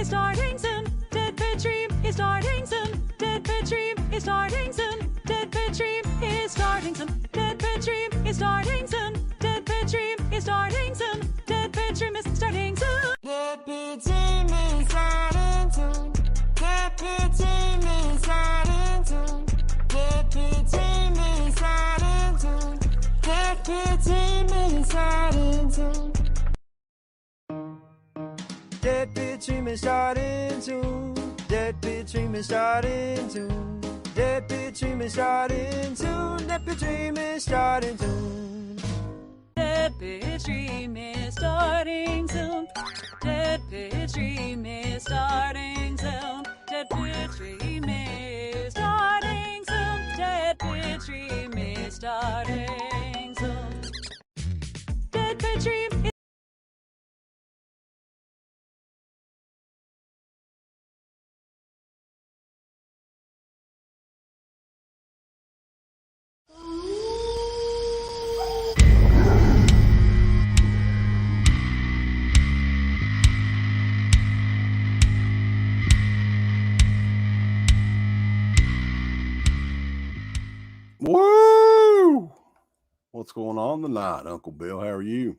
is starting soon. DEADPIT Stream is starting soon. DEADPIT Stream is starting soon. DEADPIT Stream is starting soon. DEADPIT Stream is starting soon. DEADPIT Stream is starting soon. DEADPIT Stream is starting soon. DEADPIT Stream is starting soon. DEADPIT Stream is starting soon. DEADPIT Stream is starting soon. DEADPIT Stream is starting soon. DEADPIT Stream is starting soon. DEADPIT Stream is starting soon. DEADPIT Stream is starting soon. DEADPIT Stream is starting soon. DEADPIT Stream is starting soon. DEADPIT Stream is starting soon. DEADPIT Stream is starting soon. DEADPIT Stream is starting soon. DEADPIT Stream. Woo! What's going on tonight, Uncle Bill? How are you?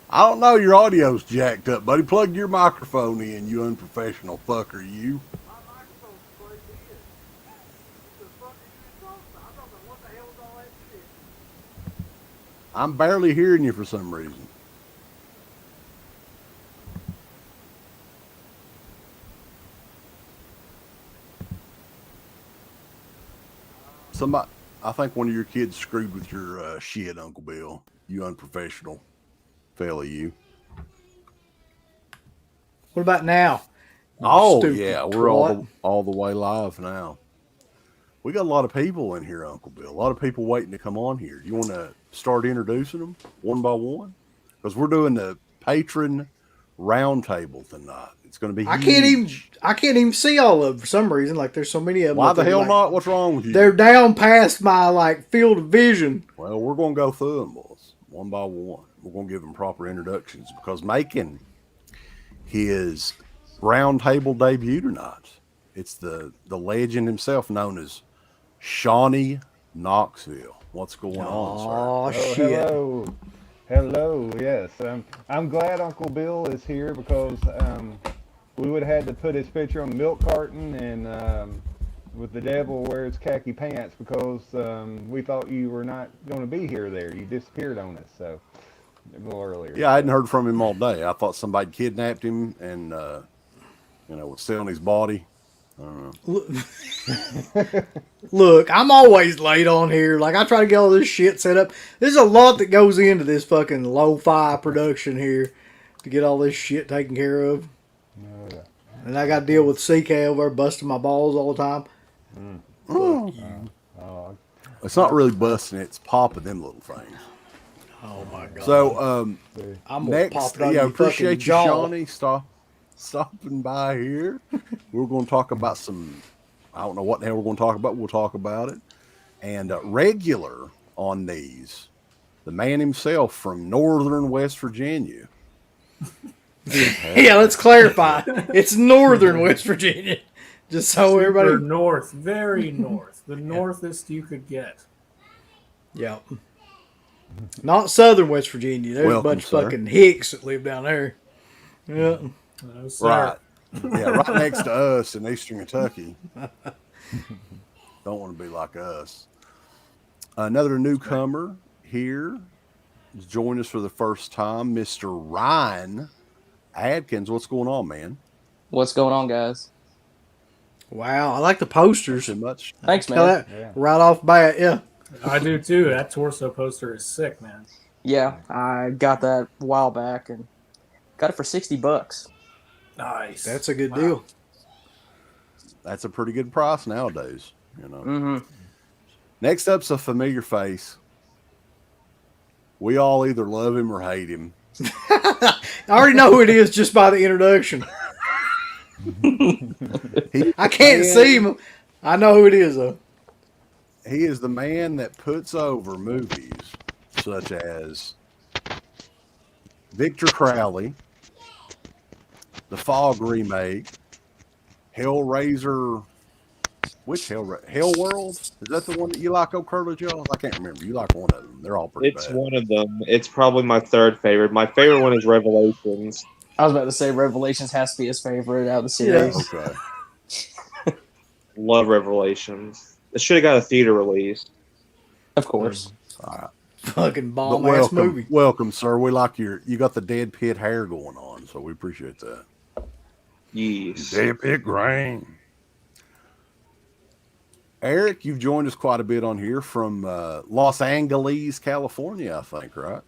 I don't know. Your audio's jacked up, buddy. Plug your microphone in, you unprofessional fucker, you. My microphone's plugged in. What the fuck are you talking about? I don't know what the hell is all that shit. I'm barely hearing you for some reason. Somebody, I think one of your kids screwed with your shit, Uncle Bill. You unprofessional fella, you. What about now? Oh, Stupid yeah, we're twat. all the way live now. We got a lot of people in here, Uncle Bill. A lot of people waiting to come on here. You want to start introducing them one by one? Because we're doing the patron roundtable tonight. It's going to be huge. I can't even see all of them for some reason. Like there's so many of them. Why that the they're hell like- not? What's wrong with you? They're down past my like field of vision. Well, we're going to go through them, boys, one by one. We're going to give them proper introductions because making his roundtable debut tonight, it's the legend himself known as Shawnee Knoxville. What's going on, sir? Oh shit! Hello. Yes, I'm glad Uncle Bill is here because we would have had to put his picture on the milk carton and with the devil wears khaki pants because we thought you were not going to be here. There, you disappeared on us. So a little earlier. Yeah, I hadn't heard from him all day. I thought somebody kidnapped him and was selling his body. I don't know. Look, I'm always late on here. Like I try to get all this shit set up. There's a lot that goes into this fucking lo-fi production here to get all this shit taken care of. And I got to deal with CK over there busting my balls all the time. It's not really busting; it's popping them little things. Oh my god! So I'm gonna next, pop it on your appreciate fucking you, jaw. Shawnee, stopping by here. We're going to talk about some. I don't know what the hell we're going to talk about. We'll talk about it. And regular on these, the man himself from northern West Virginia. Yeah, let's clarify. It's northern West Virginia. Just so Super everybody. north, very north, the northest you could get. Yeah. Not southern West Virginia. There's Welcome, a bunch of sir. fucking hicks that live down there. Yeah. No, sir. Right. Yeah, right next to us in Eastern Kentucky. Don't want to be like us. Another newcomer here is joining us for the first time, Mr. Ryan Adkins. What's going on, man? What's going on, guys? Wow, I like the posters. Too much. Thanks, Tell man. that right off bat, yeah. I do too. That torso poster is sick, man. Yeah, I got that a while back and got it for $60. Nice. That's a good deal. That's a pretty good price nowadays, you know. Mm-hmm. Next up's a familiar face. We all either love him or hate him. I already know who it is just by the introduction. I can't see him. I know who it is, though. He is the man that puts over movies such as Victor Crowley, the Fog remake, Hellraiser. Which Hell World? Is that the one that you like, Curly Jones? I can't remember. You like one of them. They're all pretty It's bad. one of them. It's probably my third favorite. My favorite one is Revelations. I was about to say Revelations has to be his favorite out of the series. Okay. Love Revelations. It should have got a theater release. Of course. All right. Fucking But bomb ass welcome, movie. welcome, sir. We like you got the Dead Pit hair going on, so we appreciate that. Yes. Dead Pit grain. Eric, you've joined us quite a bit on here from Los Angeles, California, I think, right?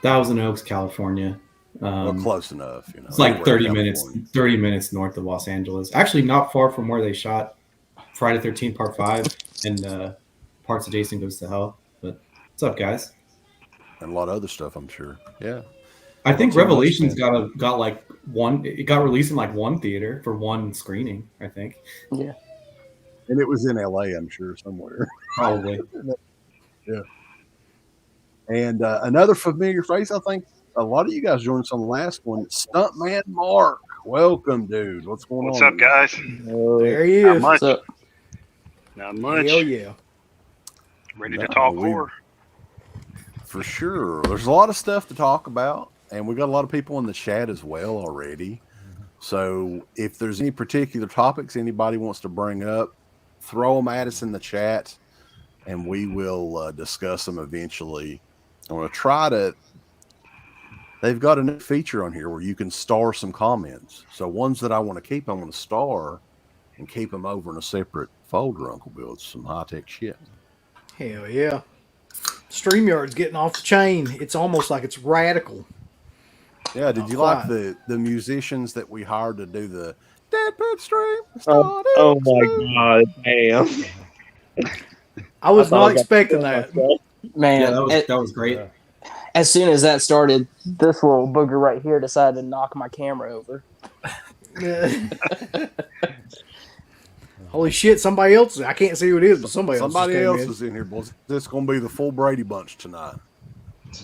Thousand Oaks, California. Well, close enough. You know, It's like anywhere 30 in minutes, California. 30 minutes north of Los Angeles. Actually, not far from where they shot Friday 13 Part 5 and parts of Jason Goes to Hell. But what's up, guys? And a lot of other stuff, I'm sure. Yeah. I think Well, Revelations got like one. It got released in like one theater for one screening, I think. Yeah. And it was in LA, I'm sure, somewhere. Probably. Yeah. And another familiar face, I think a lot of you guys joined us on the last one. Stuntman Mark. Welcome, dude. What's going on? What's up, guys? There he Not is. much. So, Not much. Hell yeah. Ready to talk horror. For sure. There's a lot of stuff to talk about, and we got a lot of people in the chat as well already. So if there's any particular topics anybody wants to bring up, throw them at us in the chat, and we will discuss them eventually. I'm going to try to... They've got a new feature on here where you can star some comments. So ones that I want to keep, I'm going to star and keep them over in a separate folder, Uncle Bill. It's some high-tech shit. Hell yeah. StreamYard's getting off the chain. It's almost like it's radical. Yeah, did Not you quite. like the musicians that we hired to do the Dead Pit stream? Oh my god, damn. I was I thought not I got expecting to that. myself. man, Yeah, that was great. as soon as that started, this little booger right here decided to knock my camera over. Holy shit, somebody else. I can't see who it is, but somebody else. Somebody just came else in. is in here, boys. This is going to be the full Brady bunch tonight.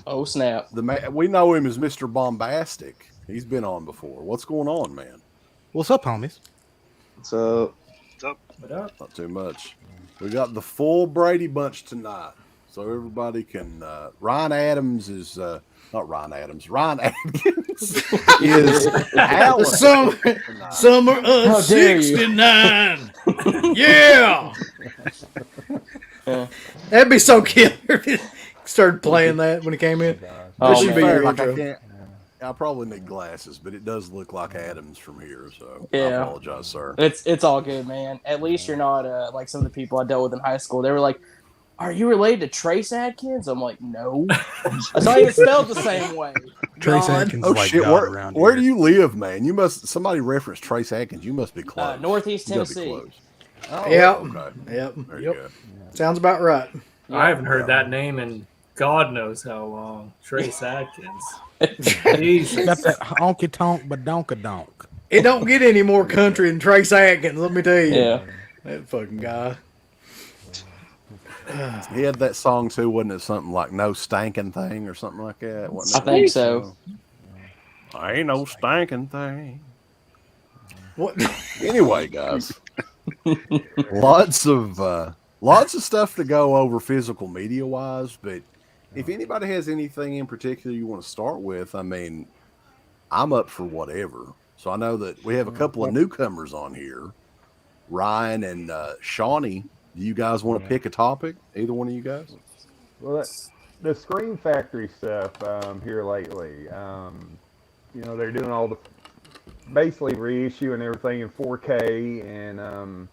Oh, snap. We know him as Mr. Bombastic. He's been on before. What's going on, man? What's up, homies? So, What up? Not too much. We got the full Brady bunch tonight. So everybody can... Ryan Adams is... not Ryan Adams. Ryan Atkins is Alan. Summer How of dare you. 69. Yeah. That'd be so killer if it started playing that when he came in. Oh, This should man. be your Like, intro. I probably need glasses, but it does look like Adams from here, so I Yeah. apologize, sir. It's all good, man. At least you're not like some of the people I dealt with in high school. They were like, "Are you related to Trace Adkins?" I'm like, "No." That's not even spelled the same way. Trace God. Atkins Oh is like shit! God Where, around where here. do you live, man? You must. Somebody referenced Trace Atkins. You must be close. Northeast You gotta be Tennessee. close. Oh, Yep. Okay. Yep. There you go. Sounds about right. I haven't heard that name in God knows how long. Trace Adkins. Got Jesus. that honky tonk but donka donk. It don't get any more country than Trace Atkins, let me tell you. Yeah. That fucking guy. He had that song too, wasn't it? Something like "No Stankin' Thing" or something like that. Wasn't I it? think so. I ain't no stankin' thing. What? Anyway, guys, lots of stuff to go over physical media wise. But if anybody has anything in particular you want to start with, I mean, I'm up for whatever. So I know that we have a couple of newcomers on here, Ryan and Shawnee. Do you guys want to pick a topic? Either one of you guys? Well, the Scream Factory stuff here lately. You know, they're doing all the basically reissue and everything in 4K,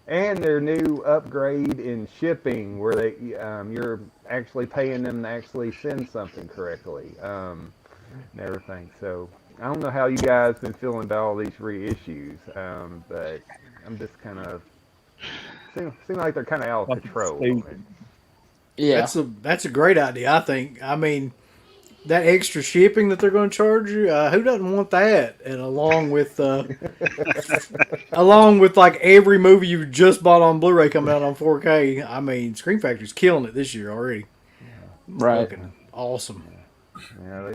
and their new upgrade in shipping where they you're actually paying them to actually send something correctly and everything. So I don't know how you guys been feeling about all these reissues, but I'm just kind of seem like they're kind of out of control. On it. Yeah. That's a great idea, I think. I mean, that extra shipping that they're going to charge you, who doesn't want that? And along with like every movie you just bought on Blu-ray coming out on 4K, I mean, Scream Factory's killing it this year already. Right. Fucking awesome. Yeah,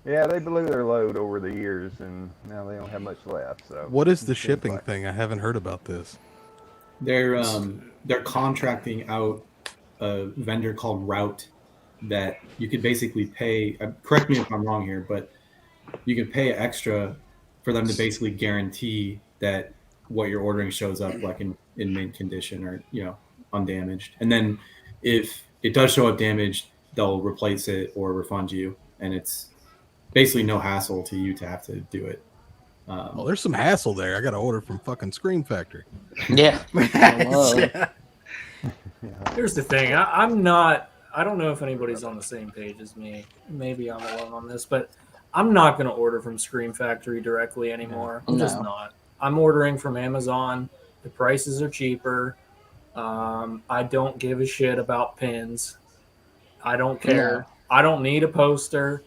Yeah, they blew their load over the years, and now they don't have much left. So What is the shipping thing? I haven't heard about this. They're contracting out a vendor called Route that you could basically pay. Correct me if I'm wrong here, but you could pay extra for them to basically guarantee that what you're ordering shows up like in mint condition or undamaged. And then if it does show up damaged, they'll replace it or refund you, and it's basically no hassle to you to have to do it. Well, there's some hassle there. I got to order from fucking Scream Factory. Yeah. Here's the thing. I'm not. I don't know if anybody's on the same page as me. Maybe I'm alone on this, but I'm not going to order from Scream Factory directly anymore. I'm just not. I'm ordering from Amazon. The prices are cheaper. I don't give a shit about pins. I don't care. No. I don't need a poster.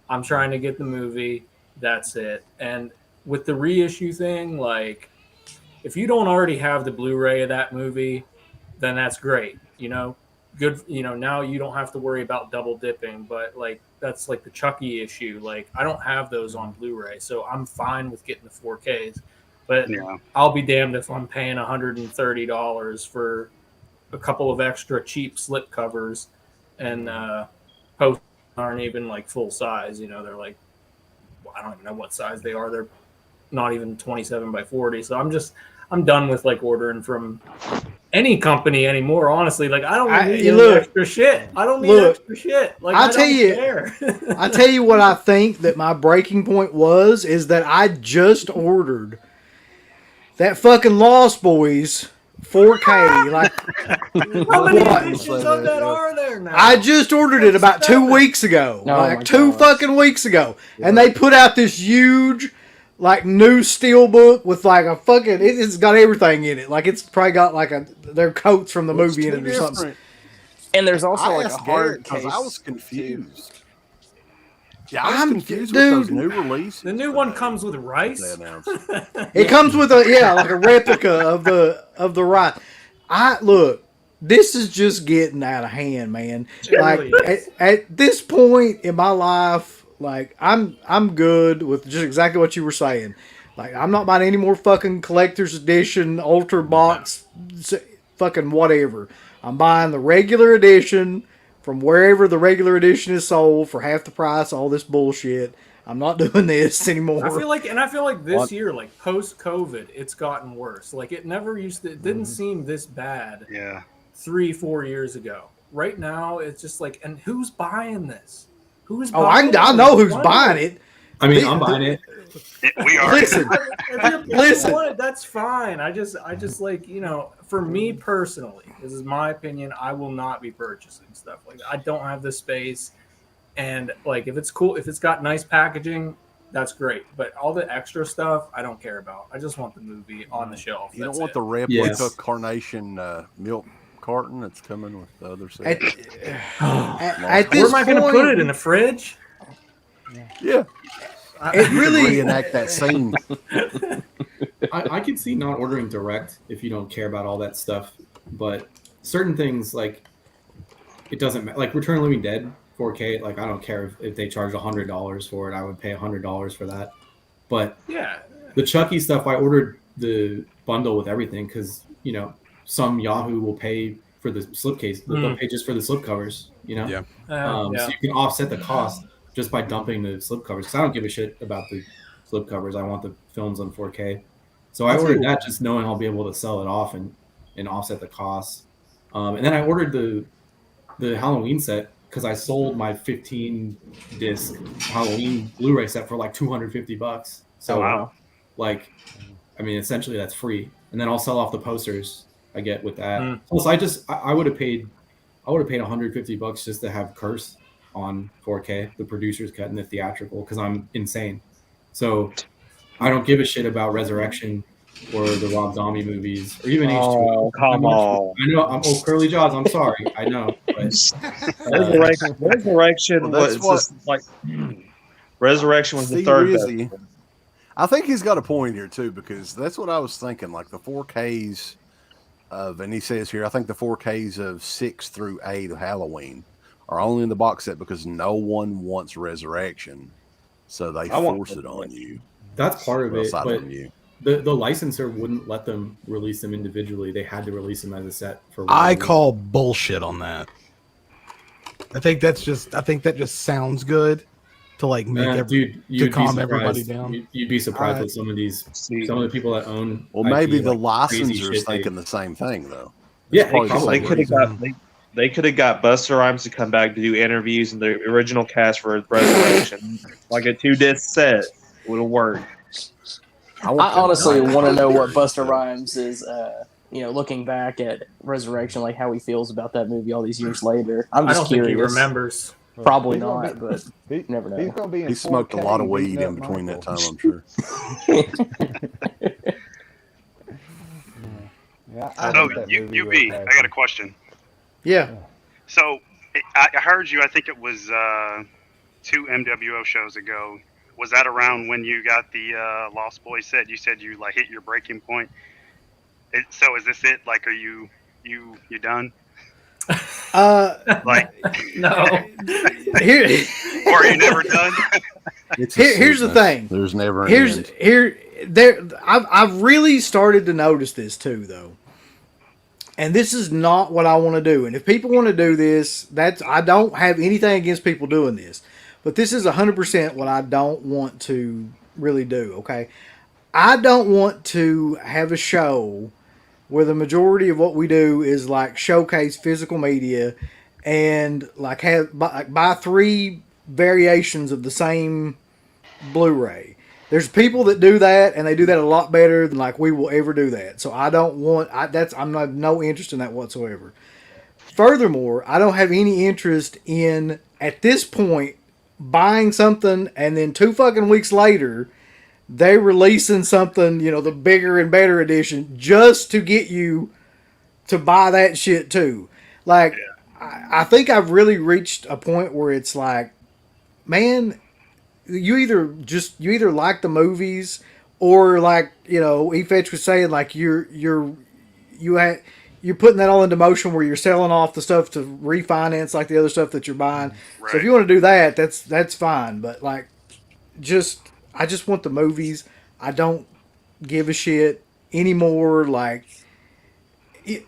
I'm trying to get the movie. That's it. And with the reissue thing, like, if you don't already have the Blu-ray of that movie, then that's great. Good. Now you don't have to worry about double dipping, but like, that's like the Chucky issue. Like, I don't have those on Blu-ray, so I'm fine with getting the 4Ks. But I'll be damned if I'm paying $130 for a couple of extra cheap slip covers, and posters aren't even like full size. They're like, I don't even know what size they are. They're not even 27 by 40. So I'm done with like ordering from any company anymore. Honestly, like, I don't need extra shit. I don't need extra shit. Like, I tell you what I think that my breaking point is that I just ordered that fucking Lost Boys 4K. Like, how many editions of that are there now? I just ordered it about 2 weeks ago. Two fucking weeks ago. And they put out this huge, like, new steelbook with like a fucking, it's got everything in it. Like, it's probably got like their coats from the movie in it or something. And there's also like a hard case. I was confused. Yeah, I was confused with those new releases. The new one comes with rice. It comes with like a replica of the rice. Look, this is just getting out of hand, man. Like, at this point in my life, like, I'm good with just exactly what you were saying. Like, I'm not buying any more fucking collector's edition, ultra box, fucking whatever. I'm buying the regular edition from wherever the regular edition is sold for half the price, all this bullshit. I'm not doing this anymore. I feel like this year, like post-COVID, it's gotten worse. Like, it didn't seem this bad 3-4 years ago. Right now, it's just like, and who's buying this? Who's buying it? I know who's buying it. I mean, I'm buying it. We are. Listen, that's fine. I just like, for me personally, this is my opinion, I will not be purchasing stuff like that. I don't have the space, and like, if it's cool, if it's got nice packaging, that's great. But all the extra stuff, I don't care about. I just want the movie on the shelf. You don't want the replica Carnation milk carton that's coming with the other set. Where am I going to put it, in the fridge? Yeah. It really reenact that scene. I can see not ordering direct if you don't care about all that stuff, but certain things, like, it doesn't matter. Like Return of the Living Dead 4K, like, I don't care if they charge $100 for it. I would pay $100 for that. But the Chucky stuff, I ordered the bundle with everything because some Yahoo will pay for the slipcase. They'll pay just for the slipcovers. So you can offset the cost just by dumping the slipcovers. Because I don't give a shit about the slipcovers. I want the films on 4K. So I ordered that just knowing I'll be able to sell it off and offset the costs. And then I ordered the Halloween set because I sold my 15-disc Halloween Blu-ray set for like $250. So, like, I mean, essentially that's free. And then I'll sell off the posters I get with that. Plus, I would have paid $150 just to have Curse on 4K, the producer's cut and the theatrical, because I'm insane. So I don't give a shit about Resurrection or the Rob Zombie movies or even H2O. Come on. I know I'm Curly Jaws. I'm sorry. I know. But, Resurrection was just like Resurrection was the third best. I think he's got a point here too, because that's what I was thinking. Like the 4Ks and he says here, I think the 4Ks of 6 through 8 of Halloween are only in the box set because no one wants Resurrection. so they I want force it on you. That's part of Well, it, aside but from you. the licensor wouldn't let them release them individually. They had to release them as a set for. I call bullshit on that. I think that just sounds good to like make to calm everybody down. You'd be surprised with some of the people that own. Well, maybe IP, the like, crazy licensors shit thinking the same thing though. Yeah, It's probably the They same could have reason. got they could have got Busta Rhymes to come back to do interviews and the original cast for Resurrection, like a 2-disc set would have worked. I honestly want to know what Busta Rhymes is. Looking back at Resurrection, like how he feels about that movie all these years later. I'm just curious. Think he remembers. Probably not, but you never know. He's gonna be in He smoked a lot of 4K weed beating in up between Michael. that time, I'm sure. Yeah, So, like that movie UB, real I fast. got a question. Yeah. So, I heard you, I think it was 2 MWO shows ago. Was that around when you got the Lost Boys set? You said you like hit your breaking point. So is this it? Like, are you done? Like, No. Here, or are you never done? here's the thing. There's never an end. I've really started to notice this too, though. And this is not what I want to do. And if people want to do this, I don't have anything against people doing this. But this is 100% what I don't want to really do, okay? I don't want to have a show where the majority of what we do is like showcase physical media and like buy 3 variations of the same Blu-ray. There's people that do that, and they do that a lot better than like we will ever do that. So I don't want. I'm not no interest in that whatsoever. Furthermore, I don't have any interest in at this point buying something and then 2 fucking weeks later they releasing something, the bigger and better edition just to get you to buy that shit too. Like, I think I've really reached a point where it's like, man, you either like the movies or like, E-Fetch was saying, like you're putting that all into motion where you're selling off the stuff to refinance like the other stuff that you're buying. Right. So if you want to do that, that's fine. But like, I just want the movies. I don't give a shit anymore. Like,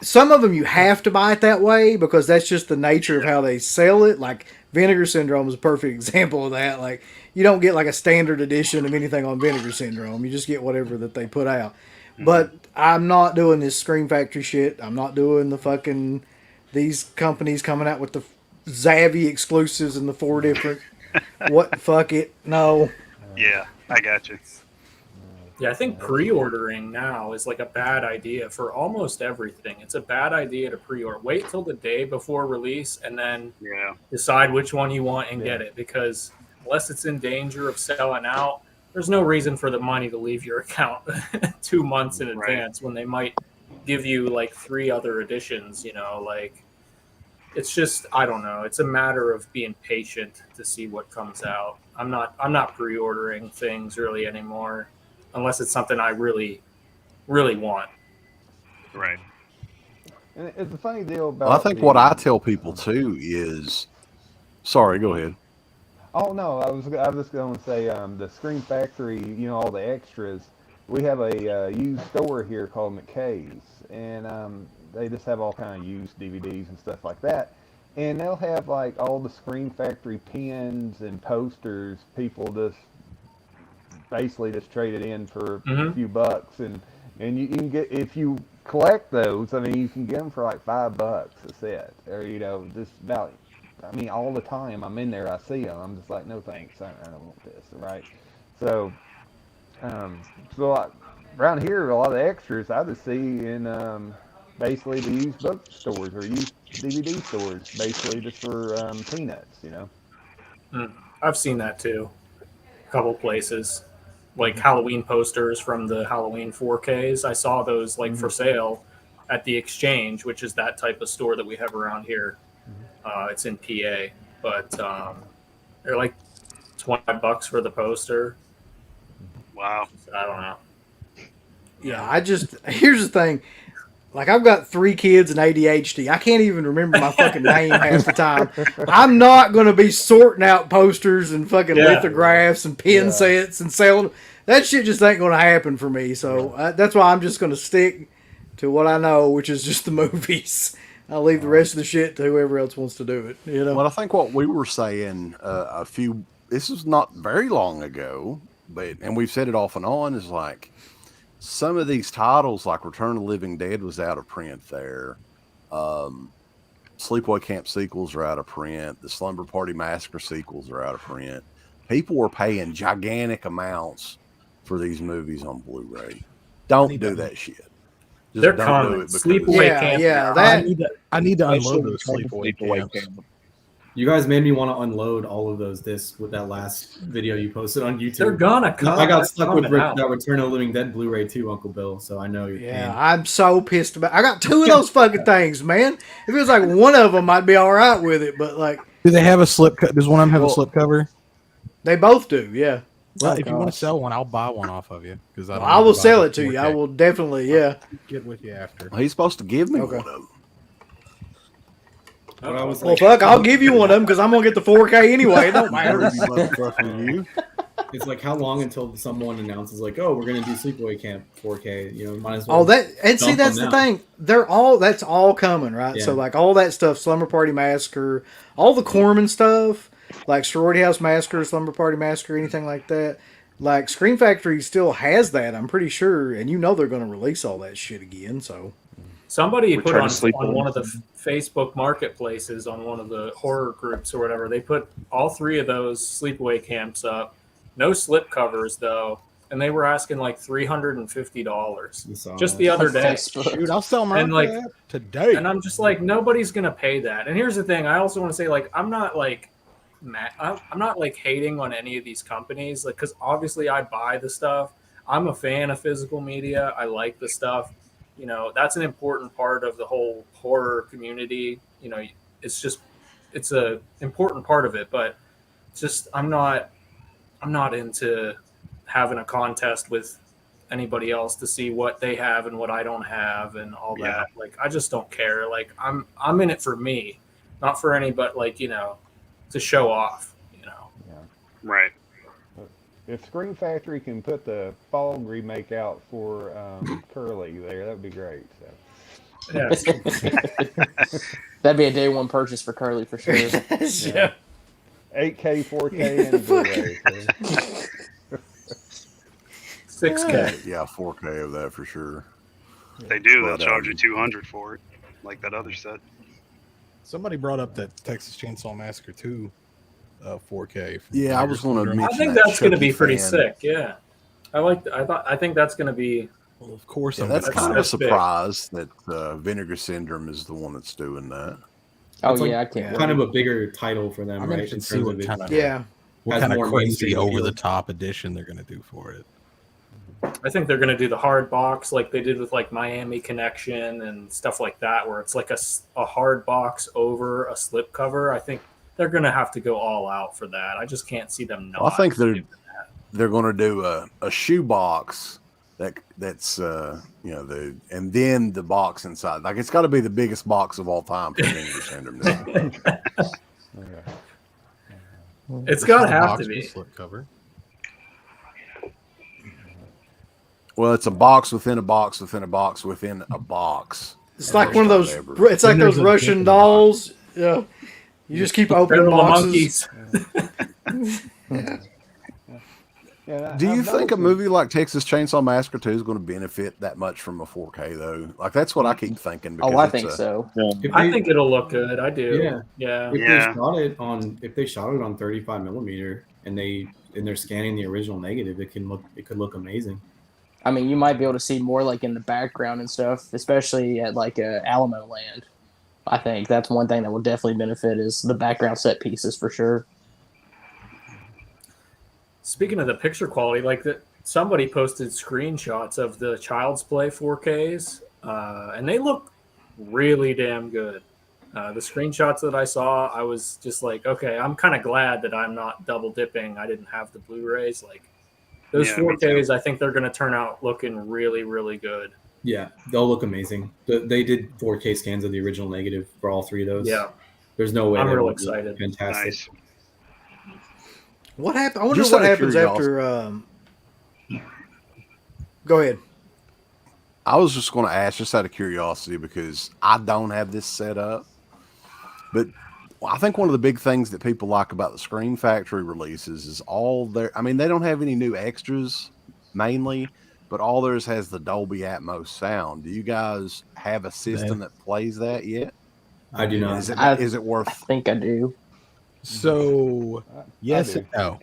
some of them you have to buy it that way because that's just the nature of how they sell it. Like, Vinegar Syndrome is a perfect example of that. Like, you don't get like a standard edition of anything on Vinegar Syndrome. You just get whatever that they put out. Mm-hmm. But I'm not doing this Scream Factory shit. I'm not doing the fucking these companies coming out with the Zavvi exclusives and the 4 different fuck it. No. Yeah, I got you. Yeah, I think pre-ordering now is like a bad idea for almost everything. It's a bad idea to pre-order. Wait till the day before release and then decide which one you want and get it. Because unless it's in danger of selling out, there's no reason for the money to leave your account 2 months in advance when they might give you like 3 other editions. Like, it's just, I don't know. It's a matter of being patient to see what comes out. I'm not pre-ordering things really anymore, unless it's something I really, really want. Right. And it's a funny deal about. Well, I think what I tell people too is, sorry, go ahead. Oh no, I was just going to say the Scream Factory. All the extras. We have a used store here called McKay's, and they just have all kind of used DVDs and stuff like that. And they'll have like all the Scream Factory pins and posters. People just basically just trade it in for a few bucks, and you can get, if you collect those. I mean, you can get them for like $5 a set, or just about. I mean, all the time I'm in there, I see them. I'm just like, no thanks, I don't want this, right? So, around here, a lot of the extras I just see in basically the used bookstores or used DVD stores, basically just for peanuts, I've seen that too. A couple places. Like Halloween posters from the Halloween 4Ks. I saw those like for sale at the Exchange, which is that type of store that we have around here. It's in PA, but they're like $25 for the poster. Wow. I don't know. Yeah, here's the thing. Like, I've got 3 kids and ADHD. I can't even remember my fucking name half the time. I'm not going to be sorting out posters and fucking lithographs and pin sets and selling. That shit just ain't going to happen for me. So that's why I'm just going to stick to what I know, which is just the movies. I'll leave the rest of the shit to whoever else wants to do it. You know. Well, I think what we were saying this was not very long ago, and we've said it off and on, is like, some of these titles, like Return of the Living Dead, was out of print there. Sleepaway Camp sequels are out of print. The Slumber Party Massacre sequels are out of print. People were paying gigantic amounts for these movies on Blu-ray. Don't do that shit. Just they're don't common. do it because Sleepaway Camp. I need to unload those Sleepaway Camps. You guys made me want to unload all of those discs with that last video you posted on YouTube. They're gonna come. I got stuck with out. that Return of the Living Dead Blu-ray too, Uncle Bill. So I know you're. Yeah, I'm so pissed about. I got 2 of those fucking things, man. If it was like one of them, I'd be all right with it. But like, do they have a slip? Does one of them have a slip cover? They both do. Yeah. Well, if you want to sell one, I'll buy one off of you because I will sell it to you. I will definitely. Yeah. Get with you after. He's supposed to give me one of them. Well, fuck, I'll give you one of them because I'm going to get the 4K anyway. It don't matter. It's like, how long until someone announces, like, oh, we're going to do Sleepaway Camp 4K? You know, might as well. Oh, that's the thing. That's all coming, right? Yeah. So, like, all that stuff, Slumber Party Massacre, all the Corman stuff, like Sorority House Massacre, Slumber Party Massacre, anything like that. Like, Scream Factory still has that, I'm pretty sure, and you know they're going to release all that shit again, so. Somebody put on one of the Facebook marketplaces on one of the horror groups or whatever. They put all 3 of those Sleepaway Camps up. No slip covers though, and they were asking like $350 just the other day. Shoot, I'll sell them today. And I'm just like, nobody's gonna pay that. And here's the thing: I also want to say, like, I'm not like hating on any of these companies, like, because obviously I buy the stuff. I'm a fan of physical media. I like the stuff. You know, that's an important part of the whole horror community. You know, it's a important part of it, but just I'm not into having a contest with anybody else to see what they have and what I don't have and all that. Like, I just don't care. Like, I'm in it for me, not for anybody, like, you know, to show off, you know. Yeah. Right. If Scream Factory can put the Fog remake out for Curly there, that would be great. So. Yeah. That'd be a day one purchase for Curly for sure. Yeah. 8K, 4K, and Blu-ray. 6K. Yeah, 4K of that for sure. If they do, they'll charge you $200 for it, like that other set. Somebody brought up that Texas Chainsaw Massacre 2 4K. Yeah, I was going to. I think that's going to be pretty sick. Yeah, I think that's going to be. Well, of course, yeah, that's kind of a surprise that Vinegar Syndrome is the one that's doing that. Oh like, yeah, I can't. Kind of a bigger title for them, right? In see what kind of what kind of crazy over the top edition they're going to do for it. I think they're going to do the hard box like they did with like Miami Connection and stuff like that, where it's like a hard box over a slip cover. I think they're going to have to go all out for that. I just can't see them not. Well, I think they're going to do a shoe box that's and then the box inside. Like, it's got to be the biggest box of all time for Vinegar Syndrome. It's got to have to be slip cover. Well, it's a box within a box within a box within a box. It's like one of those. It's like those Russian dolls. Yeah, you just keep opening boxes. Do you think a movie like Texas Chainsaw Massacre 2 is going to benefit that much from a 4K though? Like, that's what I keep thinking. Oh, I think so. I think it'll look good. I do. Yeah. If they shot it on 35 millimeter and they're scanning the original negative, it could look amazing. I mean, you might be able to see more like in the background and stuff, especially at like Alamo Land. I think that's one thing that will definitely benefit is the background set pieces for sure. Speaking of the picture quality, like somebody posted screenshots of the Child's Play 4Ks, and they look really damn good. The screenshots that I saw, I was just like, okay, I'm kind of glad that I'm not double dipping. I didn't have the Blu-rays. Like, those 4Ks, I think they're going to turn out looking really, really good. Yeah, they'll look amazing. They did 4K scans of the original negative for all three of those. Yeah. There's no way I'm they real won't look excited. fantastic. Nice. What happened? I wonder Just what out of happens after. Go ahead. I was just going to ask, just out of curiosity, because I don't have this set up, but I think one of the big things that people like about the Screen Factory releases is all their, I mean, they don't have any new extras mainly, but all theirs has the Dolby Atmos sound. Do you guys have a system that plays that yet? I do not. Is it worth? I think I do. So yes and no.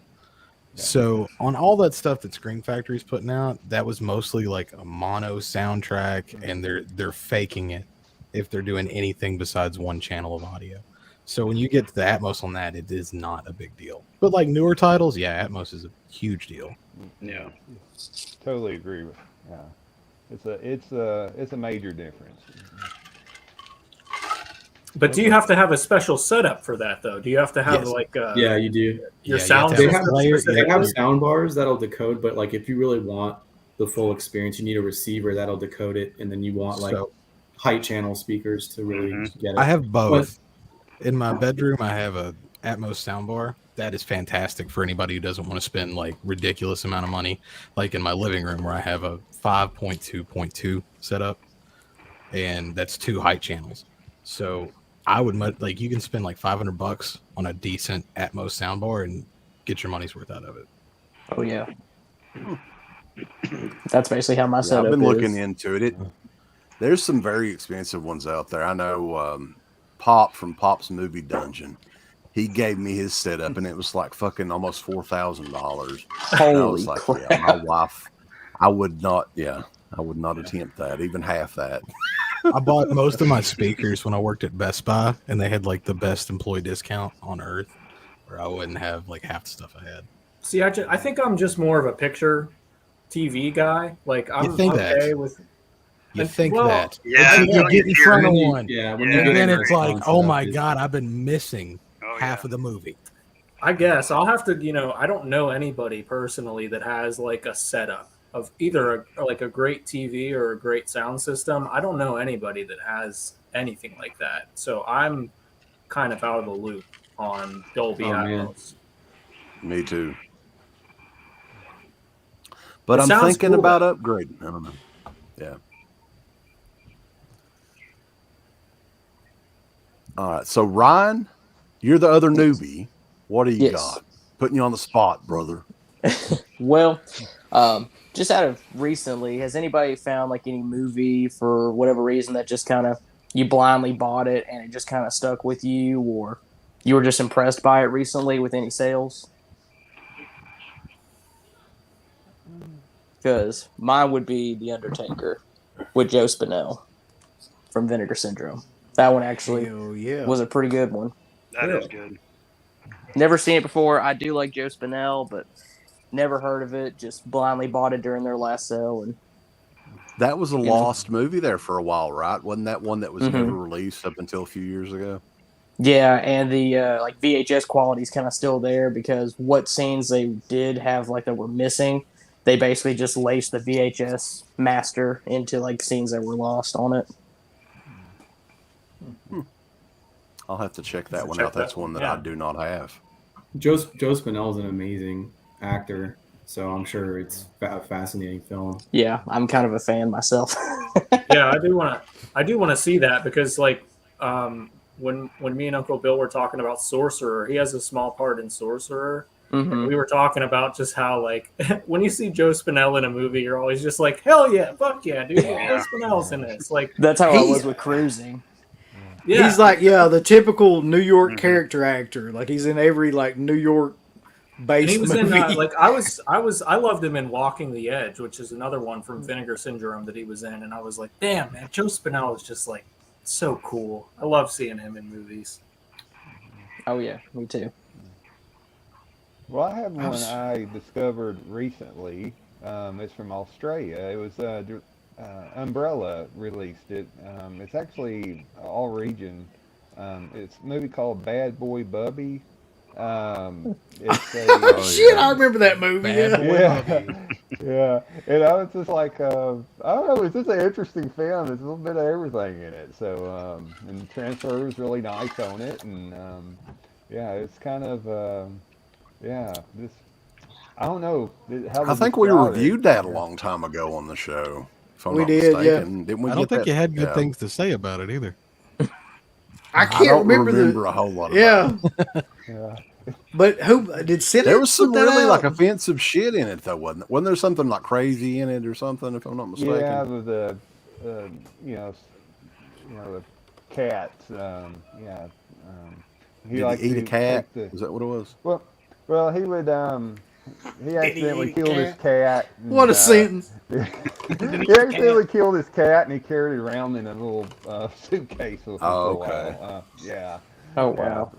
So on all that stuff that Screen Factory's putting out, that was mostly like a mono soundtrack, and they're faking it if they're doing anything besides one channel of audio. So when you get to the Atmos on that, it is not a big deal. But like newer titles, yeah, Atmos is a huge deal. Yeah. Totally agree with. Yeah, it's a major difference. But do you have to have a special setup for that, though? Do you have to have Yeah, you do. Your sound They system? have sound bars that'll decode, but like if you really want the full experience, you need a receiver that'll decode it, and then you want like height channel speakers to really get it. I have both. In my bedroom, I have a Atmos soundbar. That is fantastic for anybody who doesn't want to spend like ridiculous amount of money. Like in my living room, where I have a 5.2.2 setup, and that's 2 height channels. So I would like, you can spend like $500 on a decent Atmos soundbar and get your money's worth out of it. Oh yeah, that's basically how my setup is. I've been looking into it. There's some very expensive ones out there. I know Pop from Pop's Movie Dungeon. He gave me his setup, and it was like fucking almost $4,000. Holy I was like, crap! Yeah, my wife, I would not attempt that, even half that. I bought most of my speakers when I worked at Best Buy, and they had like the best employee discount on earth, where I wouldn't have like half the stuff I had. See, I think I'm just more of a picture TV guy. Like I'm okay with. You think well, that? Yeah, Until you get in front of one. Yeah, And then it's like, oh my god, I've been missing half of the movie. I guess I'll have to, I don't know anybody personally that has like a setup of either a great TV or a great sound system. I don't know anybody that has anything like that. So I'm kind of out of the loop on Dolby Atmos. Me too. But I'm thinking about upgrading. I don't know. Yeah. All right. So Ryan, you're the other newbie. What do you got? Putting you on the spot, brother. Well, just out of recently, has anybody found like any movie for whatever reason that just kind of you blindly bought it and it just kind of stuck with you, or you were just impressed by it recently with any sales? Because mine would be The Undertaker with Joe Spinell from Vinegar Syndrome. That one actually was a pretty good one. That is good. Never seen it before. I do like Joe Spinell, but never heard of it. Just blindly bought it during their last sale. And that was a lost movie there for a while, right? Wasn't that one that was never released up until a few years ago? Yeah, and the like VHS quality is kind of still there because what scenes they did have like that were missing, they basically just laced the VHS master into like scenes that were lost on it. I'll have to check that one out. That's one that I do not have. Joe Spinell is an amazing actor, so I'm sure it's a fascinating film. Yeah, I'm kind of a fan myself. Yeah, I do want to see that because like when me and Uncle Bill were talking about Sorcerer, he has a small part in Sorcerer. And we were talking about just how like when you see Joe Spinell in a movie, you're always just like, hell yeah, fuck yeah, dude, Joe Spinell's in this. Like that's how I was with Cruising. Yeah. He's like, the typical New York character actor. Like he's in every like New York based he was movie. In like I loved him in Walking the Edge, which is another one from Vinegar Syndrome that he was in, and I was like, damn man, Joe Spinell is just like so cool. I love seeing him in movies. Oh yeah, me too. Well, I have one I discovered recently. It's from Australia. It was Umbrella released it. It's actually all region. It's a movie called Bad Boy Bubby. It's a, Shit, I remember that movie. Bad Yeah. boy movie. yeah, and I was just like, I don't know, it's just an interesting film. There's a little bit of everything in it. So, and the transfer is really nice on it, and yeah, it's kind of, yeah, this. I don't know how. I think we reviewed that a long time ago on the show. If I'm We not did, mistaken. Didn't we? I don't get think you that? had good Yeah. things to say about it either. I I can't don't remember a whole lot. Yeah. Yeah. But who did Sid? There was some put that really out? like offensive shit in it, though, wasn't it? Wasn't there something like crazy in it or something? If I'm not mistaken. Yeah, with the, you know, the cat. Yeah. He Did liked he eat a to cat? take the- Is that what it was? Well, he would. He accidentally eat a killed his cat. And, What a sentence! he accidentally killed his cat, and he carried it around in a little suitcase with him Oh, for a okay. while. Yeah. Oh wow.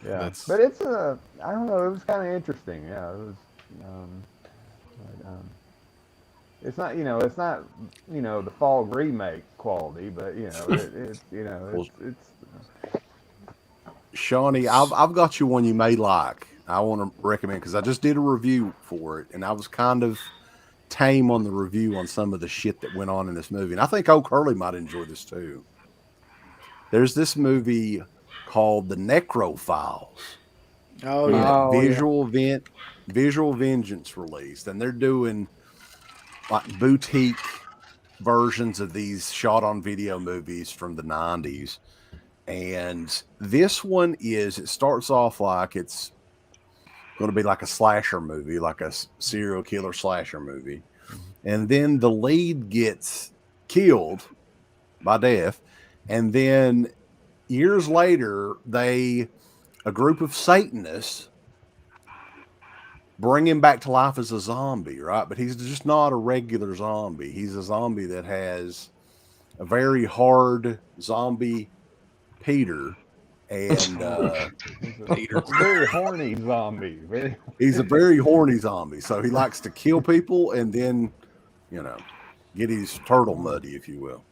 Yeah. That's- But it's I don't know. It was kind of interesting. Yeah. It was. It's not. It's not. The fall remake quality, but it's. Shawnee, I've got you one you may like. I want to recommend because I just did a review for it, and I was kind of tame on the review on some of the shit that went on in this movie. And I think Oak Hurley might enjoy this too. There's this movie called The Necro Files. Oh We yeah. had Visual Vengeance released, and they're doing like boutique versions of these shot on video movies from the 90s. And this one it starts off like it's going to be like a slasher movie, like a serial killer slasher movie. And then the lead gets killed by death. And then years later, a group of Satanists bring him back to life as a zombie, right? But he's just not a regular zombie. He's a zombie that has a very hard zombie Peter, and Peter, very horny zombie. He's a very horny zombie. So he likes to kill people and then, get his turtle muddy, if you will.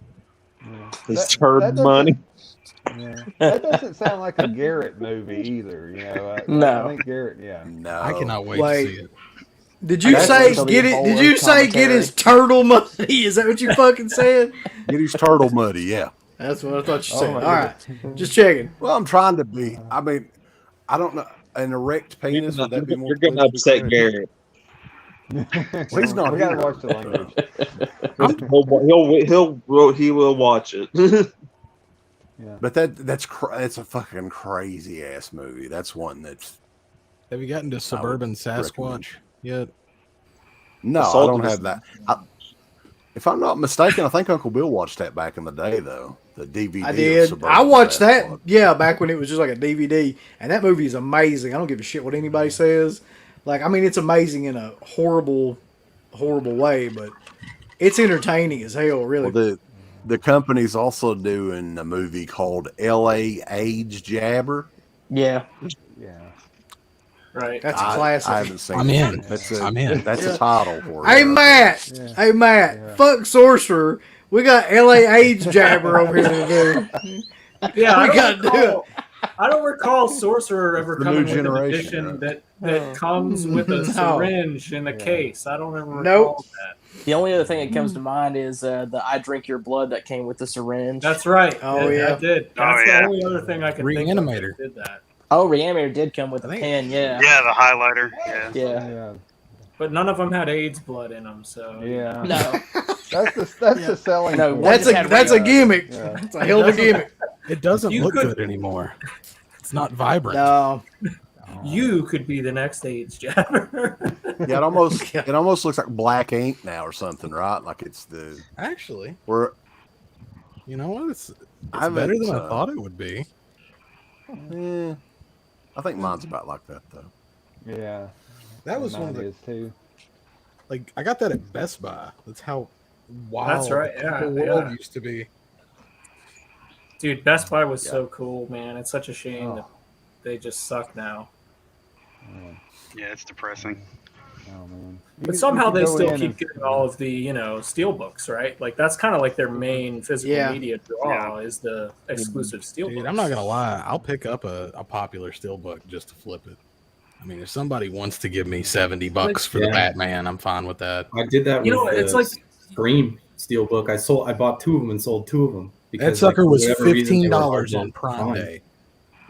His turd money. Yeah. That doesn't sound like a Garrett movie either. No. I think Garrett. Yeah. No, I cannot wait to see it. Did you That's say gonna be get a it? whole Did you say get commentary. his turtle muddy? Is that what you fucking said? Get his turtle muddy, yeah. That's what I thought you Oh, said. my All right, just checking. Well, I'm trying to be. I mean, I don't know. An erect penis, would that be more? You're going to politically upset correct? Garrett. Well, he's not We gotta here. watch the language. He will watch it. Yeah. But that's a fucking crazy ass movie. That's one that's Have you gotten to Suburban recommend. Sasquatch yet? no, I Assault don't was- have that. If I'm not mistaken, I think Uncle Bill watched that back in the day, though. The DVD. I of did. Suburban I watched that. Sasquatch. Yeah, back when it was just like a DVD, and that movie is amazing. I don't give a shit what anybody says. Like, I mean, it's amazing in a horrible, horrible way, but it's entertaining as hell. Really. Well, the company's also doing a movie called L.A. Age Jabber. Yeah. Yeah. Right. That's a classic. I haven't seen I'm it. in. That's I'm in. That's a title for it. Hey Matt. Yeah. Hey Matt. Fuck Sorcerer. We got L.A. AIDS Jabber over here to do. Yeah, We gotta do it. I don't recall Sorcerer ever The coming new with an generation, edition that comes with a No. syringe in the case. I don't ever recall Nope. that. The only other thing that comes to mind is the "I Drink Your Blood" that came with the syringe. That's right. Oh, I yeah. did. That's Oh, the yeah. only other thing I can think of Reanimator. that did that. Oh, Reanimator did come with a I think- pen. Yeah. Yeah, the highlighter. Yeah. Yeah. Yeah. But none of them had AIDS blood in them, so Yeah. No. That's the selling. No, point. That's Just a had gimmick. Yeah. That's a hell of a gimmick. It doesn't You look could- good anymore. It's not vibrant. No. you could be the next AIDS jabber. Yeah, it almost looks like black ink now or something, right? Like it's the Actually, where you know what? It's I better than I haven't, thought it would be. I think mine's about like that though. Yeah. That was one Mine of the is too. like I got that at Best Buy. That's how wild That's right, the yeah, whole world yeah. used to be. Dude, Best Buy was so cool, man. It's such a shame Oh. that they just suck now. Yeah, it's depressing. Oh man. But somehow they still keep getting all of the, you know, steel books, right? Like that's kind of like their main physical media draw is the exclusive steel Dude, books. I'm not gonna lie. I'll pick up a popular steelbook just to flip it. I mean, if somebody wants to give me $70 for the Batman, I'm fine with that. I did that. You know, with it's the like Scream steelbook. I bought 2 of them and sold 2 of them. That sucker was for whatever reason, they were hard $15 to on Prime find. Day.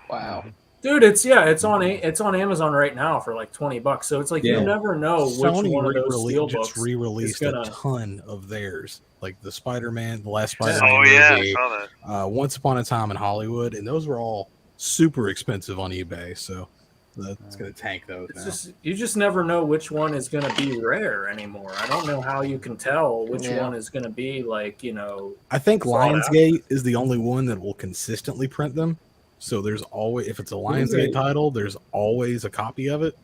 Wow. Dude, it's on Amazon right now for like $20. So it's like you never know which Sony one of those steel just books re-released is gonna... a ton of theirs, like the Spider-Man, the last Spider-Man I movie, saw that. Once Upon a Time in Hollywood, and those were all super expensive on eBay. So that's gonna tank those. You just never know which one is gonna be rare anymore. I don't know how you can tell which one is gonna be like, you know. I think Lionsgate is the only one that will consistently print them. So there's always, if it's a Lionsgate title, there's always a copy of it.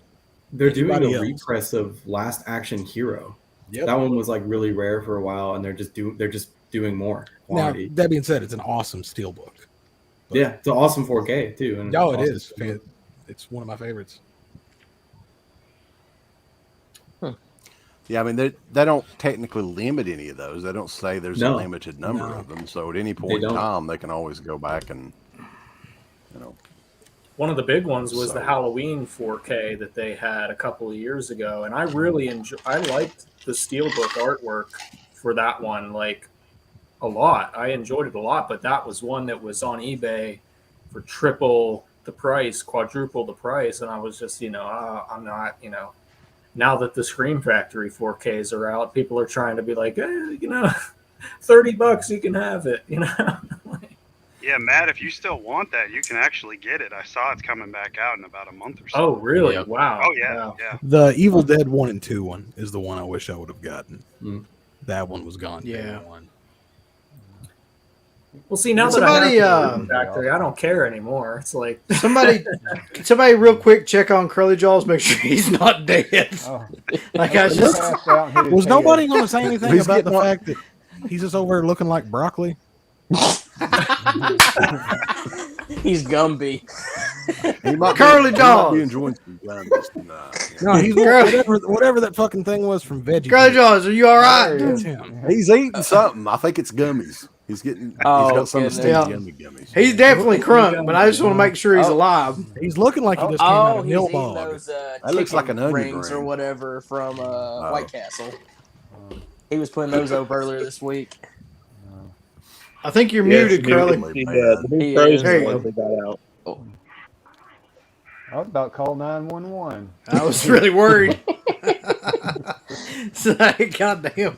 They're doing a repress of Last Action Hero. Yep. That one was like really rare for a while, and they're just doing more quantity. Now, that being said, it's an awesome steelbook. Yeah, it's an awesome 4K too. And it is. It's one of my favorites. Yeah, I mean they don't technically limit any of those. They don't say there's a limited number of them. So at any point in time, they can always go back and, you know. One of the big ones was the Halloween 4K that they had a couple of years ago, and I really I liked the steelbook artwork for that one like a lot. I enjoyed it a lot, but that was one that was on eBay for triple the price, quadruple the price, and I was just, you know, I'm not, you know. Now that the Scream Factory 4Ks are out, people are trying to be like, you know, $30 you can have it, you know. Yeah, Matt, if you still want that, you can actually get it. I saw it's coming back out in about a month or so. Oh, really? Yeah. Wow. Oh, yeah, yeah. The Evil Dead 1 and 2 one is the one I wish I would have gotten. That one was gone. Yeah. Well, see, now that I have the Factory, I don't care anymore. It's like somebody real quick check on Curly Jaws, make sure he's not dead. Like I just was nobody going to say anything about the fact that he's just over there looking like broccoli? He's Gumby. Curly Jaws. Be enjoying some Gummies tonight. No, he's whatever that fucking thing was from Veggie. Curly Jaws, are you all right? It's him. He's eating something. I think it's gummies. He's got some yummy gummies. He's definitely crunk, but I just want to make sure he's alive. He's looking like he just came out of Nilbog. Those, that looks like an onion rings or whatever from White Castle. He was putting those up earlier this week. I think you're muted, Curly. The new Frozen ones they got out. I was about to call 911. I was really worried. Goddamn.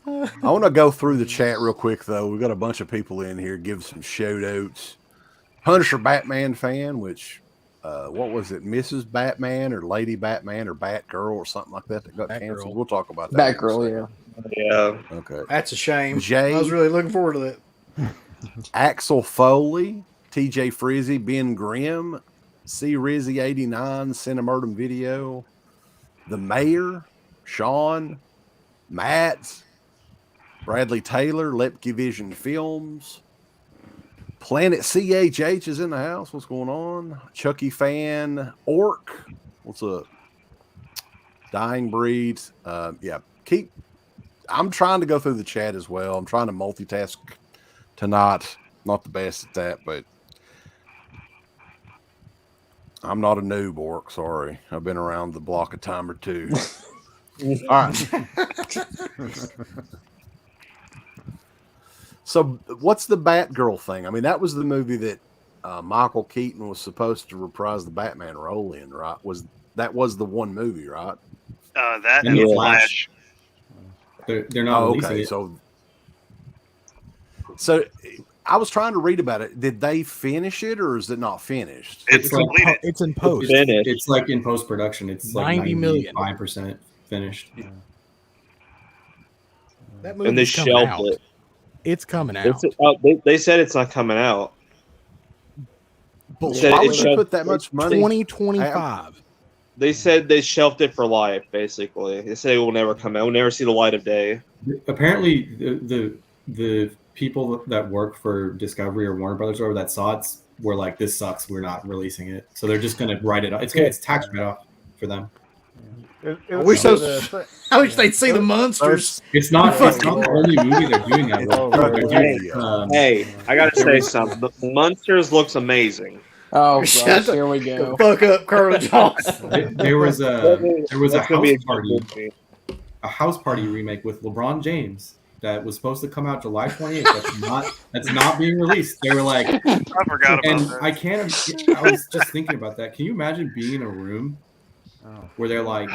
I want to go through the chat real quick, though. We've got a bunch of people in here. Give some shout outs. Punisher Batman fan, which, what was it, Mrs. Batman or Lady Batman or Batgirl or something like that got canceled. We'll talk about that. Batgirl, yeah. Okay. That's a shame. Jay, I was really looking forward to that. Axel Foley, TJ Frizzy, Ben Grimm, C Rizzy 89, Cinemurtum Video, The Mayor, Sean, Matt, Bradley Taylor, Lepke Vision Films, Planet CHH is in the house. What's going on? Chucky Fan, Orc, what's up? Dying Breeds, yeah. I'm trying to go through the chat as well. I'm trying to multitask tonight. Not the best at that, but I'm not a noob, Orc. Sorry. I've been around the block a time or two. All right. So what's the Batgirl thing? I mean, that was the movie that Michael Keaton was supposed to reprise the Batman role in, right? That was the one movie, right? That and the Flash. They're not releasing it. So I was trying to read about it. Did they finish it, or is it not finished? It's completed. It's in post. It's like in post production. It's like 95% finished. Yeah. That movie and they shelved it. It's coming out. They said it's not coming out. But why would they put that much money? 2025. They said they shelved it for life, basically. They say it will never come out. We'll never see the light of day. Apparently, the people that work for Discovery or Warner Brothers or that saw it were like, this sucks. We're not releasing it. So they're just going to write it off. It's tax write-off for them. I wish they'd see the monsters. It's not the only movie they're doing that with. Hey, I gotta say something. The Monsters looks amazing. Oh gosh, here we go. Fuck up, Colonel Jones. There was a house party remake with LeBron James that was supposed to come out July 28th. That's not being released. They were like, I forgot about that. I was just thinking about that. Can you imagine being in a room where they're like,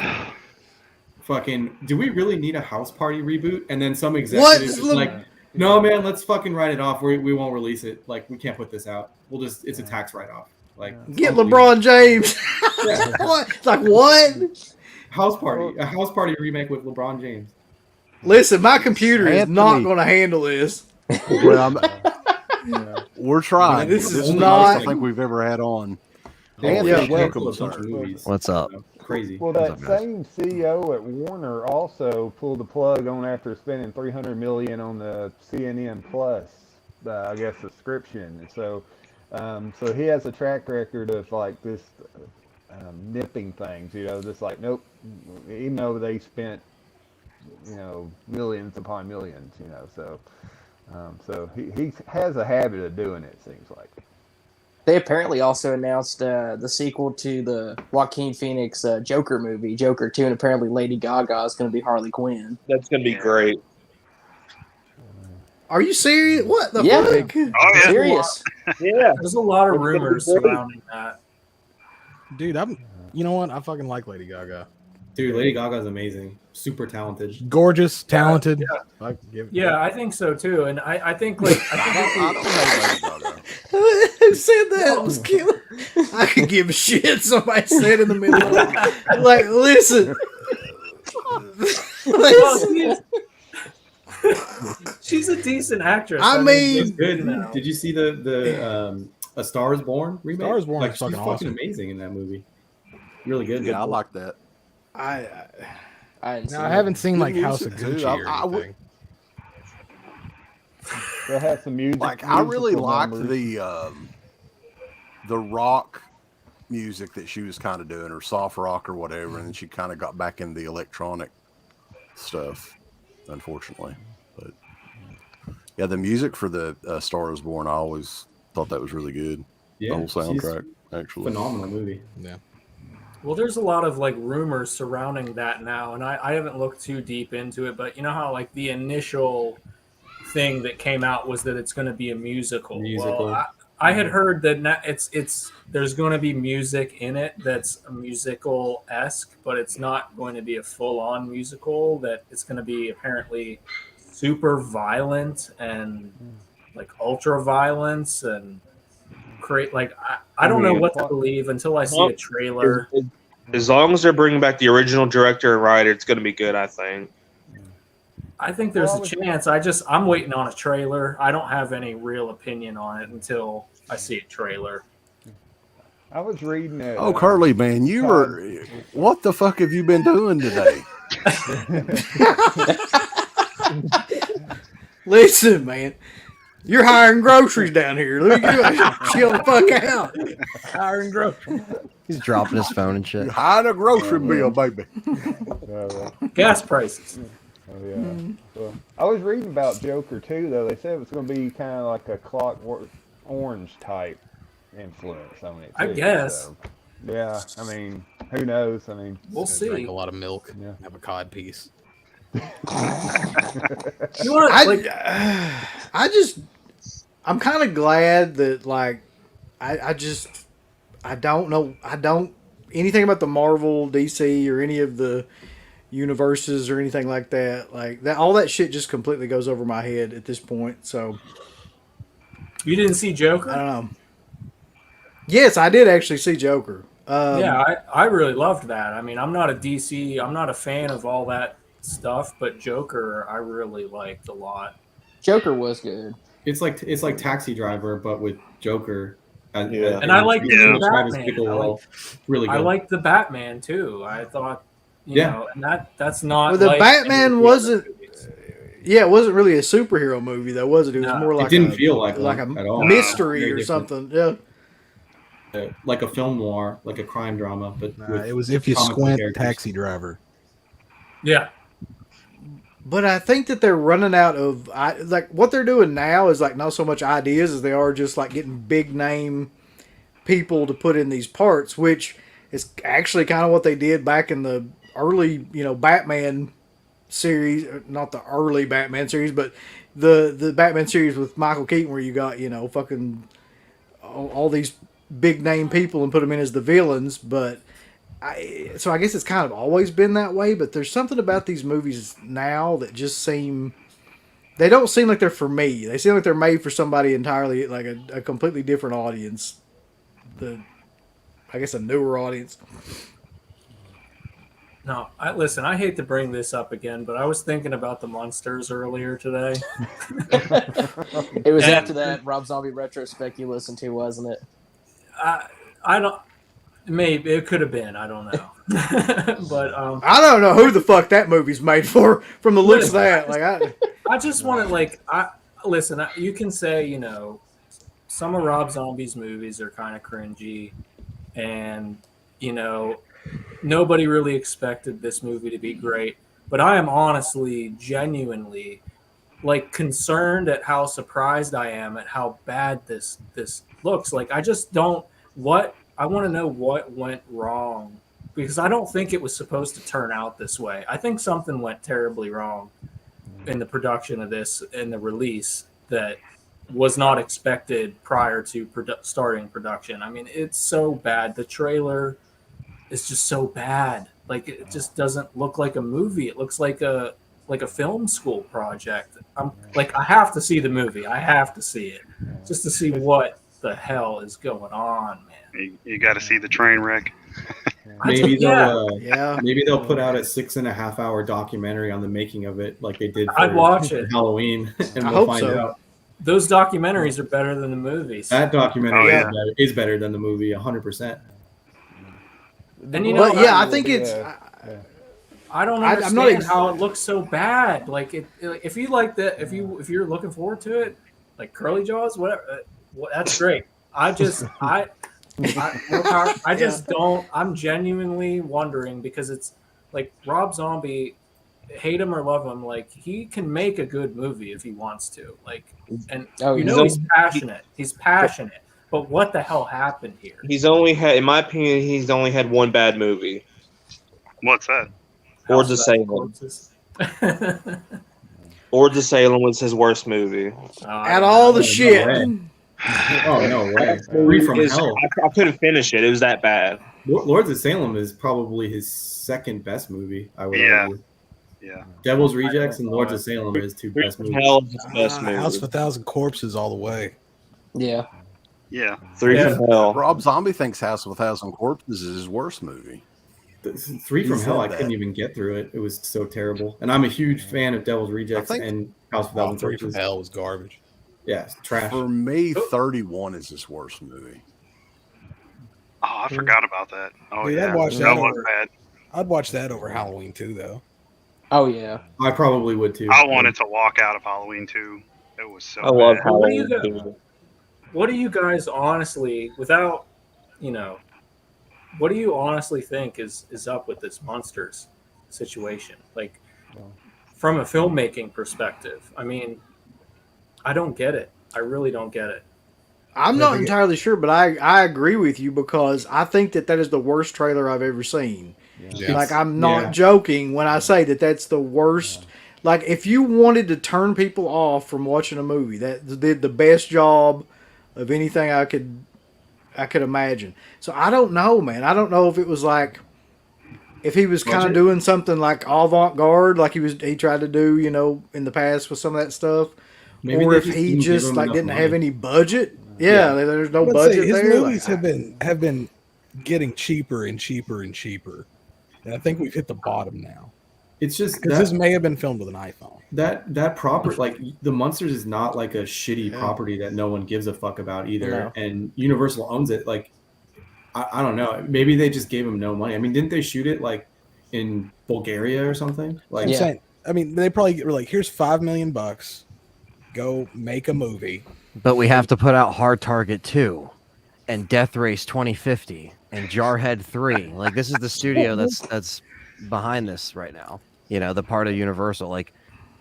fucking, do we really need a house party reboot? And then some executive is like, no, man, let's fucking write it off. We won't release it. Like, we can't put this out. It's a tax write-off. Like, get LeBron James. What? Like what? A house party remake with LeBron James. Listen, my computer is not going to handle this. Well, we're trying. This is the not. most I think we've ever had on. Yeah, welcome, sir. What's up? Crazy. Well, that same CEO at Warner also pulled the plug on after spending $300 million on the CNN Plus, I guess, subscription. And so he has a track record of like this nipping things, just like nope. Even though they spent, millions upon millions, so he has a habit of doing it. Seems like. They apparently also announced the sequel to the Joaquin Phoenix Joker movie, Joker 2, and apparently Lady Gaga is going to be Harley Quinn. That's going to be great. Are you serious? What the fuck? Oh, yeah. Serious. Yeah. There's a lot of rumors surrounding that. Dude, you know what? I fucking like Lady Gaga. Dude, Lady Gaga's amazing. Super talented. Gorgeous, talented. Yeah, I think so too. And I think like I don't know Lady Gaga. Who said that? It was killing. I could give a shit. Somebody said in the middle of it. Like, listen. She's a decent actress. I mean, it's good. Did you see the A Star Is Born remake? Star Is Born like, is she's fucking awesome. amazing in that movie. Really good. Yeah, I like that. I haven't seen like House of music, Gucci too. or I anything. They had some music. Like, I really musical liked numbers. the rock music that she was kind of doing, or soft rock or whatever, and then she kind of got back into the electronic stuff, unfortunately. But yeah, the music for the Star Is Born, I always thought that was really good. Yeah, the whole soundtrack, actually. Phenomenal movie. Yeah. well, there's a lot of like rumors surrounding that now, and I haven't looked too deep into it, but you know how like the initial thing that came out was that it's going to be a musical. Well, I had heard that it's there's going to be music in it that's musical-esque, but it's not going to be a full-on musical. That it's going to be apparently super violent and like ultra violence and create like I don't know what to believe until I see a trailer. As long as they're bringing back the original director and writer, it's going to be good, I think. I think there's a chance. I'm waiting on a trailer. I don't have any real opinion on it until I see a trailer. I was reading it. Oh, Curly, man, you were. What the fuck have you been doing today? Listen, man. You're hiring groceries down here. Let me chill the fuck out. Hiring groceries. He's dropping his phone and shit. You hired a grocery bill, baby. Gas prices. Oh, yeah. Well, I was reading about Joker too, though. They said it was going to be kind of like a Clockwork Orange type influence on it. I guess. So, yeah, I mean, who knows? I mean, we'll see. Drink a lot of milk. Yeah. Have a cod piece. You know, I'm kind of glad that like I don't know anything about the Marvel, DC, or any of the universes or anything like that. Like that, all that shit just completely goes over my head at this point. So you didn't see Joker? I don't know. Yes, I did actually see Joker. Yeah, I really loved that. I mean, I'm not a fan of all that stuff, but Joker I really liked a lot. Joker was good. It's like Taxi Driver, but with Joker. And I like the Batman. Really good. I liked the Batman too. I thought, you know, and that's not. Well, the Batman wasn't. Yeah, it wasn't really a superhero movie though, was it? It was more like it didn't feel like a at all. mystery or something. Yeah. like a film noir, like a crime drama, but with It was If You comic book Squint, characters. Taxi Driver. Yeah. But I think that they're running out of like what they're doing now is like not so much ideas as they are just like getting big name people to put in these parts, which is actually kind of what they did back in the early, Batman series. Not the early Batman series, but the Batman series with Michael Keaton, where you got fucking all these big name people and put them in as the villains. But so I guess it's kind of always been that way, but there's something about these movies now that just they don't seem like they're for me. They seem like they're made for somebody entirely, like a completely different audience. I guess a newer audience. No, listen, I hate to bring this up again, but I was thinking about the Munsters earlier today. It was after that Rob Zombie retrospect you listened to, wasn't it? I don't. Maybe it could have been. I don't know. But I don't know who the fuck that movie's made for. From the looks of that, I just want to listen. You can say some of Rob Zombie's movies are kind of cringy, and nobody really expected this movie to be great. But I am honestly, genuinely, concerned at how surprised I am at how bad this looks. I just don't. I want to know what went wrong, because I don't think it was supposed to turn out this way. I think something went terribly wrong in the production of this and the release that was not expected prior to starting production. I mean, it's so bad. The trailer is just so bad. It just doesn't look like a movie. It looks like a film school project. I have to see the movie. I have to see it just to see what the hell is going on, man. You got to see the train wreck. Maybe they'll put out a 6.5 hour documentary on the making of it, like they did for I'd watch it. Halloween, and we'll find out. Those documentaries are better than the movies. That documentary is better than the movie, 100%. And I think it's. I don't understand how it looks so bad. If you like that, if you're looking forward to it, like Curly Jaws, whatever, that's great. I just don't. I'm genuinely wondering, because it's like Rob Zombie, hate him or love him, he can make a good movie if he wants to. He's passionate. He's passionate. But what the hell happened here? He's only had, in my opinion, one bad movie. What's that? Lords of Salem. Lords of Salem was his worst movie. At all the shit. Oh, no way. Free from Hell. I couldn't finish it. It was that bad. Lords of Salem is probably his second best movie, I would argue. Yeah. Devil's Rejects and Lords of Salem are his two best movies. Hell is his best movie. House of a Thousand Corpses all the way. Yeah. Yeah. Three from Hell. Rob Zombie thinks House of a Thousand Corpses is his worst movie. Three from Hell, I couldn't even get through it. It was so terrible. And I'm a huge fan of Devil's Rejects and House of a Thousand Three Corpses. from Hell was garbage. Yeah, it's trash. For me, 31 is his worst movie. Oh, I forgot about that. Oh, Dude, yeah. I'd watch that that was over, bad. I'd watch that over Halloween too, though. Oh yeah, I probably would too. I wanted to walk out of Halloween too. It was so. I love bad. Halloween too. What do you guys honestly, without, what do you honestly think is up with this Monsters situation? From a filmmaking perspective, I mean, I don't get it. I really don't get it. I'm not entirely sure, but I agree with you, because I think that is the worst trailer I've ever seen. Yeah. I'm not joking when I say that that's the worst. If you wanted to turn people off from watching a movie, that did the best job of anything I could imagine. So I don't know, man. I don't know if it was if he was kind of doing something avant-garde, he tried to do, in the past with some of that stuff. Maybe or if he just didn't have any budget. Yeah, there's no budget his there. Movies have been getting cheaper and cheaper and cheaper, and I think we've hit the bottom now. It's just because this may have been filmed with an iPhone. That property, the Munsters, is not a shitty property that no one gives a fuck about either, No. and Universal owns it. I don't know. Maybe they just gave him no money. I mean, didn't they shoot it in Bulgaria or something? I'm saying, I mean, they probably were here's $5 million. Go make a movie. But we have to put out Hard Target 2. and Death Race 2050 and Jarhead 3. Like, this is the studio that's behind this right now. You know, the part of Universal, like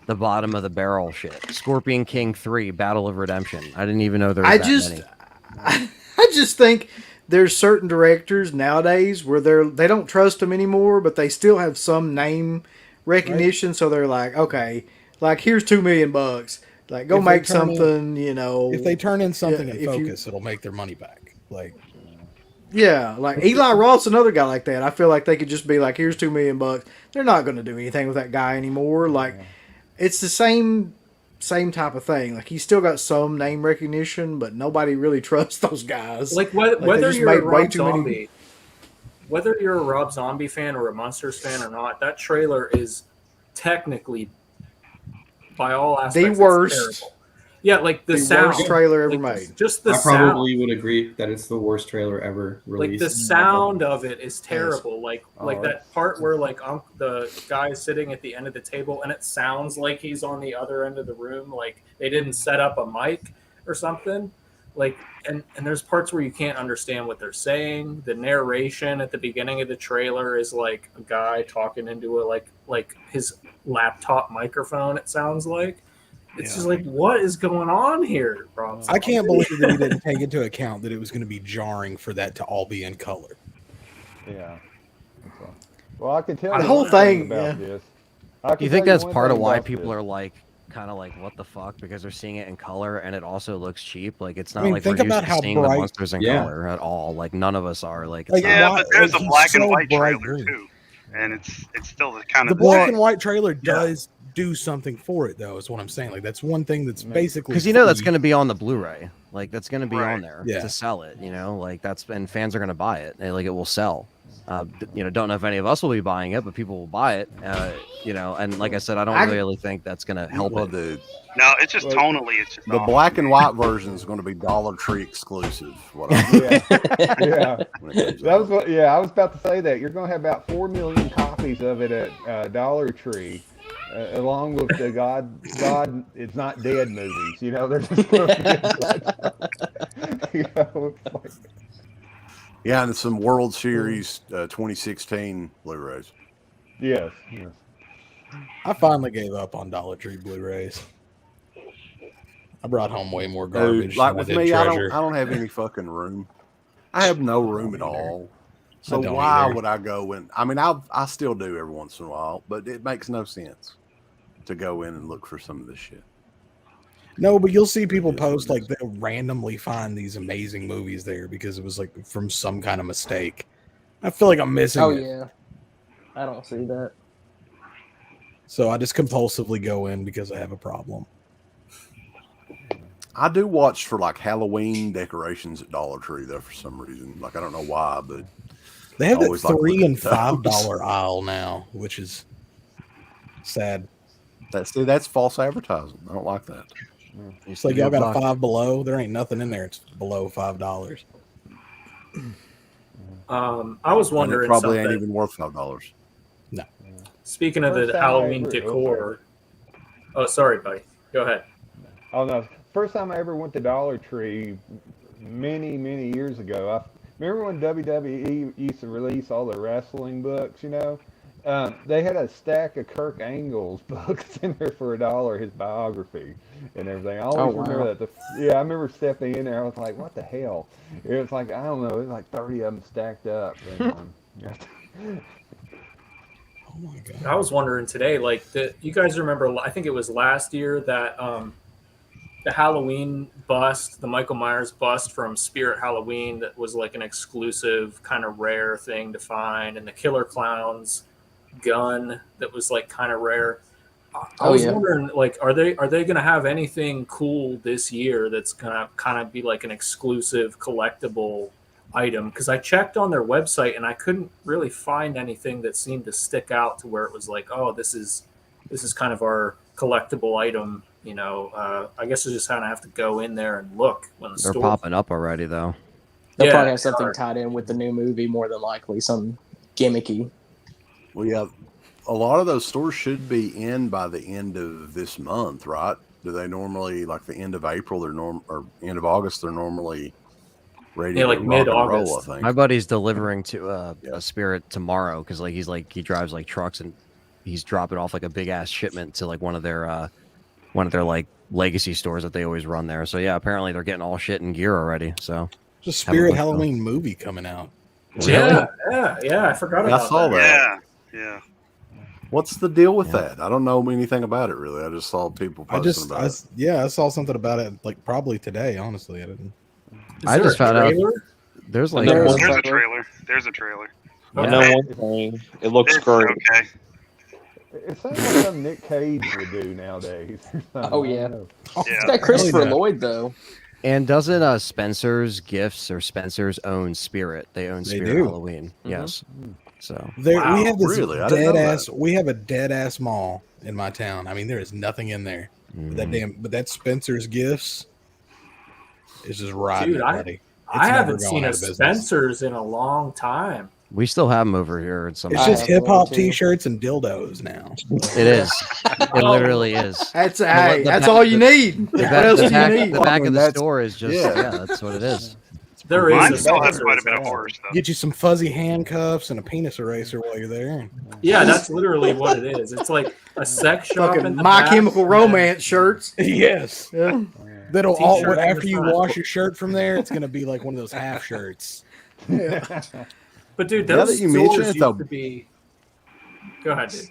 the bottom of the barrel shit. Scorpion King 3, Battle of Redemption. I didn't even know there was many. I just think there's certain directors nowadays where they don't trust them anymore, but they still have some name recognition. Right. So they're like, okay, like here's $2 million. Like, go make something, you know. If they turn in something in focus, it'll make their money back. Like, yeah, like Eli Roth's another guy like that. I feel like they could just be like, here's $2 million. They're not going to do anything with that guy anymore. Like, it's the same type of thing. Like, he's still got some name recognition, but nobody really trusts those guys. Like, whether you're a Rob Zombie, whether you're a Rob Zombie fan or a Monsters fan or not, that trailer is technically, by all aspects, the worst. Yeah, like the sound, worst trailer ever made. Just the I sound. probably would agree that it's the worst trailer ever released. Like the sound of it is terrible. Like that part where like the guy is sitting at the end of the table and it sounds like he's on the other end of the room. Like they didn't set up a mic or something. Like and there's parts where you can't understand what they're saying. The narration at the beginning of the trailer is like a guy talking into like his laptop microphone. It sounds like. It's just like, what is going on here, bro? I can't believe that he didn't take into account that it was going to be jarring for that to all be in color. Yeah. Well, I can tell the you whole thing about this. Do you think that's part of why people are like, kind of like, what the fuck? Because they're seeing it in color and it also looks cheap. Like, it's not like we're used to seeing the monsters in color at all. Like, none of us are. Like, but there's a black and white trailer too, and it's still the kind of the black and white trailer does do something for it, though, is what I'm saying. Like, that's one thing that's basically because that's going to be on the Blu-ray. Like, that's going to be on there to sell it. You know, like and fans are going to buy it. And, like, it will sell. Don't know if any of us will be buying it, but people will buy it. And like I said, I don't really think that's going to help it. No, it's just tonally. It's just the black and white version is going to be Dollar Tree exclusive. That was what. Yeah, I was about to say that you're going to have about 4 million copies of it at Dollar Tree. Along with the God It's Not Dead movies, they're just and some World Series 2016 Blu-rays. Yes. I finally gave up on Dollar Tree Blu-rays. I brought home way more garbage. Like with me, I don't have any fucking room. I have no room at all. So why would I go in? I mean, I still do every once in a while, but it makes no sense to go in and look for some of this shit. No, but you'll see people post like they'll randomly find these amazing movies there because it was like from some kind of mistake. I feel like I'm missing it. Yeah. I don't see that. So I just compulsively go in because I have a problem. I do watch for like Halloween decorations at Dollar Tree though for some reason. Like I don't know why, but they have that $3 and $5 aisle now, which is sad. That's false advertising. I don't like that. It's like y'all got a Five Below. There ain't nothing in there. It's below $5. I was wondering. It probably ain't even worth $5. No. Speaking of the Halloween decor. Oh, sorry, buddy. Go ahead. Oh no! First time I ever went to Dollar Tree, many years ago. I remember when WWE used to release all the wrestling books. They had a stack of Kirk Angle's books in there for $1, his biography and everything. I always remember that. I remember stepping in there. I was like, what the hell? It was like, I don't know, it was like 30 of them stacked up. And, oh my God. I was wondering today, like, you guys remember, I think it was last year that the Halloween bust, the Michael Myers bust from Spirit Halloween that was like an exclusive kind of rare thing to find, and the Killer Clowns gun that was like kind of rare. I was wondering, like, are they going to have anything cool this year that's going to kind of be like an exclusive collectible item? Because I checked on their website and I couldn't really find anything that seemed to stick out to where it was like, oh, this is kind of our collectible item. I guess you just kind of have to go in there and look when they're popping up already, though. They'll probably have something tied in with the new movie, more than likely, some gimmicky. Well, yeah, a lot of those stores should be in by the end of this month, right? Do they normally, like the end of April, or end of August, they're normally ready Yeah, like to rock and roll, mid-August. I think. My buddy's delivering to a Spirit tomorrow because like he drives like trucks and he's dropping off like a big ass shipment to like one of their like legacy stores that they always run there. So yeah, apparently they're getting all shit in gear already. So There's a Spirit Halloween movie coming out. Yeah, I forgot about I saw that. Yeah. What's the deal with that? I don't know anything about it really. I just saw people posting about it. I saw something about it like probably today. Honestly, I didn't. I just found out there's like There's a trailer. There's a trailer. I know one thing. It looks great. Okay. It sounds like something Nick Cage would do nowadays. Oh yeah. Yeah. It's got Christopher Lloyd though. And doesn't Spencer's Gifts or Spencer's own Spirit? They own They Spirit do. Halloween. Yes. So We have this really? I didn't know dead ass. that. We have a dead ass mall in my town. I mean, there is nothing in there. But that Spencer's Gifts is just riding. Dude, it, buddy. I It's never haven't going seen out a of business. Spencer's in a long time. we still have them over here at some. It's just have hip hop one, too. T-shirts and dildos now. It is. It literally is. That's The hey, back- that's all you need. The What back, else the do back, you need? the back of the That's- store is just yeah. yeah, that's what it is. There is Mine a still has Spencer's, quite a bit of yeah. horror stuff. Get you some fuzzy handcuffs and a penis eraser while you're there. Yeah, that's literally what it is. It's like a sex shop in Fucking the My back. Chemical Romance shirts. Yes. Yeah. That'll T-shirt in the after you front. wash your shirt from there, it's gonna be like one of those half shirts. But dude, Now those that you mention stores it, used though- to be. Go ahead, dude.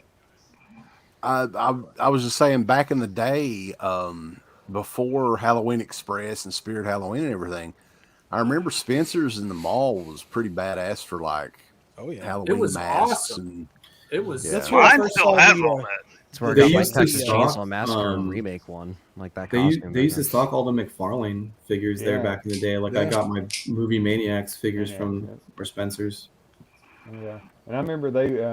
I was just saying back in the day, before Halloween Express and Spirit Halloween and everything, I remember Spencer's in the mall was pretty badass for like Halloween was masks awesome. It was. Yeah. That's where I Mine first still saw has the, all that. That's where I They got my used to Texas stock, Chainsaw Massacre remake one, like that They costume. used to stock all the McFarlane figures there Yeah. back in the day. Like I got my Movie Maniacs figures from Spencer's. Yeah, and I remember they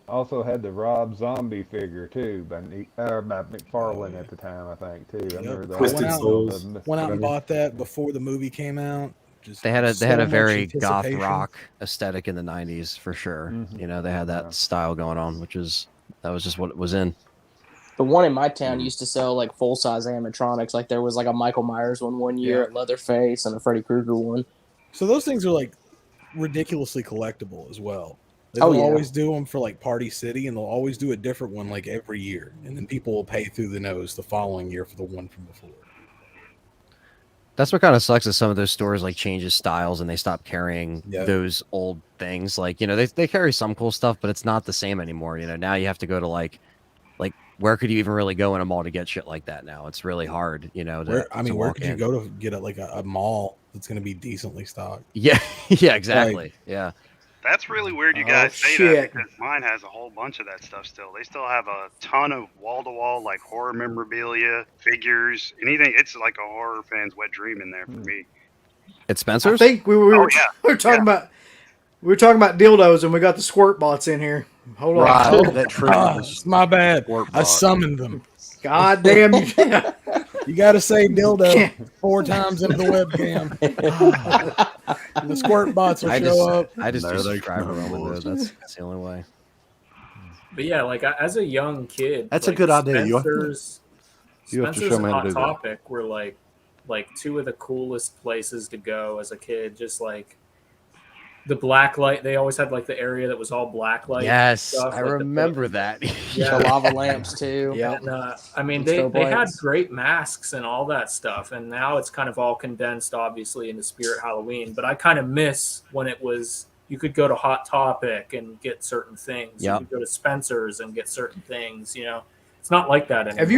also had the Rob Zombie figure too, by McFarlane at the time, I think too. I remember that. Twisted went out- Souls. Went out and bought that before the movie came out. Just They had a so much very goth anticipation. rock aesthetic in the '90s for sure. Mhm. You know, they had that style going on, that was just what it was in. The one in my town used to sell like full size animatronics. Like there was like a Michael Myers one year, Yeah. at Leatherface, and a Freddy Krueger one. So those things are like ridiculously collectible as well. Oh, They'll yeah. always do them for like Party City, and they'll always do a different one like every year, and then people will pay through the nose the following year for the one from before. That's what kind of sucks is some of those stores like changes styles and they stop carrying Yeah. those old things. Like, you know, they carry some cool stuff, but it's not the same anymore. You know, now you have to go to like where could you even really go in a mall to get shit like that now? It's really hard, you know. Where walk could you in. go to get a mall that's going to be decently stocked? Yeah, yeah, exactly. Yeah. That's really weird you Oh, guys say shit. that because mine has a whole bunch of that stuff still. They still have a ton of wall-to-wall like horror memorabilia, figures, anything. It's like a horror fan's wet dream in there for me. It's I Spencer's? think we were Oh, yeah. we were talking about dildos and we got the squirt bots in here. Hold on. Right, that true. My bad. Squirt I bot. summoned them. God damn you. You got to say dildo 4 times into the webcam. And the squirt bots will show up. I just There do they subscriber come, only, boys. though. That's the only way. But yeah, like as a young kid, That's a like, good idea. You have to- Spencer's, you have to Spencer's show me and how to Hot do that. Topic were like two of the coolest places to go as a kid. Just like the black light, they always had like the area that was all black light. Yes, stuff, I like the- remember that. Yeah. The lava lamps too. Yeah. And, I mean, And they strobe had lights. great masks and all that stuff, and now it's kind of all condensed, obviously, into Spirit Halloween. But I kind of miss when it was you could go to Hot Topic and get certain things. Yep. You could go to Spencer's and get certain things. You know, it's not like that anymore. Have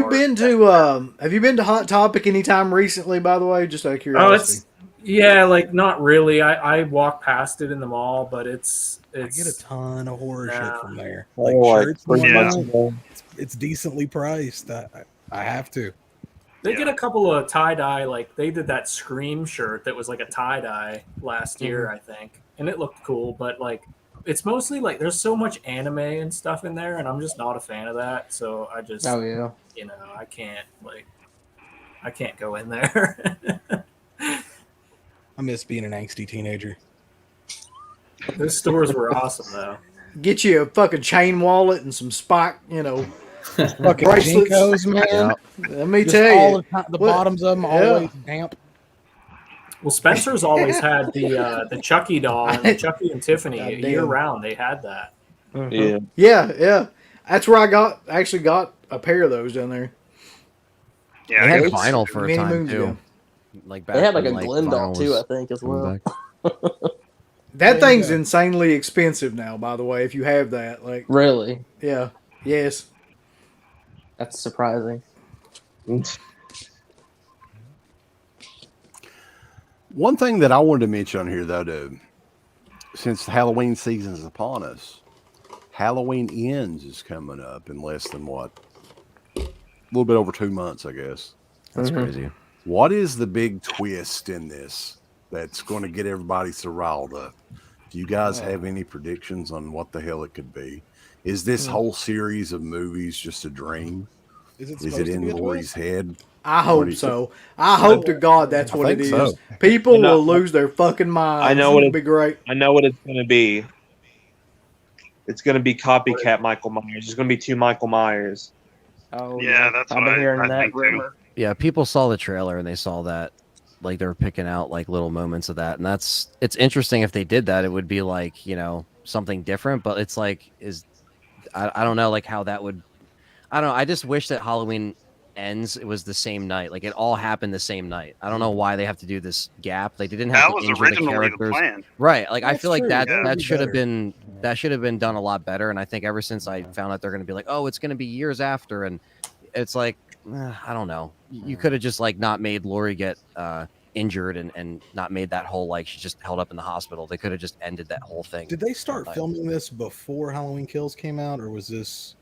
you been to Hot Topic anytime recently, by the way? Just out of Oh, curiosity. yeah, like not really. I walk past it in the mall, but it's I get a ton of horror Nah. shit from there. Oh, Like like shirts and 3 months whatnot. ago. It's decently priced. I have to. They get a couple of tie-dye, like they did that Scream shirt that was like a tie-dye last year, I think. And it looked cool, but like it's mostly like there's so much anime and stuff in there, and I'm just not a fan of that. So I just Oh yeah. you know, I can't go in there. I miss being an angsty teenager. Those stores were awesome though. Get you a fucking chain wallet and some spike, Fucking bracelets. Jinkos, man. Let me Just tell all you. the What- bottoms of them Yeah. always damp. Well, Spencer's always had the Chucky doll and the Chucky and Tiffany Goddamn. year round. They had that. Yeah. Yeah. That's where I actually got a pair of those down there. Yeah, They had it's- vinyl for a many time moons too. ago. Like They had like a when, Glen doll vinyl too, was I think, as coming well. back. That thing's insanely expensive now, by the way, if you have that. Like, Really? yeah. Yes. That's surprising. One thing that I wanted to mention on here, though, since the Halloween season is upon us, Halloween Ends is coming up in less than what? A little bit over 2 months, I guess. That's crazy. What is the big twist in this that's going to get everybody so riled up? Do you guys have any predictions on what the hell it could be? Is this whole series of movies just a dream? Is it in Lori's head? I What hope do you so. I hope to God that's I what it think is. so. People You know- will lose their fucking minds. I know what It'll be great. I know what it's going to be. It's going to be copycat Michael Myers. There's going to be 2 Michael Myers. Oh, Yeah, that's I've what been hearing I that think too. rumor. Yeah, people saw the trailer and they saw that, like they were picking out like little moments of that, and it's interesting. If they did that, it would be like something different. But it's like I don't know like how that would. I don't know. I just wish that Halloween Ends it was the same night. Like it all happened the same night. I don't know why they have to do this gap. Like they didn't have That to was injure the originally the characters. plan. Right. Like I That's feel like true. that Yeah. that That'd be should have better. been done a lot better. And I think ever since I found out they're going to be like, oh, it's going to be years after, and it's like I don't know. You could have just like not made Lori get injured and not made that whole like she's just held up in the hospital. They could have just ended that whole thing. Did they start filming this before Halloween Kills came out, or was this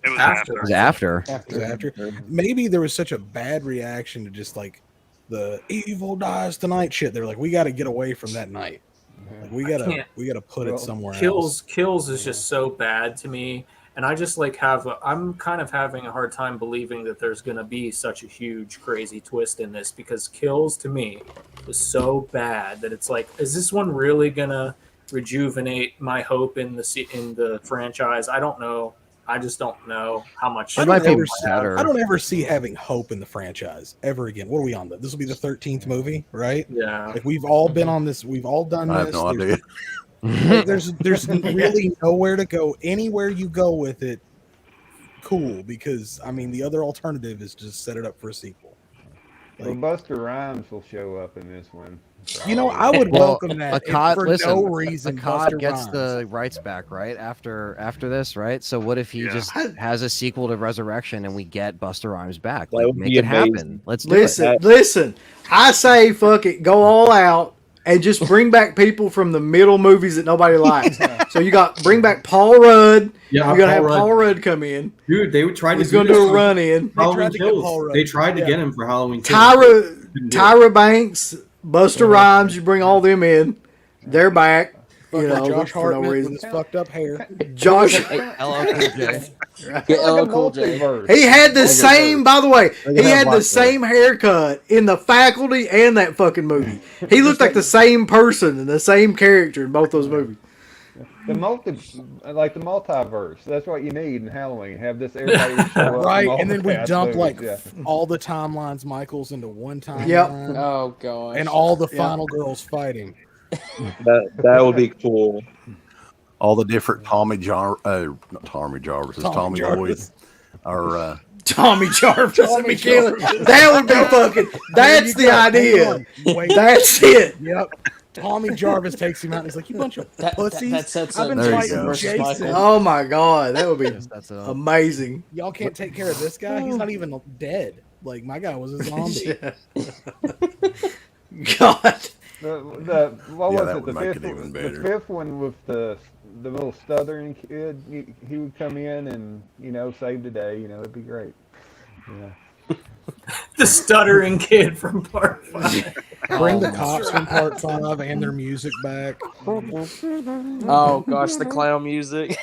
It was After. It was after. after? Maybe there was such a bad reaction to just like the evil dies tonight shit. They're like, we got to get away from that night. Like, we gotta put it somewhere else. Kills is just so bad to me, and I just like I'm kind of having a hard time believing that there's going to be such a huge crazy twist in this, because Kills to me was so bad that it's like, is this one really going to rejuvenate my hope in the franchise? I don't know. I just don't know how much. I It might be don't better. I don't ever see having hope in the franchise ever again. What are we on? This will be the 13th movie, right? Yeah. Like we've all been on this. We've all done I this. have no idea. There's really nowhere to go. Anywhere you go with it, cool. Because I mean, the other alternative is just set it up for a sequel. Well, Buster Rhymes will show up in this one. You know, I would Well, welcome that Akkad, for listen, no reason. Akkad Buster gets Rhymes. the rights back, right? After this, right? So what if he Yeah. just has a sequel to Resurrection and we get Buster Rhymes back? That Like, would make be it happen. amazing. Let's do it. Listen. I say fuck it. Go all out and just bring back people from the middle movies that nobody likes. So you got bring back Paul Rudd. Yeah, You're gonna have Paul Rudd. Paul Rudd come in. Dude, they tried to He's gonna do a run in. Halloween tried to get Paul Kills. Rudd. They tried to Yeah. get him for Halloween Kills. Tyra Banks, Buster Rhymes. You bring all them in. They're back. You Fucking know, Josh for no Hartnett reason. with his fucked up hair. Josh. LL Cool J. Get LL Cool J. multiverse. He had the same, by the way, at he that had the black same haircut in The Faculty and that fucking movie. He looked like the same person and the same character in both those movies. The multiverse. That's what you need in Halloween. Have this everybody show up. Right, from all and then the we past dump movies, like all the timelines, Michaels, into one timeline. Yep. Oh gosh. And all the Yeah. final girls fighting. That would be cool. All the different not Tommy Jarvis, Tommy Tommy Jarvis. Lloyd, or Tommy Jarvis and Tommy McKinley. Jarvis. That would be fucking. That's the idea. Wait, That's it. Yep. Tommy Jarvis takes him out and he's like, you bunch of pussies. that sets I've been up There you fighting go. versus Jason. Michael. Oh my god, that would be That's it. amazing. Y'all can't take care of this guy? He's not even dead. Like, my guy was a zombie. God. What Yeah, was that it? would make it even The better. fifth one with the little stuttering kid. He would come in and save the day. It'd be great. Yeah. The stuttering kid from Part 5. Bring the cops from Part 5 and their music back. Oh gosh, the clown music.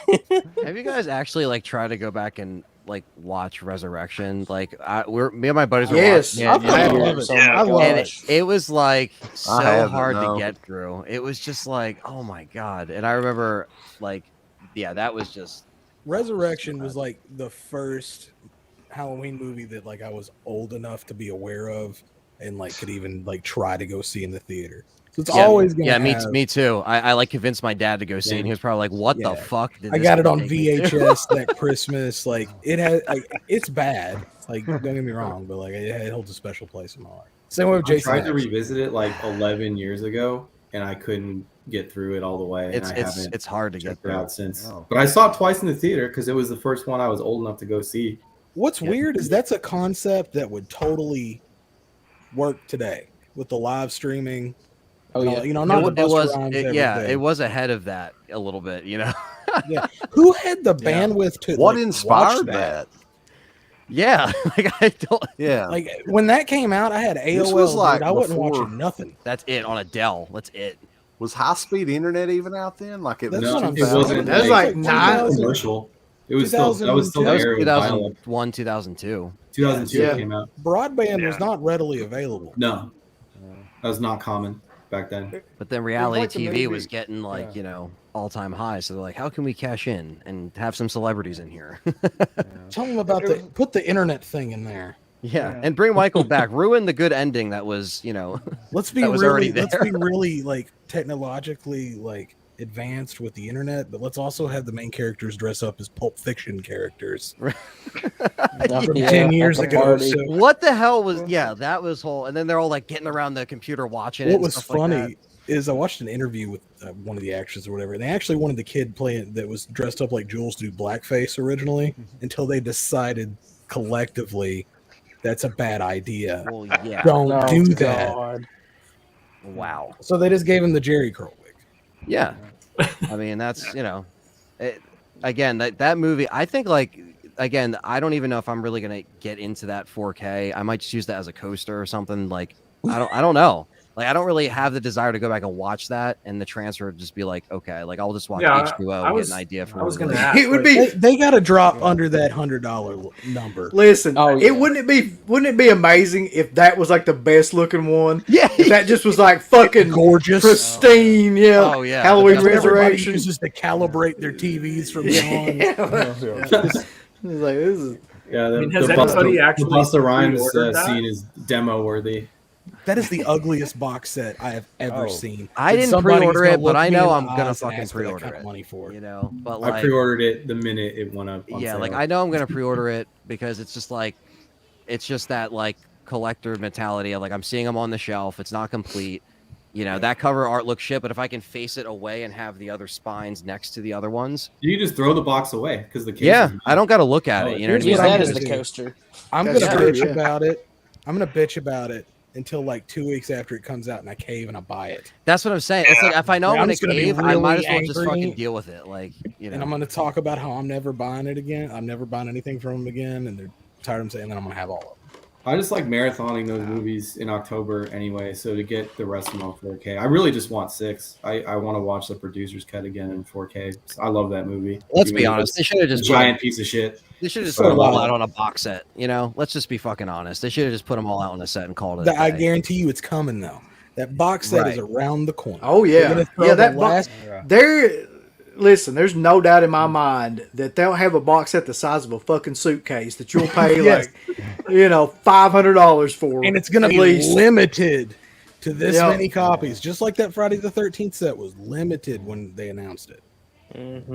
Have you guys actually like tried to go back and like watch Resurrection? Like me and my buddies were Yes. watching I it, fucking and love it. Yeah. I love and it. it was like so haven't, hard no. to get through. It was just like, oh my god. And I remember like, yeah, that was just Resurrection was like the first Halloween movie that like I was old enough to be aware of and like could even like try to go see in the theater. So it's Yeah, always gonna yeah, have, me too. I like convinced my dad to go see it, and he was probably like, "What the Yeah. fuck?" Did I this got it guy on take me to?" VHS that Christmas. Like it has, like it's bad. Like don't get me wrong, but like it holds a special place in my heart. Same way with I Jason. tried to X. revisit it like 11 years ago, and I couldn't get through it all the way. And I haven't It's hard to get checked it through. out since. Oh. But I saw it twice in the theater because it was the first one I was old enough to go see. What's weird is that's a concept that would totally work today with the live streaming. Oh yeah, you know, not the It was, Busta Rhymes yeah, everything. it was ahead of that a little bit, you know. Yeah, who had the bandwidth to What like, inspired watch that? Yeah, like I don't. Yeah, Like when that came out, I had AOL. This was like dude. I wasn't before- watching nothing. That's it on a Dell. That's it. was high speed internet even out then? Like it That's was. what I'm It wasn't. That was like nine- commercial. It was still. That was still the That was era of dial-up. 2001, 2002. 2002 Yeah. came out. Broadband was Yeah. not readily available. No, that was not common back then. But then reality like the TV movie. was getting like, Yeah. you know, all-time highs. So they're like, how can we cash in and have some celebrities in here? Tell them about put the internet thing in there. Yeah, and bring Michael back. Ruin the good ending that was, you know. Let's be That was really already let's there. be really like technologically like advanced with the internet, but let's also have the main characters dress up as Pulp Fiction characters from Yeah, 10 years at the ago. party. So What the hell was? Yeah, that was whole. And then they're all like getting around the computer watching it. what and was stuff like funny is I watched an interview with one of the actors or whatever, and they actually wanted the kid playing that was dressed up like Jules to do blackface originally until they decided collectively that's a bad idea. that. Well, yeah. Don't Oh, do that. God. Wow. So they just gave him the Jerry curl wig. Yeah. I mean, that's, you know, again, that movie, I think like, again, I don't even know if I'm really going to get into that 4K. I might just use that as a coaster or something. Like, I don't know. Like, I don't really have the desire to go back and watch that, and the transfer would just be like, okay, like I'll just watch Yeah, H2O I and was- get an idea for I was what gonna it is. ask. It would like, be. They got to drop under that $100 number. Listen, Oh, yeah. wouldn't it be amazing if that was like the best looking one? Yeah. If that just was like fucking Gorgeous. pristine, yeah. Oh, yeah. Halloween That's what Everybody Resurrection. uses to calibrate their TVs from Yeah. beyond. It's like this is Yeah, I mean, has anybody actually Busta Rhymes pre-ordered that? scene is demo worthy. That is the ugliest box set I have ever seen. I And didn't somebody's pre-order gonna it, but look I me know in I'm the gonna eyes and fucking ask for that pre-order kind of it. money for it. You know, but I like, pre-ordered it the minute it went up. On yeah, sale. like I know I'm gonna pre-order it because it's just like, it's just that like collector mentality of like I'm seeing them on the shelf. It's not complete. You know, that cover art looks shit, but if I can face it away and have the other spines next to the other ones, You can just throw the box away because the case. yeah, is- I don't got to look at it. You know what I Use mean? that I'm as gonna the do. coaster. I'm That's gonna true, bitch yeah. about it. I'm gonna bitch about it until like 2 weeks after it comes out, and I cave and I buy it. That's what I'm saying. It's like if I know Yeah, I'm I'm gonna just gonna be cave, I might as really well just angry. fucking deal with it. Like, you And I'm know, gonna talk about how I'm never buying it again. I'm never buying anything from them again, and they're tired of saying that I'm gonna have all of them. I just like marathoning those movies in October anyway. So to get the rest of them on 4K, I really just want 6. I want to watch the producer's cut again in 4K. I love that movie. let's Even be though honest. it's They should have a just giant piece of shit. They should have just So put them all loud. out on a box set. You know, let's just be fucking honest. They should have just put them all out on a set and called it. I a day. guarantee you, it's coming though. That box set is Right. around the corner. Oh They're yeah, gonna throw yeah. the That last. there. Listen, there's no doubt in my mind that they'll have a box set the size of a fucking suitcase that you'll pay Yes. like, you know, $500 for, And it's gonna at be least. limited to this Yeah. many copies, just like that Friday the 13th set was limited when they announced it.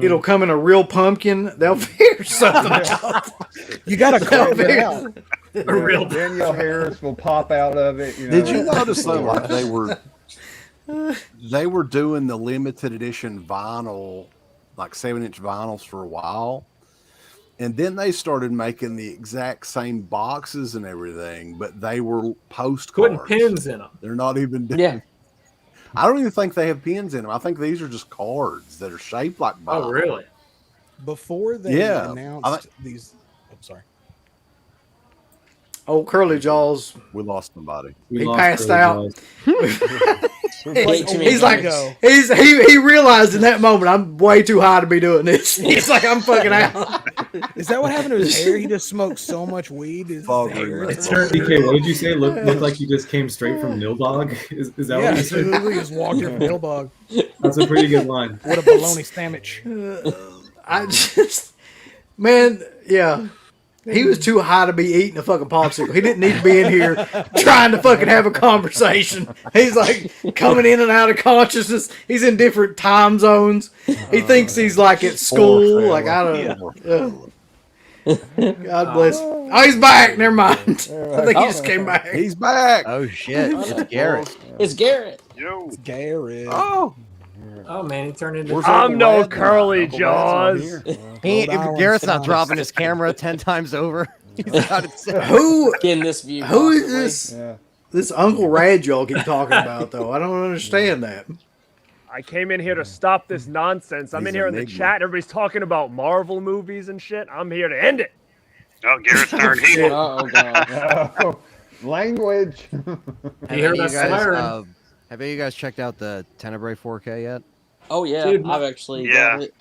It'll come in a real pumpkin. They'll figure something out. You gotta carve it out. A real Danielle Harris will pop out of it. Did you notice though, like they were doing the limited edition vinyl, like 7-inch vinyls for a while, and then they started making the exact same boxes and everything, but they were postcards. putting pins in them. They're not even doing. Yeah. I don't even think they have pins in them. I think these are just cards that are shaped like vinyl. Oh, really? Before they Yeah. announced these, I'm sorry. Old Curly Jaws, We lost somebody. We he lost passed Curly out. Jaws. He's like, he realized in that moment, I'm way too high to be doing this. He's like, I'm fucking out. Is that what happened to his hair? He just smoked so much weed. His Fog hair. ring. DK, what did you say? Looked like you just came straight from Nildog? Is that Yeah, what you he said? literally just walked in from Hillbog. That's a pretty good line. What a bologna sandwich. I just, man, yeah. He was too high to be eating a fucking popsicle. He didn't need to be in here trying to fucking have a conversation. He's like coming in and out of consciousness. He's in different time zones. He thinks he's like at school. Like, I don't know. God bless. Oh, he's back. Never mind. I think he just came back. He's back. Oh shit! It's Garrett. It's Garrett. Yo. It's Garrett. Oh man, he turned into. I'm no curly jaws. Garrett's not dropping his camera 10 times over. He's got it set. Who Getting this view. Who is possibly. this? This Uncle Rad y'all keep talking about though. I don't understand that. I came in here to stop this nonsense. I'm in here in the chat. Everybody's talking about Marvel movies and shit. I'm here to end it. Oh, Garrett's turned heel. Oh god. Language. You hear that slur? Have any of you guys checked out the Tenebrae 4K yet? Oh yeah, Dude, I've actually yeah. got it.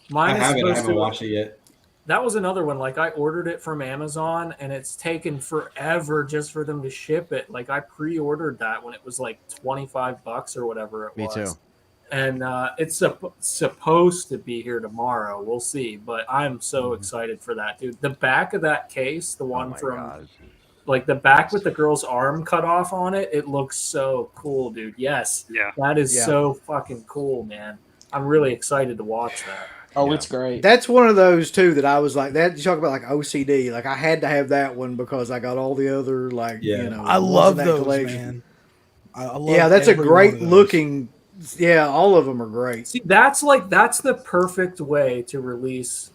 Mine is I supposed haven't to. watched it yet. That was another one. Like I ordered it from Amazon, and it's taken forever just for them to ship it. Like I pre-ordered that when it was like $25 or whatever it was. Me too. And it's supposed to be here tomorrow. We'll see. But I'm so excited for that, dude. The back of that case, the one from like the back with the girl's arm cut off on it, it looks so cool, dude. Yes. Yeah. That is so fucking cool, man. I'm really excited to watch that. Oh, it's great. That's one of those too that I was like that. You talk about like OCD. Like I had to have that one because I got all the other like you know. I ones love in that those, collection. man. I love that's a every great one of those. looking. Yeah, all of them are great. See, that's the perfect way to release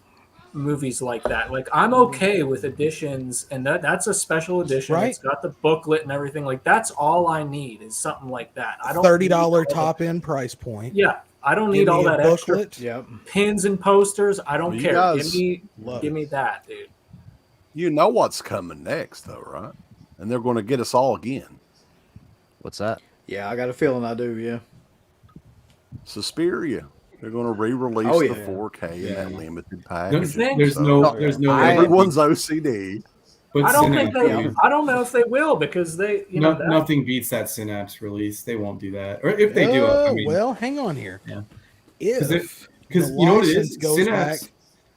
movies like that. Like I'm okay with editions, and that's a special edition. Right. It's got the booklet and everything. Like that's all I need is something like that. I don't $30 top end price point. Yeah, I don't need Give all me a that extra booklet. Yep. pins and posters. I don't You care. guys Give me that, dude. You know what's coming next, though, right? And they're going to get us all again. What's that? Yeah, I got a feeling I do. Yeah. Suspiria. They're going to re-release Oh, the yeah. 4K in that limited No, package. there's no way. Everyone's OCD. But I don't think Synapse, they. I don't know if they will because they. You know, that, nothing beats that Synapse release. They won't do that, or if they do, I mean, well, hang on here. Yeah. If because the you know what it license is, goes back-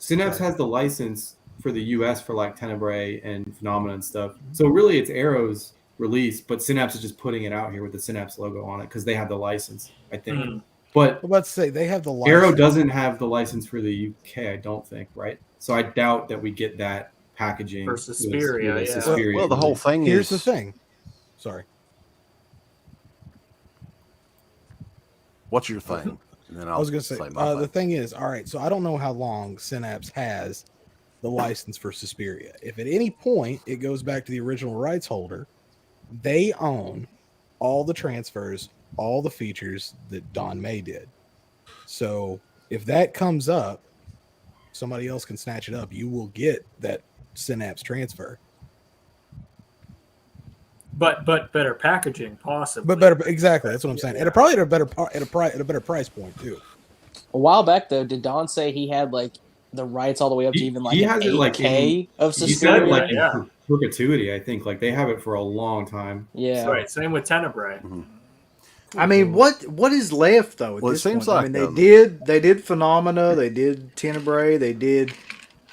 Synapse has the license for the U.S. for like Tenebrae and Phenomena and stuff. So really, it's Arrow's release, but Synapse is just putting it out here with the Synapse logo on it because they have the license, I think. Mhm. But I'm about to say they have the license. Arrow doesn't have the license for the UK, I don't think, right? So I doubt that we get that packaging For Suspiria, with yeah. Suspiria Well, the whole release. thing Here's is... the thing. Sorry. What's your thing? And then I was going to say, my the thing is, all right, so I don't know how long Synapse has the license for Suspiria. If at any point it goes back to the original rights holder, they own all the transfers, all the features that Don May did. So if that comes up, somebody else can snatch it up. You will get that Synapse transfer. but better packaging, possibly. But better, exactly. That's what I'm saying. And probably at a better price point too. A while back though, did Don say he had like the rights all the way up to even like he an has it like 8K of He's got Suspiria? it like Yeah. in perpetuity, I think. Like they have it for a long time. Yeah. Right. Same with Tenebrae. I mean, what is left though? At Well, it this seems point? like, I mean, they did Phenomena, they did Tenebrae, they did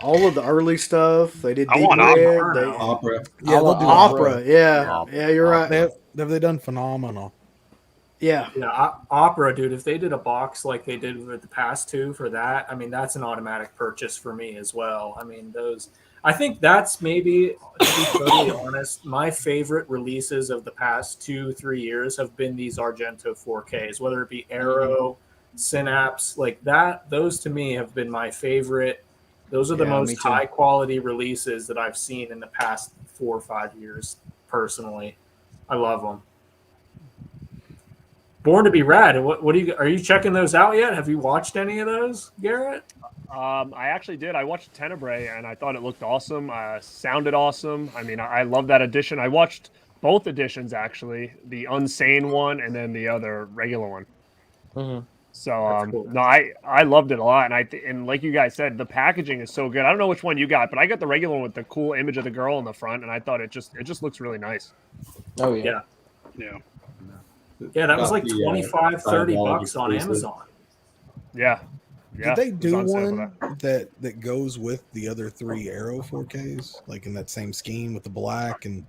all of the early stuff. They did I Deep want Red, Opera they- now. Opera. Yeah, they'll do Opera. Yeah, yeah, you're right. Have they done phenomenal? Yeah, Yeah, Opera, dude. If they did a box like they did with the past two for that, I mean, that's an automatic purchase for me as well. I mean, those. I think that's maybe, to be totally honest, my favorite releases of the past 2-3 years have been these Argento 4Ks, whether it be Arrow, Synapse, like that. Those to me have been my favorite. Those are the Yeah, me most too. high quality releases that I've seen in the past 4 or 5 years. Personally, I love them. Born to be Rad. What do you? Are you checking those out yet? Have you watched any of those, Garrett? I actually did. I watched Tenebrae and I thought it looked awesome. Sounded awesome. I mean, I love that edition. I watched both editions actually, the Unsane one and then the other regular one. Mhm. So cool. no, I loved it a lot, and and like you guys said, the packaging is so good. I don't know which one you got, but I got the regular one with the cool image of the girl in the front, and I thought it just looks really nice. Oh yeah. Yeah. Yeah. Yeah, that was About like the, 25, 30 $5 bucks on exclusive. Amazon. Yeah, Yeah, Did they it's do on sale for one that goes with the other 3 Arrow 4Ks, like in that same scheme with the black and?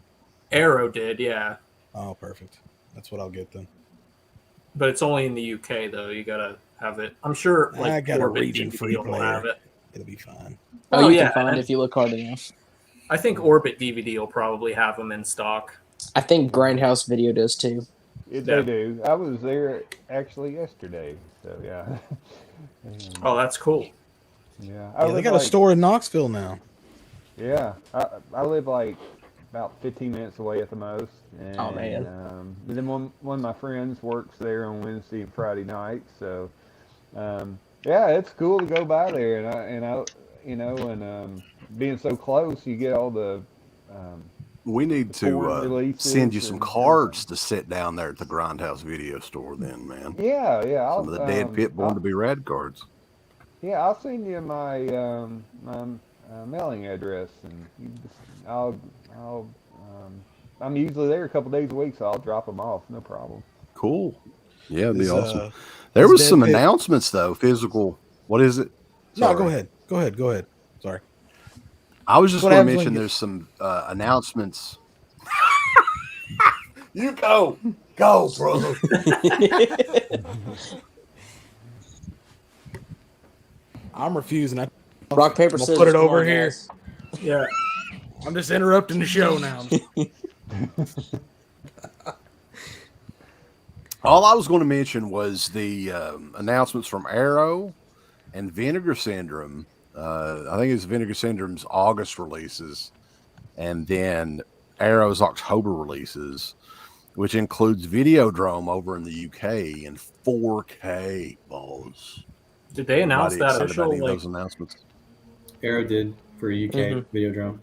Arrow did, yeah. Oh, perfect. That's what I'll get then. But it's only in the UK though. You gotta have it. I'm sure. Like, I got a Orbit region-free DVD will have player. it. It'll be fine. Oh, you yeah, can find it if you look hard enough. I think Orbit DVD will probably have them in stock. I think Grindhouse Video does too. They do. I was there actually yesterday, so yeah. Oh, that's cool. Yeah, Yeah, they got a store in Knoxville now. Yeah, I live like about 15 minutes away at the most. And, Oh, man. And then one of my friends works there on Wednesday and Friday nights, so yeah, it's cool to go by there, and I being so close, you get all the. We need to send you some cards to sit down there at the Grindhouse Video Store then, man. Yeah. Some of the Dead Pit Born to be Rad cards. Yeah, I'll send you my mailing address, and I'm usually there a couple days a week, so I'll drop them off, no problem. Cool. Yeah, it'd be awesome. There was some announcements though. Physical. What is it? No, go ahead. Go ahead. Sorry. I was just going to mention there's some announcements. You go, brother. I'm refusing. Rock, paper, scissors. Put it come over on, here. guys. Yeah. I'm just interrupting the show now. All I was going to mention was the announcements from Arrow and Vinegar Syndrome. I think it's Vinegar Syndrome's August releases, and then Arrow's October releases, which includes Videodrome over in the UK in 4K balls. Did they announce that official? Like, those announcements? Arrow did for UK Videodrome.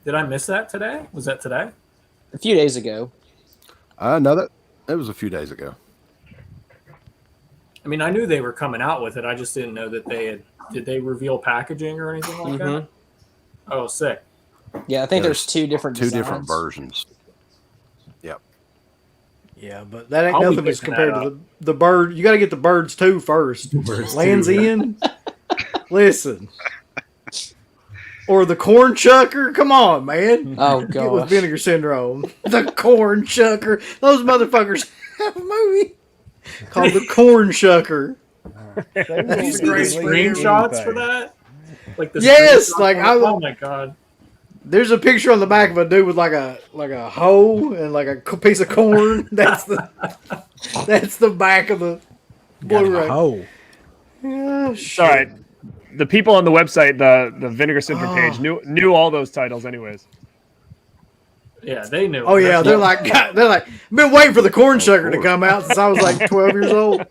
Did I miss that today? Was that today? A few days ago. No, that it was a few days ago. I mean, I knew they were coming out with it. I just didn't know that they had. Did they reveal packaging or anything like that? Oh, sick. Yeah, I think there's 2 different two designs. different versions. Yep. Yeah, but that ain't nothing as compared to the bird. You got to get the birds too first. Lands in. Listen. Or the corn chucker. Come on, man. Oh, Get with gosh. Vinegar Syndrome. The corn chucker. Those motherfuckers have a movie called The Corn Shucker. Have you seen the screenshots for that? Like the Yes, screenshots like on it? Oh my god. There's a picture on the back of a dude with like a hoe and like a piece of corn. That's the back of the Blu-ray. Oh, Sorry, the people on the website, the Vinegar Syndrome page, knew all those titles, anyways. Yeah, they knew. Oh yeah, they're like I've been waiting for the corn sugar to come out since I was like 12 years old.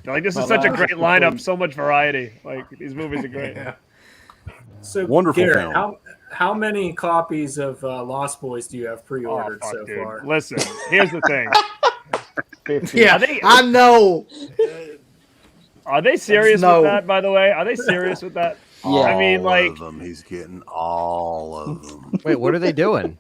They're like, this is such a great lineup, so much variety. Like, these movies are great. Yeah. So, Wonderful Garrett, film. how many copies of Lost Boys do you have pre-ordered so Dude. far? Listen, here's the thing. 50. Yeah, I know. Are they serious No. with that, by the way? Are they serious with that? Yeah. I mean, All like, of them. He's getting all of them. Wait, what are they doing?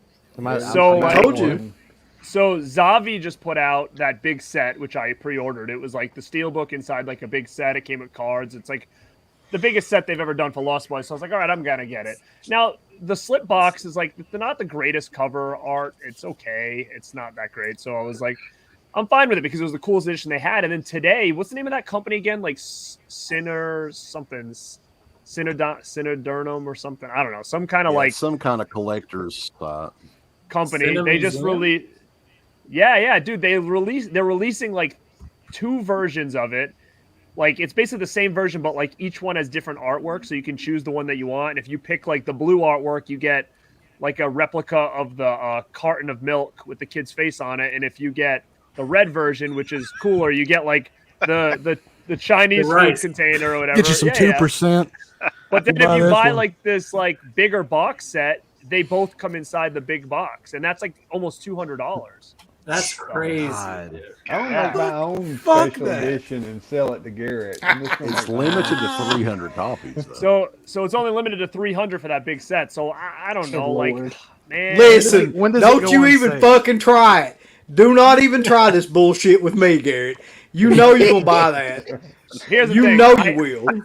So, I told you. So Zavi just put out that big set, which I pre-ordered. It was like the steelbook inside like a big set. It came with cards. It's like the biggest set they've ever done for Lost Boys. So I was like, all right, I'm gonna get it. Now the slip box is like they're not the greatest cover art. It's okay. It's not that great. So I was like, I'm fine with it because it was the coolest edition they had. And then today, what's the name of that company again? Like Sinner something, Sinodernum or something. I don't know. Some kind of like some kind of collector's company. Cinema They just Museum? released. Yeah, dude. They're releasing like 2 versions of it. Like it's basically the same version, but like each one has different artwork, so you can choose the one that you want. And if you pick like the blue artwork, you get like a replica of the carton of milk with the kid's face on it. And if you get the red version, which is cooler, you get like the Chinese food Right. container or whatever. get you some 2%. But then if Buy you this buy one. like this like bigger box set, they both come inside the big box, and that's like almost $200. That's crazy. God. dude. I want to make my own Fuck special that. edition and sell it to Garrett. I'm just gonna It's make limited mine. to 300 copies. Though. So it's only limited to 300 for that big set. So I don't know, Good like, Lord. man. Listen, when does it don't go you on even sale? fucking try it. Do not even try this bullshit with me, Garrett. You know you're gonna buy that. Here's the You thing. know you will.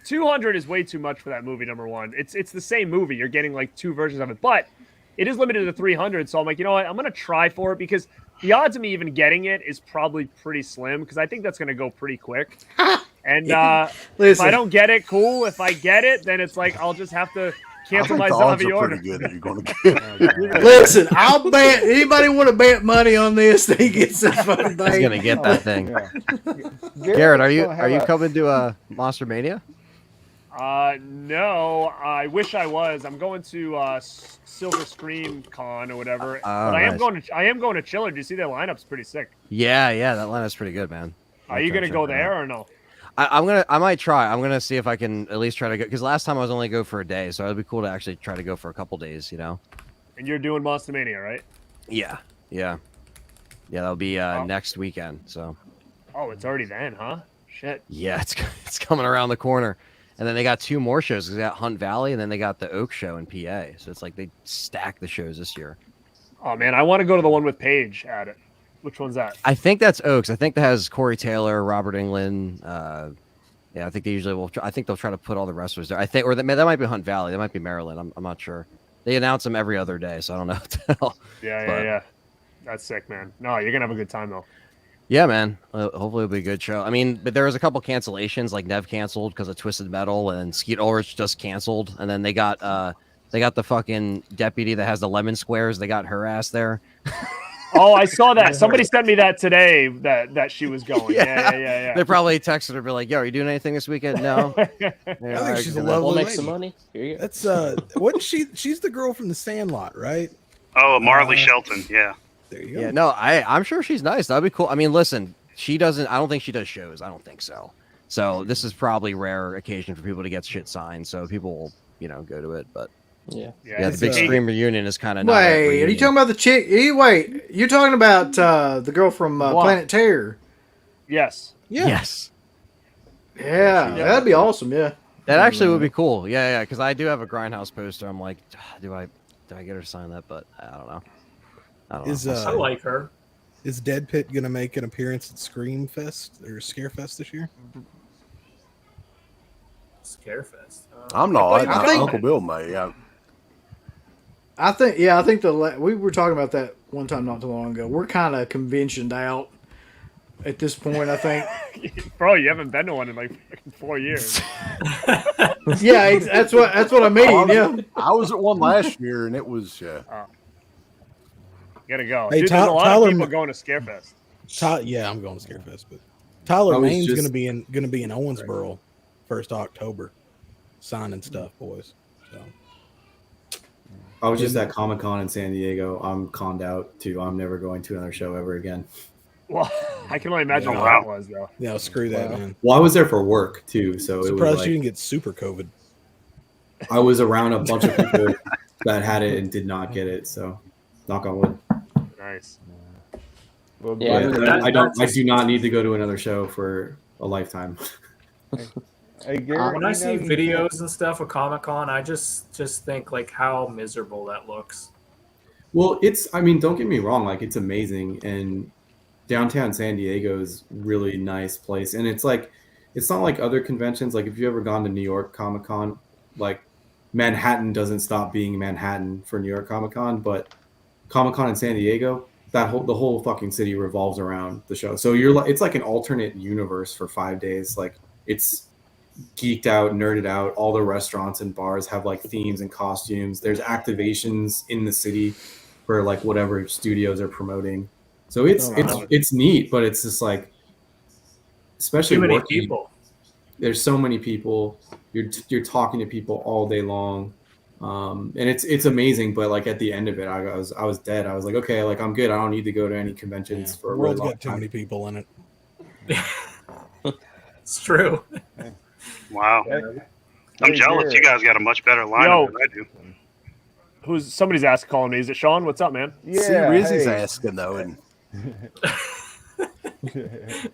200 is way too much for that movie. Number one, it's the same movie. You're getting like two versions of it, but it is limited to 300. So I'm like, you know what? I'm gonna try for it because the odds of me even getting it is probably pretty slim because I think that's gonna go pretty quick. And if I don't get it, cool. If I get it, then it's like I'll just have to cancel my zombie order. Good that you're going to get. Listen, I'll bet. Anybody want to bet money on this? That he gets this fucking thing. He's gonna get that thing. Garrett, are you coming to Monster Mania? No. I wish I was. I'm going to Silver Scream Con or whatever. But I am going to Chiller. Do you see their lineup's pretty sick? Yeah, that lineup's pretty good, man. Are you gonna go there or no? I might try. I'm gonna see if I can at least try to go because last time I was only go for a day, so it'd be cool to actually try to go for a couple days, you know. And you're doing Monster Mania, right? Yeah. That'll be next weekend. So. Oh, it's already then, huh? Shit. Yeah, it's coming around the corner, and then they got two more shows. They got Hunt Valley, and then they got the Oak Show in PA. So it's like they stack the shows this year. Oh man, I want to go to the one with Paige at it. Which one's that? I think that's Oaks. I think that has Corey Taylor, Robert Englund. Yeah, I think they usually will. I think they'll try to put all the wrestlers there. I think, or that might be Hunt Valley. That might be Maryland. I'm not sure. They announce them every other day, so I don't know what to tell. Yeah. That's sick, man. No, you're gonna have a good time though. Yeah, man. Hopefully it'll be a good show. I mean, but there was a couple cancellations, like Nev canceled because of Twisted Metal, and Skeet Ulrich just canceled, and then they got the fucking deputy that has the lemon squares. They got her ass there. Oh, I saw that. Somebody sent me that today that she was going. Yeah. They probably texted her, be like, "Yo, are you doing anything this weekend?" No. I think she's a lovely We'll make lady. some money. Here you go. That's wasn't she? She's the girl from The Sandlot, right? Oh, Marley Shelton. Yeah. There you go. Yeah, no, I'm sure she's nice. That'd be cool. I mean, listen, she doesn't. I don't think she does shows. I don't think so. So this is probably rare occasion for people to get shit signed. So people will, go to it. But yeah, the big Scream reunion is kind of. Wait, are you talking about the chick? Wait, you're talking about the girl from Planet Terror? Yes. Yes. Yeah, that'd be awesome. Yeah. That actually would be cool. Yeah, because I do have a Grindhouse poster. I'm like, do I get her to sign that? But I don't know. I like her. Is DEADPIT gonna make an appearance at Scream Fest or Scare Fest this year? Scarefest. I'm not. I think Uncle Bill may. I think we were talking about that one time not too long ago. We're kind of conventioned out at this point. I think, bro, you haven't been to one in like 4 years. Yeah, that's what I mean. Yeah, I was at one last year, and it was. You gotta go. Hey, Dude, there's a lot Tyler, of people going to Scarefest. Yeah, I'm going to Scarefest, but Tyler I was Maine's just- gonna be in Owensboro, 1st October, signing stuff, boys. So. I was just at Comic-Con in San Diego. I'm conned out too. I'm never going to another show ever again. Well, I can only imagine Yeah. how that was though. Yeah, screw that, man. Well, I was there for work too, so it was Surprised like, you didn't get super COVID. I was around a bunch of people that had it and did not get it. So, knock on wood. Nice. Yeah, I do not need to go to another show for a lifetime. Hey, Garrett, When I see videos and stuff of Comic-Con, I just think like how miserable that looks. Well, don't get me wrong, like it's amazing, and downtown San Diego is really nice place, and it's not like other conventions. Like if you've ever gone to New York Comic Con, like Manhattan doesn't stop being Manhattan for New York Comic Con, but Comic Con in San Diego, the whole fucking city revolves around the show. So it's like an alternate universe for 5 days. Like it's geeked out, nerded out. All the restaurants and bars have like themes and costumes. There's activations in the city for like whatever studios are promoting. So it's neat, but it's just like, especially Too many working, people. There's so many people. You're talking to people all day long, and it's amazing. But like at the end of it, I was dead. I was like, okay, like I'm good. I don't need to go to any conventions for a The really world's long got too time. many people in it. It's true. Wow. I'm Hey, jealous. You guys got a much better lineup than I do. Somebody's calling me? Is it Sean? What's up, man? See, Rizzy's asking though, and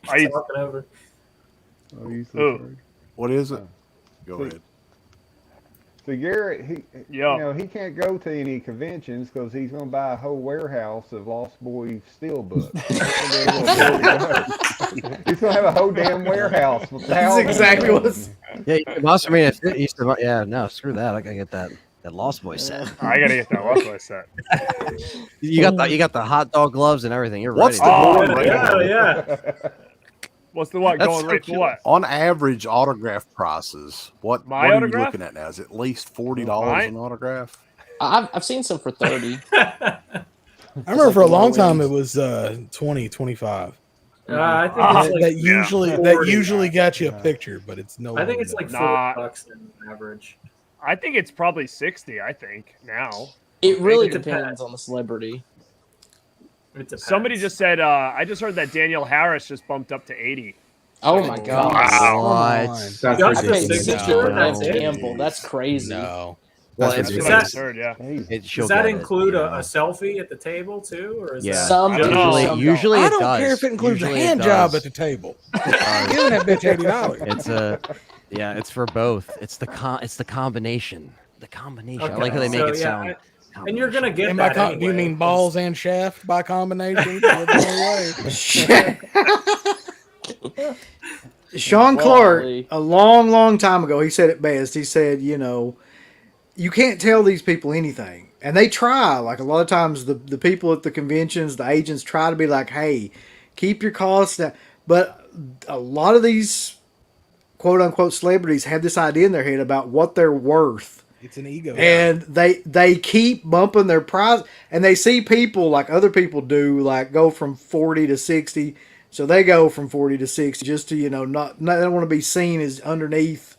Are you talking over? Oh, you so Who? sorry. what is it? Go ahead. So Garrett, he can't go to any conventions because he's going to buy a whole warehouse of Lost Boy steelbooks. He's going to have a whole damn warehouse. That's exactly what's. Yeah, Monster Man. Yeah, no, screw that. I gotta get that Lost Boy set. I gotta get that Lost Boy set. You got the hot dog gloves and everything. You're What's ready. the going rate? What's the what? That's Going so rate for cute. what? On average, autograph prices. What My are autograph? you looking at now? Is it at least $40 an autograph? I've seen some for 30. I remember for a long time it was 20, 25. I think it's like that usually got you a picture, but it's no. I think it's like $40 on average. I think it's probably 60. I think now. It really depends on the celebrity. Somebody just said, I just heard that Danielle Harris just bumped up to 80. Oh my god! Wow. That's I paid ridiculous. $60 for Campbell. That's crazy. No. Well, That's is ridiculous. that, She'll does that get it, include you a know. selfie at the table too, or is that Some Usually I it don't does. care if it includes Usually a hand it job does. at the table. Giving that bitch $80. It's for both. It's the combination. The combination. I Okay, like how they make so, it yeah, sound. and you're gonna get And by that. do you anyway, mean balls and shaft by combination? You're the only way. Sean Clark, a long time ago, he said it best. He said, you can't tell these people anything. And they try. Like, a lot of times, the people at the conventions, the agents try to be like, hey, keep your costs down. But a lot of these quote-unquote celebrities have this idea in their head about what they're worth. It's an ego. And they keep bumping their price. And they see people, like other people do, like go from 40 to 60. So they go from 40 to 60 just to, they don't want to be seen as underneath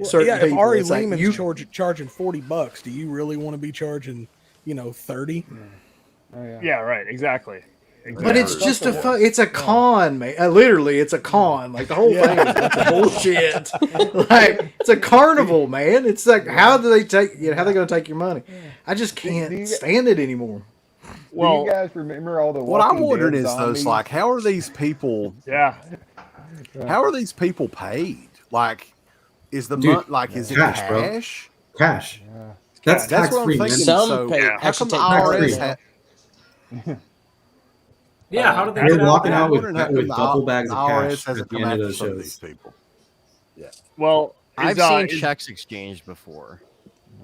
certain If people. Ari It's like, Lehman's charging $40, do you really want to be charging, 30? Yeah, right. Exactly. But it's just it's a con, man. Literally, it's a con. Like, the whole thing is a bunch of bullshit. Like, it's a carnival, man. It's like, how are they going to take your money? I just can't stand it anymore. Well, do you guys remember all the What I'm Walking wondering Dead is, though, zombies? it's like, how are these people? Yeah. How are these people paid? Like, is the Dude, is it cash, bro. cash? Cash. That's That's what I'm tax-free, man. thinking. Some So pay- how actually come the take IRS tax. Yeah, how did they They're get walking out with I'm wondering how come duffel bags of the IRS cash hasn't at the come end of after those some of these shows. people? Well, I've seen checks exchanged before.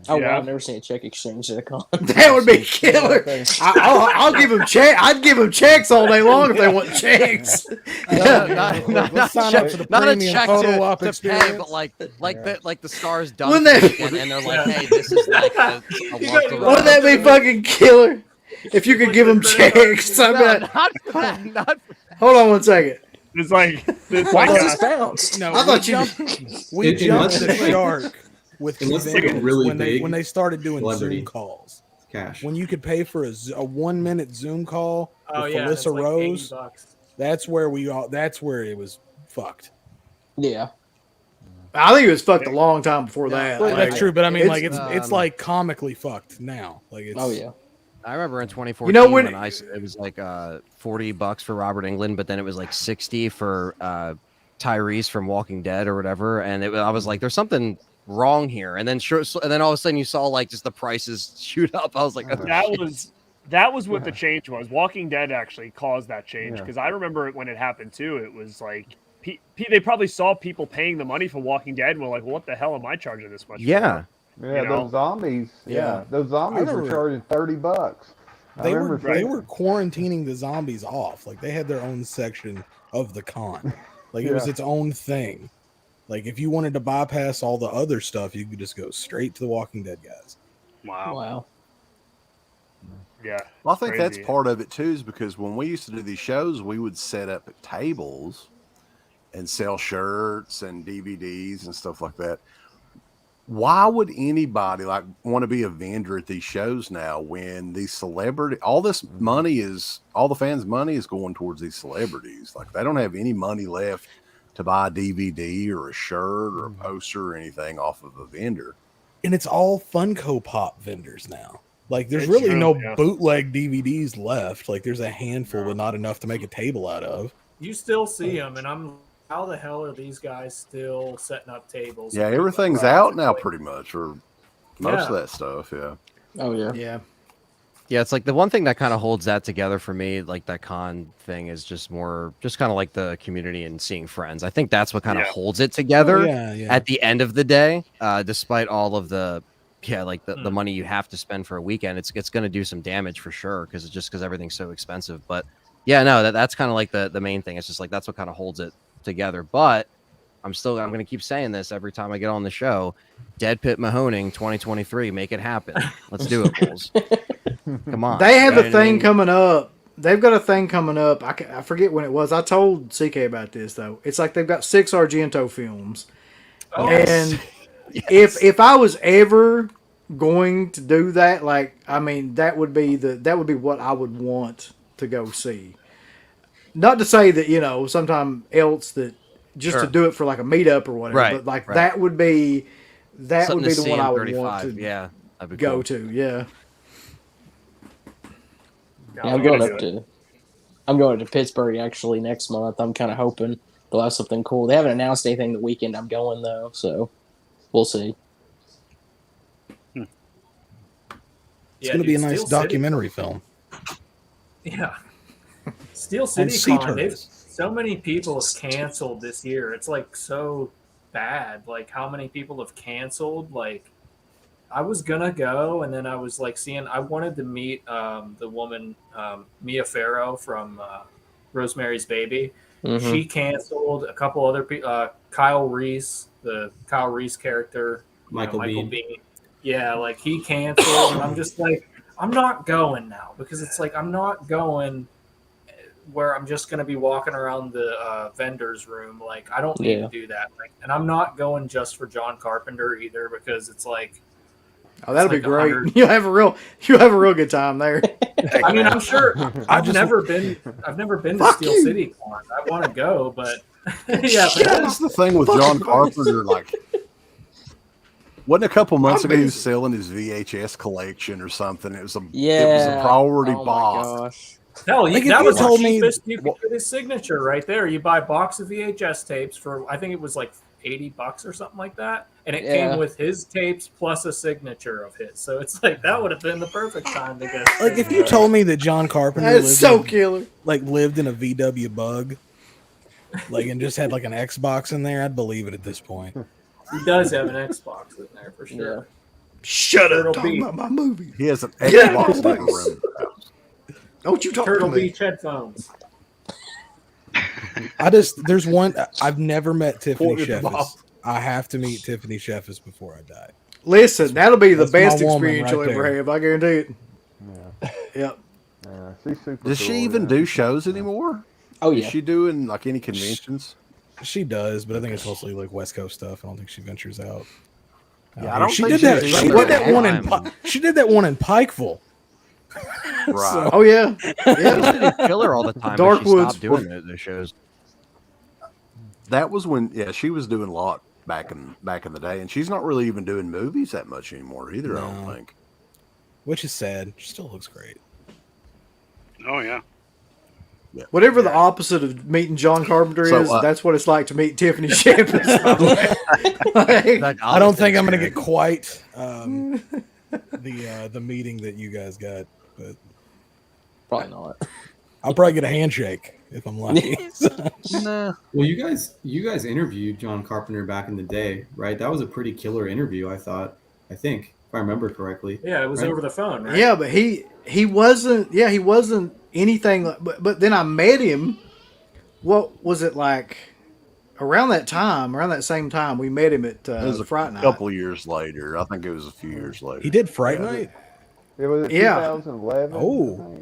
Oh, Yeah. wow, I've never seen a check exchange at a con. That would be killer. I'll give them check. I'd give them checks all day long if they want checks. Let's sign up for the Not a premium check photo op to pay, experience. but like the stars Wouldn't done that- and they're like, hey, this is like a once a Wouldn't that be fucking killer? If you could give them checks. I'd be like, not hold on one second. It's like, Why does this bounce? No, I thought you. we It jumped must the have been- shark with Unless it's like a conventions really when big they started doing celebrity. Zoom calls. Cash. When you could pay for a 1-minute Zoom call Oh with yeah, it's Felissa like Rose, $80. that's where it was fucked. Yeah. I think it was fucked a long time before that. Well, Like, that's true, but I mean, like it's um, like comically fucked now. Like it's Oh, yeah. I remember in 2014 You know when- it was like $40 for Robert Englund, but then it was like 60 for Tyrese from Walking Dead or whatever, and I was like, there's something wrong here. And then all of a sudden you saw like just the prices shoot up. I was like, oh, shit. that was what the change was. Walking Dead actually caused that change because I remember it when it happened too. It was like they probably saw people paying the money for Walking Dead and were like, well, what the hell am I charging this much? Yeah. Yeah, You know? those zombies. Yeah. Yeah, those zombies were remember- charging $30. they were quarantining the zombies off. Like they had their own section of the con. Like it was its own thing. Like if you wanted to bypass all the other stuff, you could just go straight to the Walking Dead guys. Wow. Wow. Yeah. Well, I think Crazy. that's part of it too, is because when we used to do these shows, we would set up at tables and sell shirts and DVDs and stuff like that. Why would anybody like want to be a vendor at these shows now when these all the fans' money is going towards these celebrities? Like they don't have any money left to buy a DVD or a shirt or a poster or anything off of a vendor. And it's all Funko Pop vendors now. Like there's It's really true, no yeah. bootleg DVDs left. Like there's a handful, but not enough to make a table out of. You still see them, and I'm. How the hell are these guys still setting up tables? Yeah, everything's out now pretty much. Or Most of that stuff, yeah. Oh yeah. Yeah. Yeah, it's like the one thing that kind of holds that together for me, like that con thing, is just kind of like the community and seeing friends. I think that's what kind of holds it together at the end of the day, despite all of the, the money you have to spend for a weekend. It's going to do some damage for sure because everything's so expensive. But yeah, no, that's kind of like the main thing. It's just like that's what kind of holds it together. But I'm going to keep saying this every time I get on the show. DEADPIT Mahoning 2023, make it happen. Let's do it, Bulls. Come on. They have a thing coming up. They've got a thing coming up. I forget when it was. I told CK about this though. It's like they've got 6 Argento films, and if I was ever going to do that, like I mean, that would be what I would want to go see. Not to say that sometime else that just to do it for like a meetup or whatever, but like that would be the one I would want to go to. Yeah. Yeah, I'm going to Pittsburgh actually next month. I'm kind of hoping they'll have something cool. They haven't announced anything the weekend I'm going though, so we'll see. It's going to be a nice documentary film. Yeah. Steel City Con, so many people have canceled this year. It's like so bad. Like how many people have canceled? Like I was gonna go, and then I was like I wanted to meet the woman Mia Farrow from Rosemary's Baby. Mm-hmm. She canceled. A couple other people. Kyle Reese, the Kyle Reese character, Michael Bean. Yeah, like he canceled, and I'm just like, I'm not going now because it's like I'm not going where I'm just gonna be walking around the vendor's room. Like I don't need to do that. Like, and I'm not going just for John Carpenter either because it's like. Oh, that'll be great. You'll have a real good time there. I mean, I'm sure. I've never been to Steel City Con. I want to go, but yeah. That's the thing with John Carpenter. Like, wasn't a couple months ago he was selling his VHS collection or something? It was a priority box. Hell, that was the cheapest you could get his signature right there. You buy a box of VHS tapes for I think it was like $80 or something like that, and it came with his tapes plus a signature of his. So it's like that would have been the perfect time to get. Like if you told me that John Carpenter lived in a VW Bug, like and just had like an Xbox in there, I'd believe it at this point. He does have an Xbox in there for sure. Yeah. Shut up, talking about my movie. He has an Xbox in the room. Don't you talk Turtle to me. Beach headphones. There's one. I've never met Tiffany Sheffis. I have to meet Tiffany Sheffis before I die. Listen, that'll be the best experience you'll ever have. I guarantee it. Yeah. Yep. She's super Does she cool, even do shows anymore? Oh yeah. Is she doing like any conventions? She does, but I think it's mostly like West Coast stuff. I don't think she ventures out. Yeah, I don't she think did that. She did that one in. She did that one in Pikeville. Right. So- Oh yeah. Yeah. Killer all the time. But she stopped doing the shows. That was when she was doing a lot back in the day, and she's not really even doing movies that much anymore either. No. I don't think. Which is sad. She still looks great. Oh yeah. Whatever the opposite of meeting John Carpenter is, that's what it's like to meet Tiffany Shepard. I don't think I'm going to get quite the meeting that you guys got, but probably not. I'll probably get a handshake if I'm lucky. Nah. Well, you guys interviewed John Carpenter back in the day, right? That was a pretty killer interview, I think, if I remember correctly. Yeah, it was over the phone, right? Yeah, but he wasn't. Yeah, he wasn't anything. But then I met him. What was it like? Around that same time, we met him at It was Fright Night. A couple years later. I think it was a few years later. He did Fright Night? It was 2011. Oh.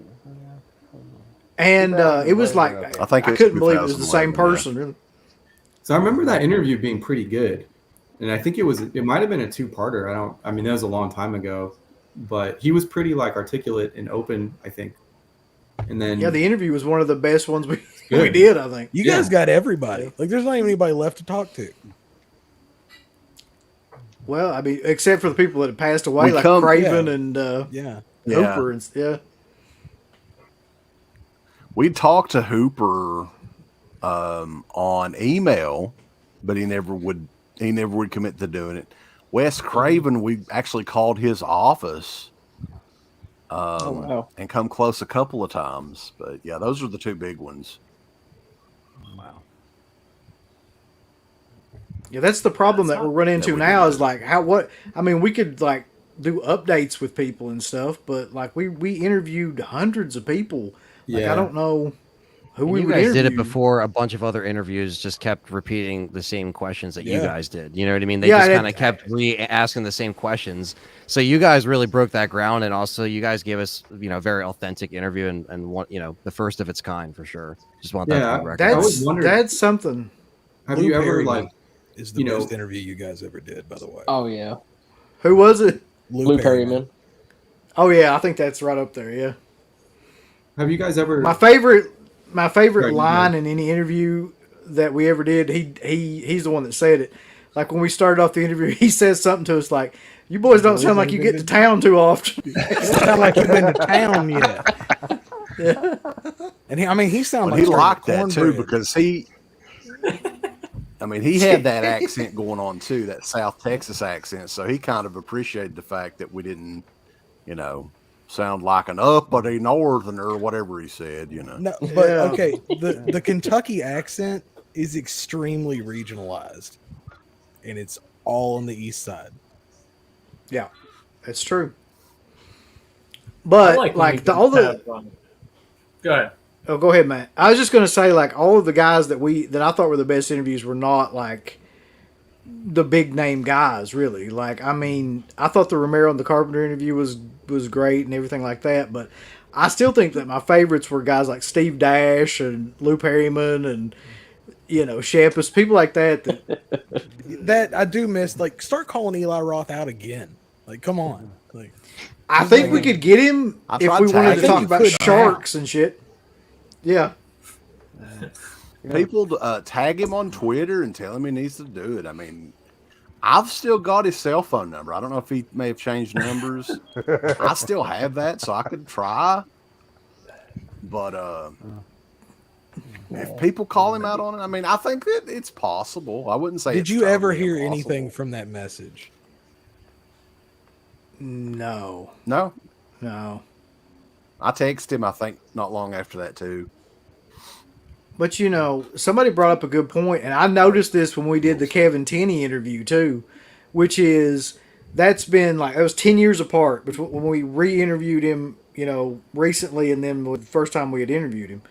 And it was like I couldn't believe it was the same person. Really. So I remember that interview being pretty good, and I think it might have been a 2-parter. I mean, that was a long time ago, but he was pretty like articulate and open, I think. And then the interview was one of the best ones we did. I think you guys got everybody. Like, there's not even anybody left to talk to. Well, I mean, except for the people that had passed away, like Craven and Hooper and We talked to Hooper on email, but he never would commit to doing it. Wes Craven, we actually called his office and come close a couple of times. But yeah, those are the two big ones. Wow. Yeah, that's the problem that we're running into now is like we could like do updates with people and stuff, but like we interviewed hundreds of people. Like I don't know who we you would guys interview. did it before. A bunch of other interviews just kept repeating the same questions that you guys did. You know what I mean? They just kind of kept asking the same questions. So you guys really broke that ground, and also you guys gave us, a very authentic interview and one, the first of its kind for sure. Just want that on record. That's something. Have you ever is the best interview you guys ever did, by the way. Oh yeah. Who was it? Lou Perryman. Oh yeah, I think that's right up there. Yeah. Have you guys ever? My favorite line in any interview that we ever did. He's the one that said it. Like when we started off the interview, he says something to us like, "You boys don't sound like you get to town too often." It sound like you've been to town yet. Yeah. And he sounded like he liked that too because he had that accent going on too, that South Texas accent. So he kind of appreciated the fact that we didn't, sound like an uppity northerner or whatever he said, No, but okay, the Kentucky accent is extremely regionalized, and it's all on the east side. Yeah, that's true. But Go ahead. Oh, go ahead, Matt. I was just going to say, like, all of the guys that I thought were the best interviews were not, like, the big name guys, really. Like, I thought the Romero and the Carpenter interview was great and everything like that, but I still think that my favorites were guys like Steve Dash and Lou Perryman and, Shepis, people like that. That I do miss. Like, start calling Eli Roth out again. Like, come on. Like, I think we could get him if we wanted to talk about sharks and shit. Yeah. People tag him on Twitter and tell him he needs to do it. I've still got his cell phone number. I don't know if he may have changed numbers. I still have that, so I could try. But if people call him out on it, I think that it's possible. I wouldn't say. Did you ever hear anything from that message? No. I texted him, I think, not long after that, too. But, somebody brought up a good point, and I noticed this when we did the Kevin Tenney interview, too, which is that's been, like, it was 10 years apart between when we re-interviewed him, recently and then the first time we had interviewed him.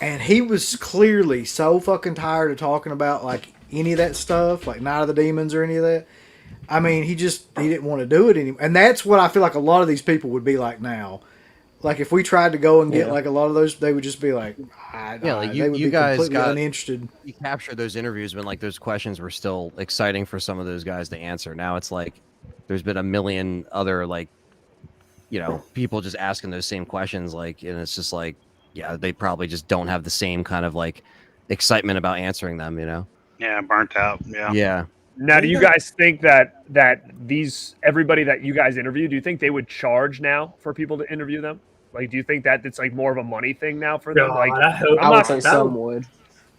And he was clearly so fucking tired of talking about, like, any of that stuff, like Night of the Demons or any of that. He didn't want to do it anymore. And that's what I feel like a lot of these people would be like now. Like, if we tried to go and get, like, a lot of those, they would just be like, you guys got uninterested. You captured those interviews when, like, those questions were still exciting for some of those guys to answer. Now it's like there's been a million other, like, people just asking those same questions, like, and it's just like, yeah, they probably just don't have the same kind of, like, excitement about answering them, Yeah, burnt out. Yeah. Yeah. Now, do you guys think that everybody that you guys interview, do you think they would charge now for people to interview them? Like, do you think that it's like more of a money thing now for them? Like, I would say some would.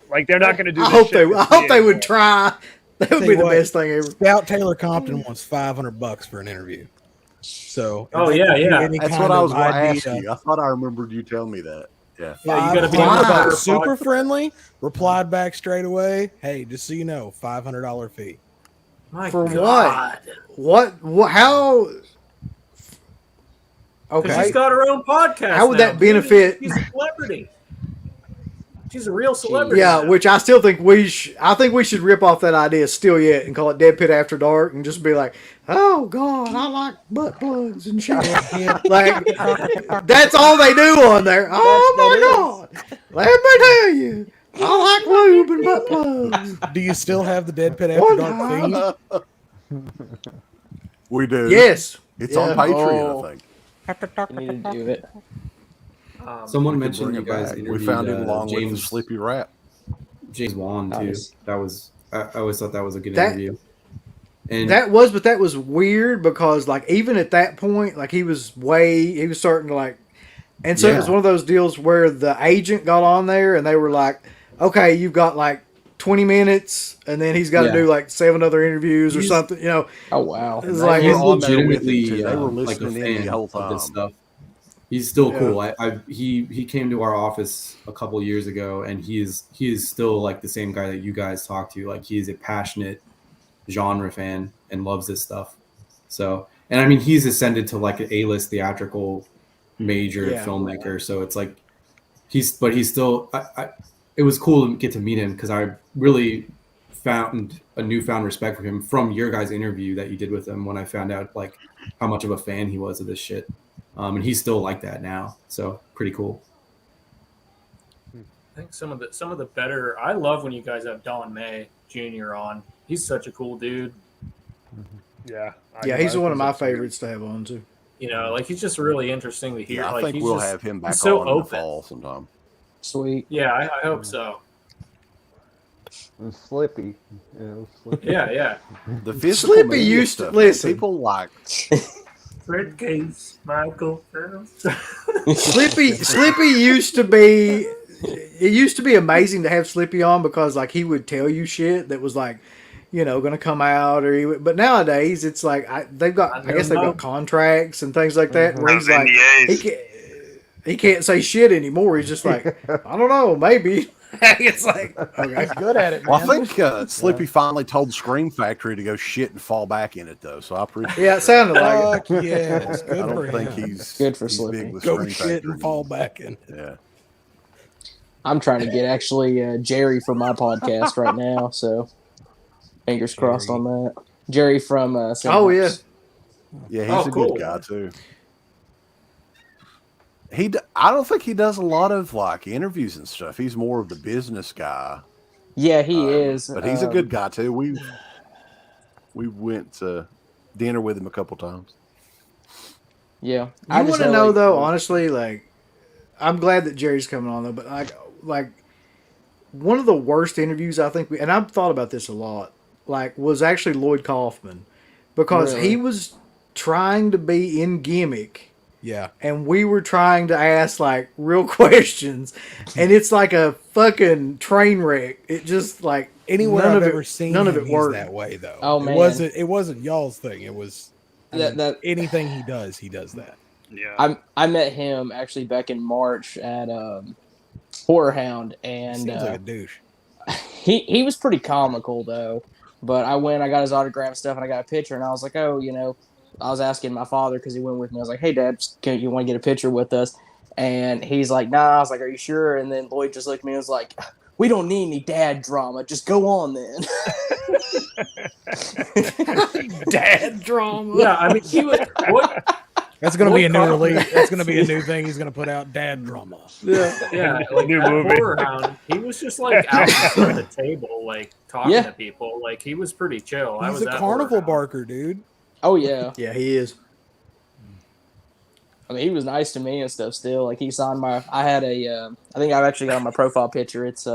Like, they're not going to do. I hope they would try. That would be the best thing ever. Scout Taylor Compton wants $500 for an interview. So. That's what I was going to ask you. I thought I remembered you telling me that. Yeah. You got to be super friendly. Replied back straight away. Hey, just so you know, $500 fee. For God. What? How? Okay. She's got her own podcast. How would that benefit? She's a celebrity. She's a real celebrity. Yeah, which I still think I think we should rip off that idea still yet and call it Dead Pit After Dark and just be like, oh God, I like butt plugs and shit. Like, that's all they do on there. Oh my God. Let me tell you. I like lube and butt plugs. Do you still have the Dead Pit After Dark theme? We do. Yes. It's on Patreon, I think. You need to do it. Someone mentioned you guys we found it along James, with the Sleepy Rat. James Wan, too. Nice. That was, I always thought that was a good interview. And that was weird because, like, even at that point, like, he was starting to, like, and so it was one of those deals where the agent got on there and they were like, okay, you've got like 20 minutes, and then he's got to do like 7 other interviews or something. You know. Oh wow. It's like he's on there with legitimately it, too. They were like a listening in fan the whole of this time. stuff. He's still cool. He came to our office a couple of years ago, and he is still like the same guy that you guys talk to. Like, he is a passionate genre fan and loves this stuff. So, and I mean, he's ascended to like an A-list theatrical major filmmaker. So it's like he's still. It was cool to get to meet him because I really found a newfound respect for him from your guys' interview that you did with him when I found out like how much of a fan he was of this shit. And he's still like that now, so pretty cool. I think some of the better. I love when you guys have Don May Jr. on. He's such a cool dude. Yeah. He's one of my favorites to have on too. You know, like he's just really interesting to hear. Yeah, I like, think he's we'll just, have him back so on in the open. fall sometime. Sweet. Yeah, I hope so. And Slippy. Slippy. Yeah. The physical Slippy media used to stuff, listen. People like Fred Case, Michael. Slippy used to be. It used to be amazing to have Slippy on because like he would tell you shit that was like, you know, going to come out or he would, but nowadays it's like I guess they've got contracts and things like that where he's like he can't say shit anymore. He's just like, I don't know, maybe. It's like, okay. He's good at it, man. Well, I think Slippy finally told Scream Factory to go shit and fall back in it, though. So I appreciate. Yeah, it sounded like it. Yeah, it's good I for don't think him. he's Good for he's Slippy. big with Go Scream shit Factory. and fall back in. Yeah. I'm trying to get actually Jerry for my podcast right now, so fingers crossed on that. Jerry from Synapse. Yeah, he's a good guy too. I don't think he does a lot of like interviews and stuff. He's more of the business guy. Yeah, he is. But he's a good guy too. We went to dinner with him a couple times. Yeah, you want to know though, honestly, like I'm glad that Jerry's coming on though, but like one of the worst interviews I think and I've thought about this a lot, like was actually Lloyd Kaufman because he was trying to be in gimmick. Yeah. And we were trying to ask like real questions and it's like a fucking train wreck. It just like anywhere I've ever seen none of him, it worked that way though. Oh man. It wasn't y'all's thing. It was that anything he does that. Yeah. I met him actually back in March at Horror Hound and Seems like a douche. He was pretty comical though. But I got his autograph stuff and I got a picture and I was like, oh, you know, I was asking my father because he went with me. I was like, hey, Dad, you want to get a picture with us? And he's like, nah. I was like, are you sure? And then Lloyd just looked at me and was like, we don't need any dad drama. Just go on then. Dad drama. Yeah, I mean, he was. That's going to be a new release. That's going to be a new thing he's going to put out, dad drama. Yeah, like New at movie. Horror Hound, he was just like out at the table, like talking to people. Like he was pretty chill. I was He's a at carnival Horror Hound. barker, dude. Oh yeah. Yeah, he is. I mean, he was nice to me and stuff still. Like he signed I think I've actually got on my profile picture. It's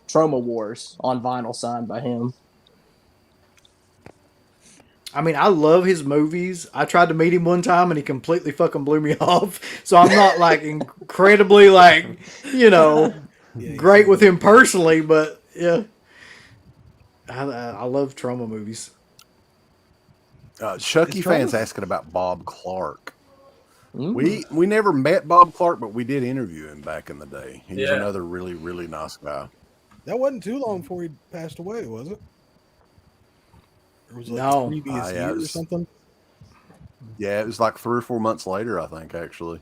Trauma Wars on vinyl signed by him. I mean, I love his movies. I tried to meet him one time and he completely fucking blew me off. So I'm not like incredibly like, you know, great with him personally, but yeah. I love Trauma movies. Chucky fans asking about Bob Clark. We never met Bob Clark, but we did interview him back in the day. He was another really, really nice guy. That wasn't too long before he passed away, was it? Or was it like No. the previous year or something? Yeah, it was like 3 or 4 months later, I think, actually.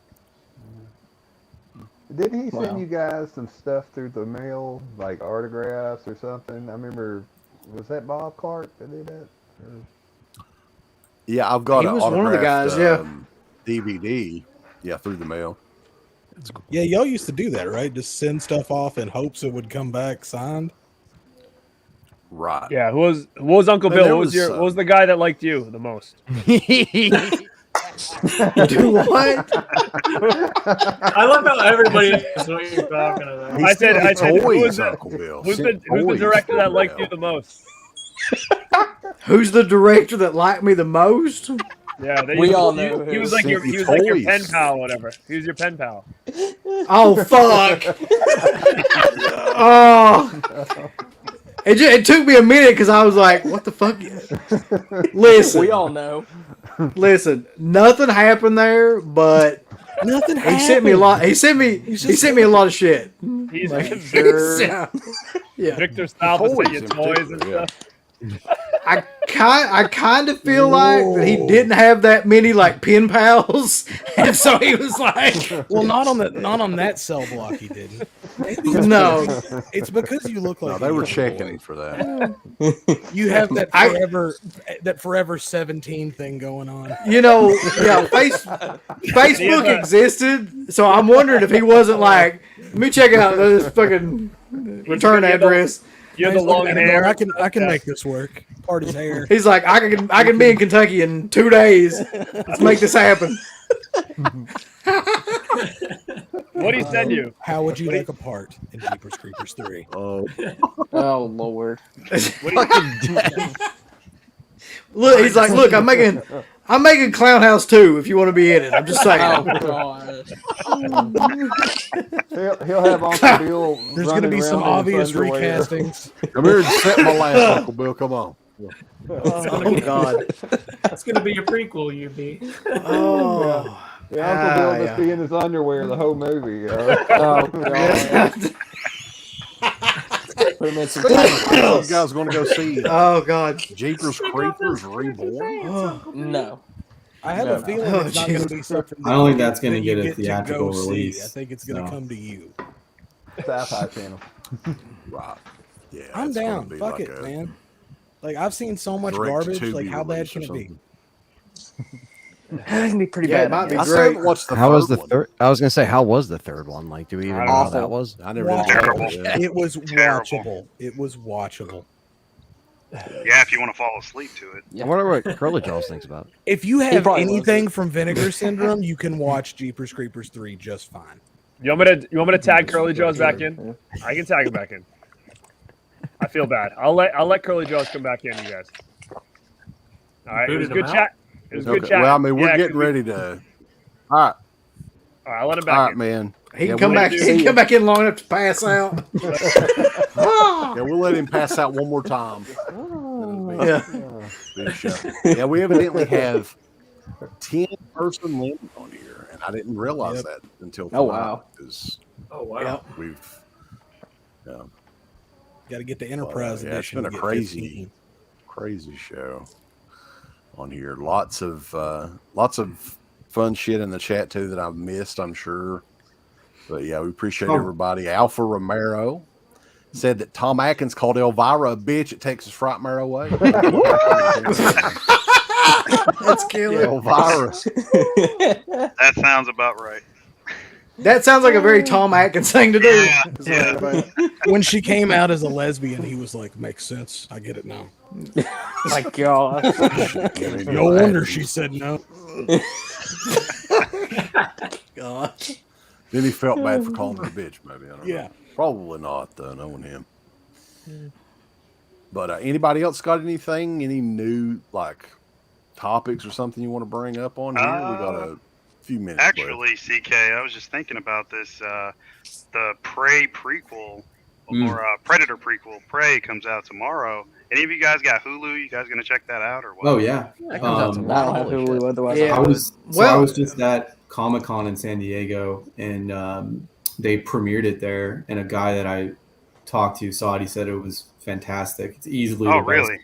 Didn't he send you guys some stuff through the mail, like autographs or something? I remember, was that Bob Clark that did that? Yeah, I've got He was one of the guys, DVD, through the mail. Yeah, y'all used to do that, right? Just send stuff off in hopes it would come back signed. Right. Yeah. What was Uncle Bill? What was the guy that liked you the most? Do what? I love how everybody knows what you're talking about. I said, toys, who's Uncle Bill. the director that liked you the most? Who's the director that liked me the most? Yeah, We all know He who. was like your Toys. pen pal, or whatever. He was your pen pal. Oh fuck! Oh, It took me a minute because I was like, "What the fuck?" Listen, We all know. listen. Nothing happened there, but Nothing happened. he sent me a lot. He sent me a lot of shit. He's Like, Victor. yeah. Victor style to Toys send you in toys and particular, stuff. I kind of feel like that he didn't have that many like pen pals, and so he was like, Well, not on that cell block. He didn't. No. It's because you look like No, they were a checking boy. for that. You have that forever 17 thing going on. you know, yeah, Facebook existed, so I'm wondering if he wasn't like, let me check out this fucking return address. You have the long hair. I can make this work. Part his hair. He's like, I can be in Kentucky in 2 days. Let's make this happen. What did he send you? How would you like a part in Jeepers Creepers 3? Oh, Oh Lord. Look, he's like, look, I'm making Clown House 2 if you want to be in it. I'm just saying. Oh God. He'll have Uncle Bill. There's going to be some obvious recasting. recastings. come here and sit in my lap, Uncle Bill. Come on. Oh God. It's gonna be a prequel, UB. Oh. Yeah, Uncle Bill just yeah. be in his underwear the whole movie. Oh God. Put him in some You guys going to go see Oh God. Jeepers Creepers Reborn? No. I have a feeling it's not going to be something. I don't think that's going to that you get a to theatrical go see. release. I think it's going to So. come to you. Sci-Fi Channel. Right. Yeah, I'm it's gonna down. be Fuck like it, a man. Like I've seen so much direct-to-TV garbage. Like how bad release can or it be? something. It can be pretty Yeah, bad. it might be I still great. haven't watched the How was third the one. third? I was gonna say, how was the third one? Like, do we even know how that Awful. was? I never did Terrible. watch it. Yeah. It was Terrible. watchable. It was watchable. Yeah, if you want to fall asleep to it. I wonder what Curly Jaws thinks about it. If you have probably anything from Vinegar Syndrome, you can watch Jeepers Creepers 3 just fine. You want me to tag Curly Jaws back in? I can tag him back in. I feel bad. I'll let Curly Jaws come back in, you guys. All right, it was Booted good him chat. It was good Okay, chat. well, I mean, we're Yeah, getting 'cause we- ready to. All right, All right, I'll let him all back right, in. man. He can Yeah, come we'll back. let He can come back in long enough to pass out. Yeah, we'll let him pass out one more time. Yeah. Be a show. Yeah, we evidently have 10-person limit on here, and I didn't realize that until tonight. Oh, wow. 'Cause Oh wow. we've. Yeah, Got to get the Enterprise yeah, it's edition. been a to get crazy, 15. crazy show on here. Lots of fun shit in the chat too that I've missed, I'm sure. But yeah, we appreciate everybody. Alpha Romero said that Tom Atkins called Elvira a bitch at Texas Frightmare away. That's killer. Elvira. That sounds about right. That sounds like a very Tom Atkins thing to do. Yeah. When she came out as a lesbian, he was like, "Makes sense. I get it now." My God. No wonder she said no. God. Then he felt bad for calling her a bitch, maybe. I don't Yeah. know. Probably not, though, knowing him. But anybody else got anything, any new like topics or something you want to bring up on here? We got a few minutes left. Actually, CK, I was just thinking about this. The Prey prequel or Predator prequel. Prey comes out tomorrow. Any of you guys got Hulu? You guys gonna check that out or what? Oh yeah. I don't have Hulu otherwise. Yeah. I was Well- just at Comic-Con in San Diego, and they premiered it there. And a guy that I talked to saw it. He said it was fantastic. It's easily Oh, the best really?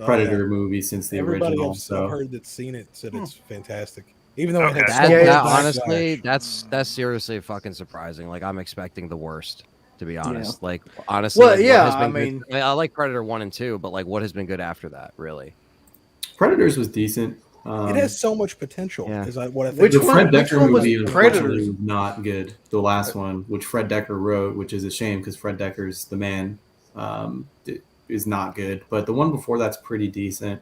Predator movie since the Everybody original. I've So heard that's seen it said it's fantastic. Even though Okay. it had That, so much that backlash. honestly, that's seriously fucking surprising. Like, I'm expecting the worst, to be honest. Like, honestly, Well, like, yeah, what has been I good- mean- I like Predator 1 and 2, but like, what has been good after that, really? Predators was decent. It has so much potential. Yeah. Is what I think. Which The one- Fred which Decker one was movie Predators? unfortunately was not good. The last one, which Fred Decker wrote, which is a shame because Fred Decker's the man, is not good. But the one before that's pretty decent.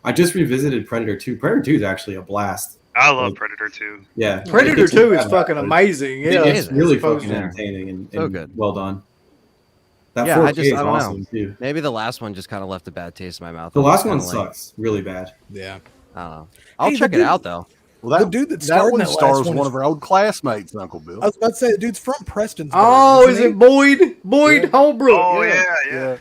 I just revisited Predator 2. Predator 2 is actually a blast. I love Predator 2. Yeah, Predator It's 2 is bad, fucking but amazing. It's Yeah. really Supposed fucking to. entertaining and So good. well done. That Yeah, 4K I is don't awesome know. too. Maybe the last one just kind of left a bad taste in my mouth. The I was last one kinda like, sucks really bad. Yeah. I don't know. I'll Hey, check the it dude- out though. Well, The dude that starred that in one that last stars one one is- of our old classmates, Uncle Bill. I was about to say the dude's from Prestonsburg. Oh, isn't is he? it Boyd? Boyd Holbrook. Oh yeah, yeah.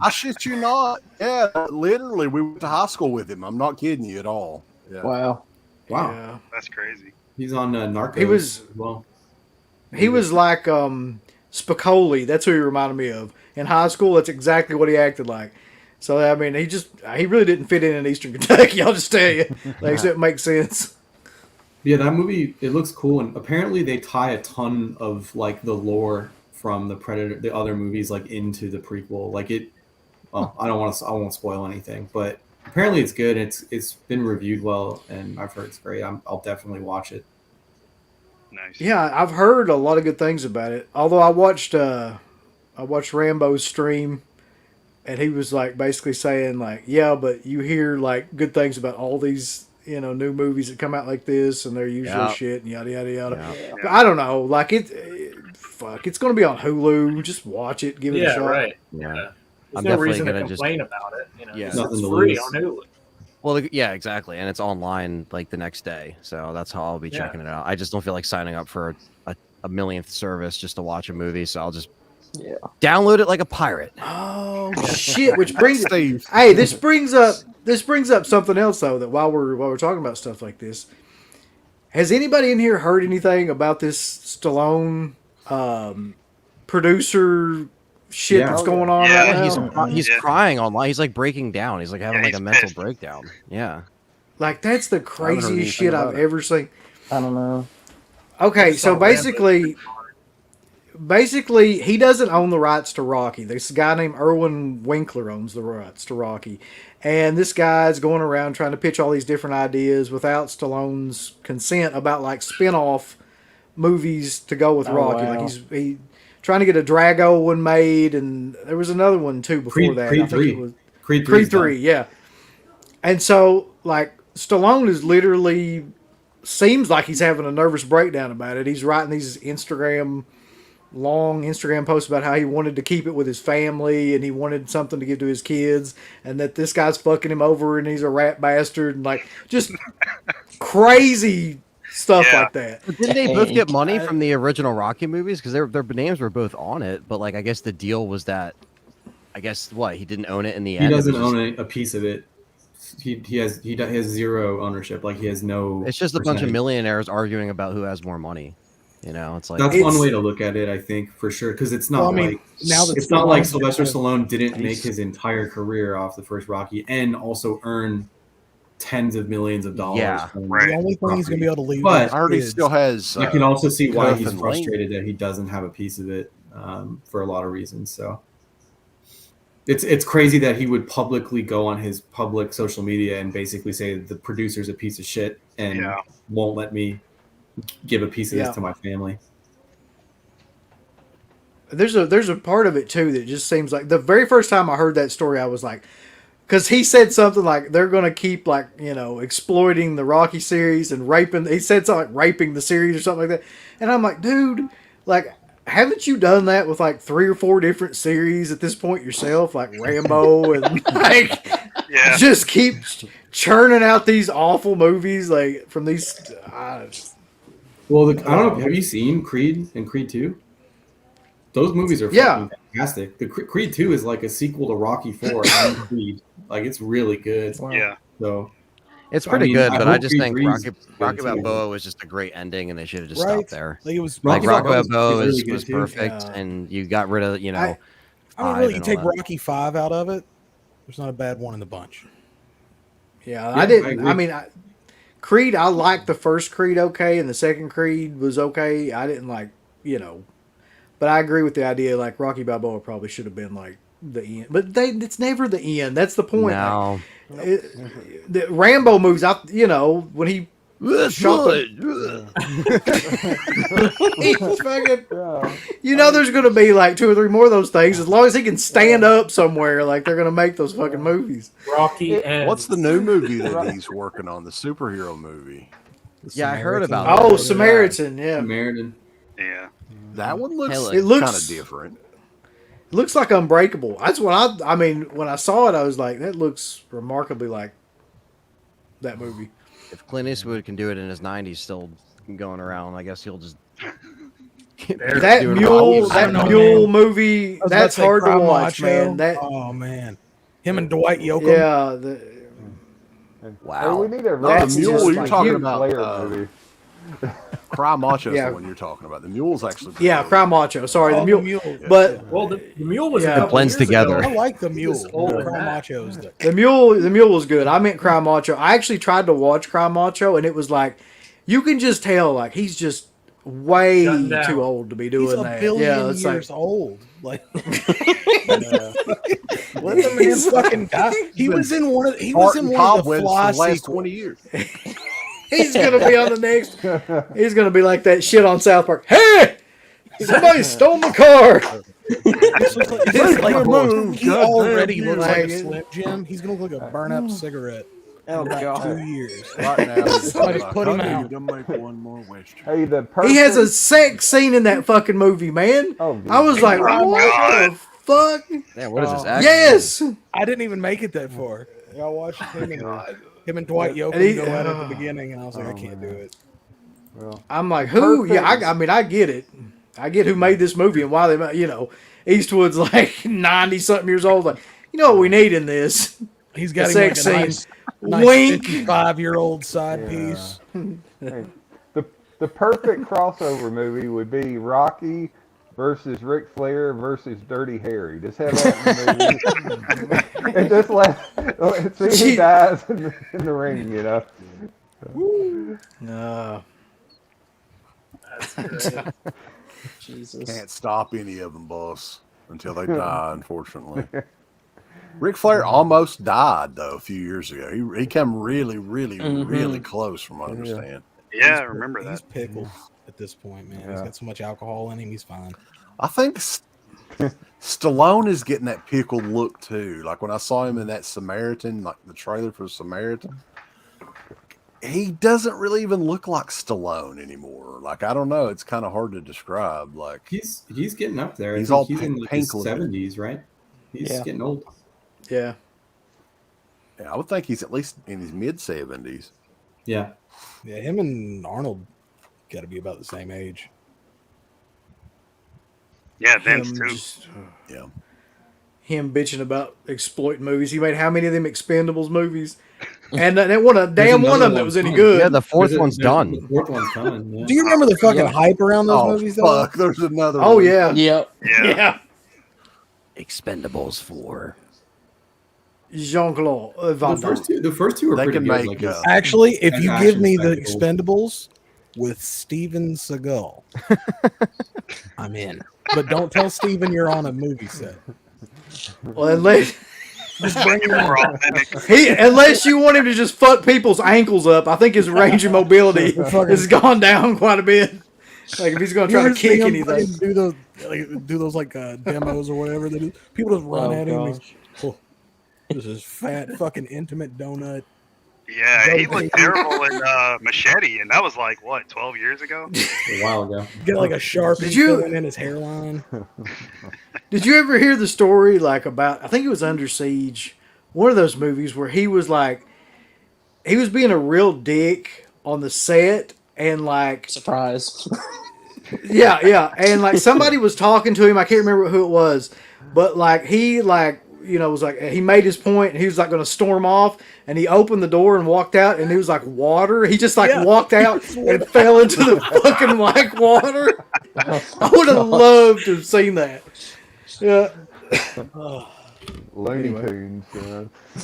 I shit you not. Yeah, literally, we went to high school with him. I'm not kidding you at all. Yeah. Wow. Yeah. That's crazy. He's on Narcos. He was well. He was like Spicoli. That's who he reminded me of. In high school, that's exactly what he acted like. So, I mean, he really didn't fit in Eastern Kentucky, I'll just tell you. Like, so it makes sense. Yeah, that movie, it looks cool. And apparently they tie a ton of, like, the lore from the Predator, the other movies, like, into the prequel. Like, I won't spoil anything. But apparently it's good. It's been reviewed well, and I've heard it's great. I'll definitely watch it. Nice. Yeah, I've heard a lot of good things about it. Although I watched Rambo's stream, and he was like basically saying like, yeah, but you hear like good things about all these new movies that come out like this, and they're usually shit and yada yada yada. Yeah. But I don't know, like it's going to be on Hulu. Just watch it, give it a shot. Right. Yeah. There's I'm no definitely reason to gonna complain about it. Yeah. It's free on Hulu. Well, yeah, exactly, and it's online like the next day, so that's how I'll be checking it out. I just don't feel like signing up for a millionth service just to watch a movie, so I'll just download it like a pirate. Oh shit! Which brings hey, this brings up something else though. That while we're talking about stuff like this, has anybody in here heard anything about this Stallone producer shit that's going on right now? He's crying online. He's like breaking down. He's like having like a mental breakdown. Yeah. Like that's the craziest shit I've ever seen. I don't know. Okay, so basically he doesn't own the rights to Rocky. This guy named Erwin Winkler owns the rights to Rocky. And this guy's going around trying to pitch all these different ideas without Stallone's consent about like spin-off movies to go with Rocky. Wow. Like he trying to get a Drago one made, and there was another one too before that. Creed I think 3. it was Creed 3, yeah. And so like Stallone is literally seems like he's having a nervous breakdown about it. He's writing these long Instagram posts about how he wanted to keep it with his family and he wanted something to give to his kids, and that this guy's fucking him over and he's a rat bastard, and like just crazy stuff like that. But didn't they both get money from the original Rocky movies? Because their names were both on it, but like I guess the deal was that he didn't own it in the end. He doesn't own a piece of it. He has zero ownership. Like he has no. It's just a bunch of millionaires arguing about who has more money. It's like that's one way to look at it, I think, for sure. Because it's not it's not like Sylvester Stallone didn't make his entire career off the first Rocky and also earn tens of millions of dollars. Yeah, the only thing he's gonna be able to leave. But already still has. You can also see why he's Link. frustrated that he doesn't have a piece of it for a lot of reasons. So it's crazy that he would publicly go on his public social media and basically say the producer's a piece of shit and won't let me give a piece of this to my family. There's a part of it too that just seems like the very first time I heard that story, I was like, because he said something like they're going to keep exploiting the Rocky series and raping. He said something like raping the series or something like that, and I'm like, dude, like, haven't you done that with like 3 or 4 different series at this point yourself, like Rambo and like just keep churning out these awful movies like from these. Well, I don't know. Have you seen Creed and Creed 2? Those movies are fucking fantastic. The Creed 2 is like a sequel to Rocky 4 and Creed. Like it's really good. Wow. Yeah. So it's pretty good, but I just Creed think 3 Rocky good Balboa was just a great ending, and they should have just stopped there. Like it was Rocky Balboa really good was too. perfect, and you got rid of I mean, really, you take Rocky 5 out of it. There's not a bad one in the bunch. Yeah, I didn't. I mean, Creed, I liked the first Creed okay, and the second Creed was okay. I didn't like, but I agree with the idea. Like Rocky Balboa probably should have been like the end, but it's never the end. That's the point. No. The Rambo movies, when he shot there's going to be like 2 or 3 more of those things. As long as he can stand up somewhere, like they're going to make those fucking movies. Rocky and What's the new movie that he's working on? The superhero movie. Yeah, I heard about that. Oh, Samaritan, yeah. Samaritan. Yeah. That one looks It looks kind of different. It looks like Unbreakable. That's what I mean, when I saw it, I was like, that looks remarkably like that movie. If Clint Eastwood can do it in his 90s, still going around, I guess he'll just That Doing mule, Rocky. that I don't know, mule man. movie, I was about that's to say hard to Cry watch, Macho. man. That Oh man, him and Dwight Yoakam. yeah, Hey, Wow. we need a No, the That's mule just you're like talking you- about. Flair movie. Cry Macho is Yeah. the one you're talking about. The mule's actually. yeah, Cry Macho. Sorry, Oh, the mule. But Well, the mule was Yeah. a It couple blends years ago. together. I like the He mule. was older than Cry that. Macho's the the mule was good. I meant Cry Macho. I actually tried to watch Cry Macho, and it was like you can just tell like he's just way Shutting down. too old to be He's doing a that. billion Yeah, it's years like old. Like Let him and his fucking guy. He was in one of the Fly for the last sequels. 20 years. he's gonna be on the next. He's gonna be like that shit on South Park. Hey, somebody stole my car. It's like, move, he goddamn already you. looks like a Like it. Slim Jim. He's gonna look like a burn up cigarette. Oh, in about God. 2 years. Right now, Somebody put him honey, out. you make one more Western. Hey, the He has a perfect- sex scene in that fucking movie, man. Oh, I was like, Oh, what God. the fuck? Man, what is this? Oh, Action? Yes. I didn't even make it that far. I watched him and Dwight Yoakam And he- go at it at the beginning, and I was like, I can't do it. Well, I'm like, who? Perfect. Yeah, I mean, I get it. I get who made this movie and why they, Eastwood's like 90 something years old. Like, you know what we need in this? He's A got him sex like a scene. nice Wink. 55-year-old side piece. hey, the perfect crossover movie would be Rocky versus Ric Flair versus Dirty Harry. Just have that in the movie. And just see who dies in the ring, you know. No. That's good. Jesus. Can't stop any of them, boss, until they die, unfortunately. Ric Flair almost died, though, a few years ago. He came really, really, really close, from what I understand. Yeah, I remember He's that. pickled at this point, man. He's got so much alcohol in him, he's fine. I think Stallone is getting that pickled look, too. Like, when I saw him in that Samaritan, like the trailer for Samaritan, he doesn't really even look like Stallone anymore. Like, I don't know. It's kind of hard to describe. Like, He's getting up there. He's I think all he's in like pink his looking. 70s, right? He's Yeah. getting old. Yeah. yeah, I would think he's at least in his mid-70s. Yeah. Yeah, him and Arnold got to be about the same age. Yeah, Vince Him too. just- Yeah. him bitching about exploit movies. He made how many of them Expendables movies? And that one, a damn one of them that was any good. Yeah, the fourth one's done. The fourth one's coming. Yeah. Do you remember the fucking hype around those Oh, movies, though? fuck. There's another Oh one. yeah, Yep. Yeah. yeah. Expendables 4. Jean-Claude Van Damme. The first two are They pretty can good. make, Like his- Actually, if as you action give me the spectacles. Expendables with Steven Seagal, I'm in. But don't tell Steven you're on a movie set. Well, unless Just bring him More in. authentic. unless you want him to just fuck people's ankles up, I think his range of mobility has gone down quite a bit. Like if he's going to You try to ever see kick him anything. fucking do those demos or whatever they do? People just run at him. And he's, this is fat fucking intimate donut. Yeah, he looked terrible in Machete, and that was like what 12 years ago. A while ago. Get like a Sharpie Did you- filling in his hairline. Did you ever hear the story like about? I think it was Under Siege, one of those movies where he was like, he was being a real dick on the set, and like, Surprise. yeah, and like somebody was talking to him. I can't remember who it was, but like he like was like he made his point, and he was like going to storm off, and he opened the door and walked out, and it was like water. He just like walked out and fell into the fucking like water. I would have loved to have seen that. Yeah. Looney Tunes.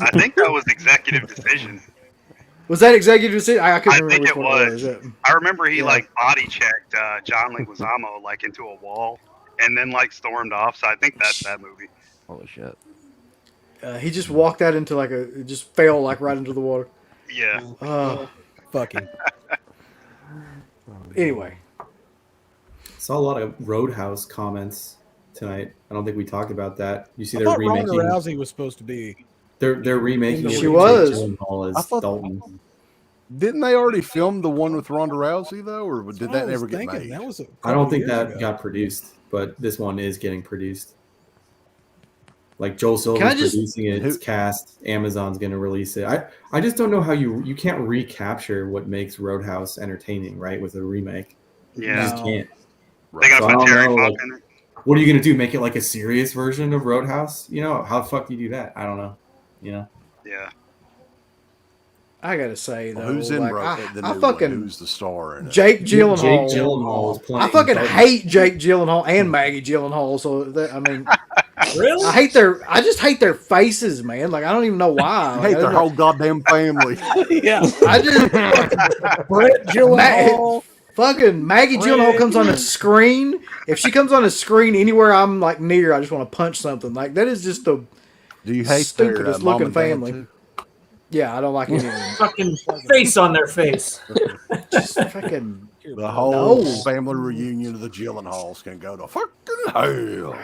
I think that was executive decision. Was that executive decision? I couldn't I remember think which it one was. it was. I remember he Yeah. like body checked John Leguizamo like into a wall, and then like stormed off. So I think that's that movie. Holy shit. He just walked out into like it just fell like right into the water. Yeah. Fucking. Anyway, Saw a lot of Roadhouse comments tonight. I don't think we talked about that. You see I they're thought Ronda remaking. Rousey was supposed to be. They're remaking. She it with was. Jake Gyllenhaal as I thought- Dalton. Didn't they already film the one with Ronda Rousey, though? Or did that never get made? That was I don't think that got produced, but this one is getting produced. Like Joel Can I Silver's just- producing it, it's cast. Amazon's going to release it. I just don't know how you can't recapture what makes Roadhouse entertaining, right? With a remake, you Yeah. just can't. They So I gonna put don't Terry know, Funk like, in it? what are you gonna do? Make it like a serious version of Roadhouse? You know, how the fuck do you do that? I don't know. You know? Yeah. I gotta say though, Well, who's in like the I new fucking one? Who's the star in it? Jake Gyllenhaal. Jake Gyllenhaal is I playing. fucking Button. hate Jake Gyllenhaal and Maggie Gyllenhaal. So I mean, Really? I just hate their faces, man. Like I don't even know why. I Like, hate their whole goddamn family. Yeah. I just Brett Gyllenhaal. fucking Maggie Gyllenhaal comes on the screen. If she comes on the screen anywhere I'm like near, I just want to punch something. Like that is just the Do you hate stupidest their, mom looking and dad, family. too? Yeah, I don't like any of them. Fucking face on their face. Just fucking The whole No. family reunion of the Gyllenhaals can go to fucking hell.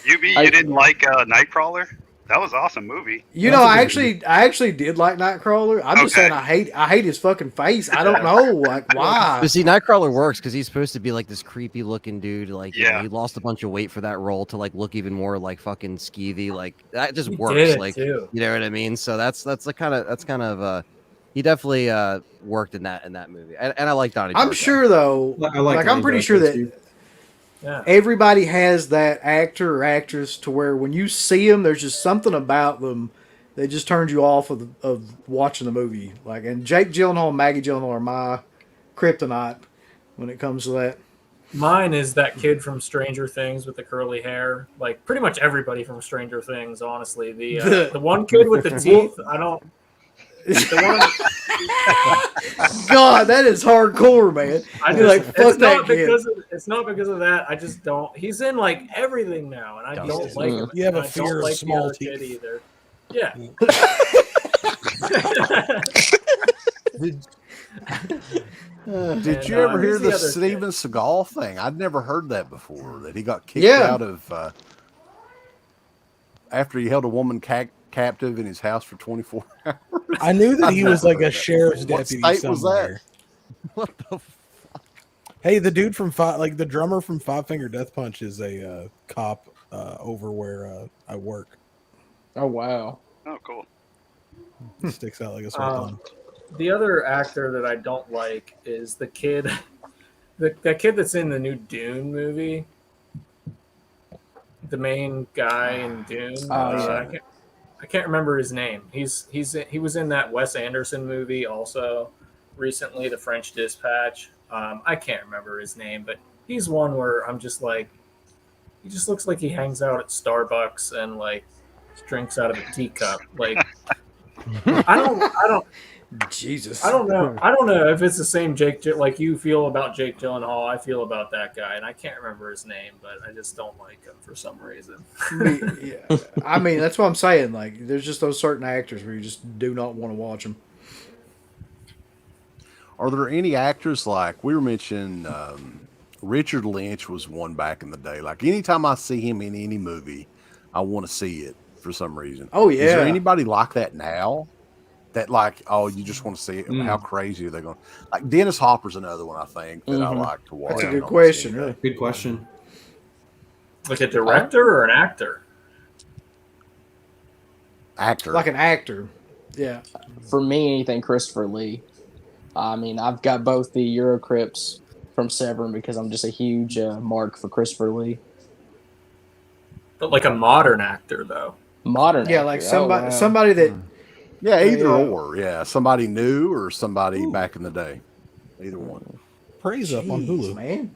You didn't like Nightcrawler? That was an awesome movie. You know, I actually did like Nightcrawler. I'm just saying I hate his fucking face. I don't know like why. But see, Nightcrawler works because he's supposed to be like this creepy looking dude. Like, you know, Yeah. he lost a bunch of weight for that role to like look even more like fucking skeevy. Like that just He works. did, Like, too. you know what I mean? So that's kind of he definitely worked in that movie. And I like Donnie. I'm Darko. sure though. I like I'm Donnie pretty Darko, sure that too. Yeah. everybody has that actor or actress to where when you see them, there's just something about them that just turns you off of watching the movie. Like, and Jake Gyllenhaal and Maggie Gyllenhaal are my kryptonite when it comes to that. Mine is that kid from Stranger Things with the curly hair. Like pretty much everybody from Stranger Things, honestly. The one kid with the teeth, I don't. The one, God, that is hardcore, man. I You're just, like, fuck that kid. it's not because of that. I just don't. He's in like everything now, and I don't like him. You have and a I fear don't of like small the other kid teeth. either. Yeah. Did you And, ever hear who's the the other Steven Seagal thing? I'd never heard that before. That he got kicked Yeah. out of after he held a woman captive in his house for 24 hours. I knew that he was like a What sheriff's deputy state was somewhere. What the Hey, the dude from the drummer from Five Finger Death Punch is a cop over where I work. Oh wow. Oh, cool. He sticks out like a sore thumb. The other actor that I don't like is the kid, the kid that's in the new Dune movie. The main guy in Dune. Oh, yeah. I can't remember his name. He was in that Wes Anderson movie also recently, The French Dispatch. I can't remember his name, but he's one where I'm just like, he just looks like he hangs out at Starbucks and like drinks out of a teacup. Like, I don't. Jesus. I don't know if it's the same like you feel about Jake Gyllenhaal. I feel about that guy, and I can't remember his name, but I just don't like him for some reason. Yeah. I mean, that's what I'm saying. Like, there's just those certain actors where you just do not want to watch them. Are there any actors like we were mentioning? Richard Lynch was one back in the day. Like anytime I see him in any movie, I want to see it for some reason. Oh, Is there yeah. anybody like that now? That like, oh, you just want to see it. How crazy are they going? Like Dennis Hopper's another one I think that I like to watch. That's a on good the question, screen. really. Good question. Like a director or an actor? Actor. Like an actor. Yeah. For me, anything Christopher Lee. I mean, I've got both the Eurocrypts from Severn because I'm just a huge mark for Christopher Lee. But like a modern actor, though. Modern. Yeah, actor. like Oh, somebody wow. somebody that Yeah, either Yeah. or. Yeah, somebody new or somebody back in the day. Either one. Praise up on Jeez, Hulu. man.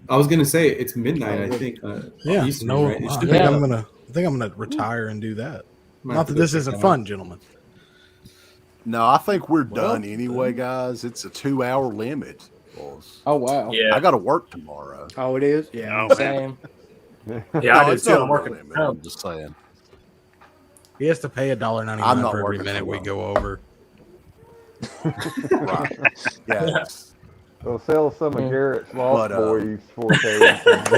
I was gonna say it's midnight. I think. Yeah, Eastern, no, right? It I should think be- I'm gonna retire and do that. Might Not have that to go this check isn't that fun, out. gentlemen. No, I think we're done anyway, guys. It's a 2-hour limit. Boss. Oh wow. Yeah. I got to work tomorrow. Oh, it is? Yeah. Oh, man. Same. Yeah, I No, do it's too. not I'm a working. limit. I'm just saying. He has to pay I'm $1.99 not for every working minute so we long. go over. Right. Yeah. They'll sell some of Garrett's Lost But, Boys 4K.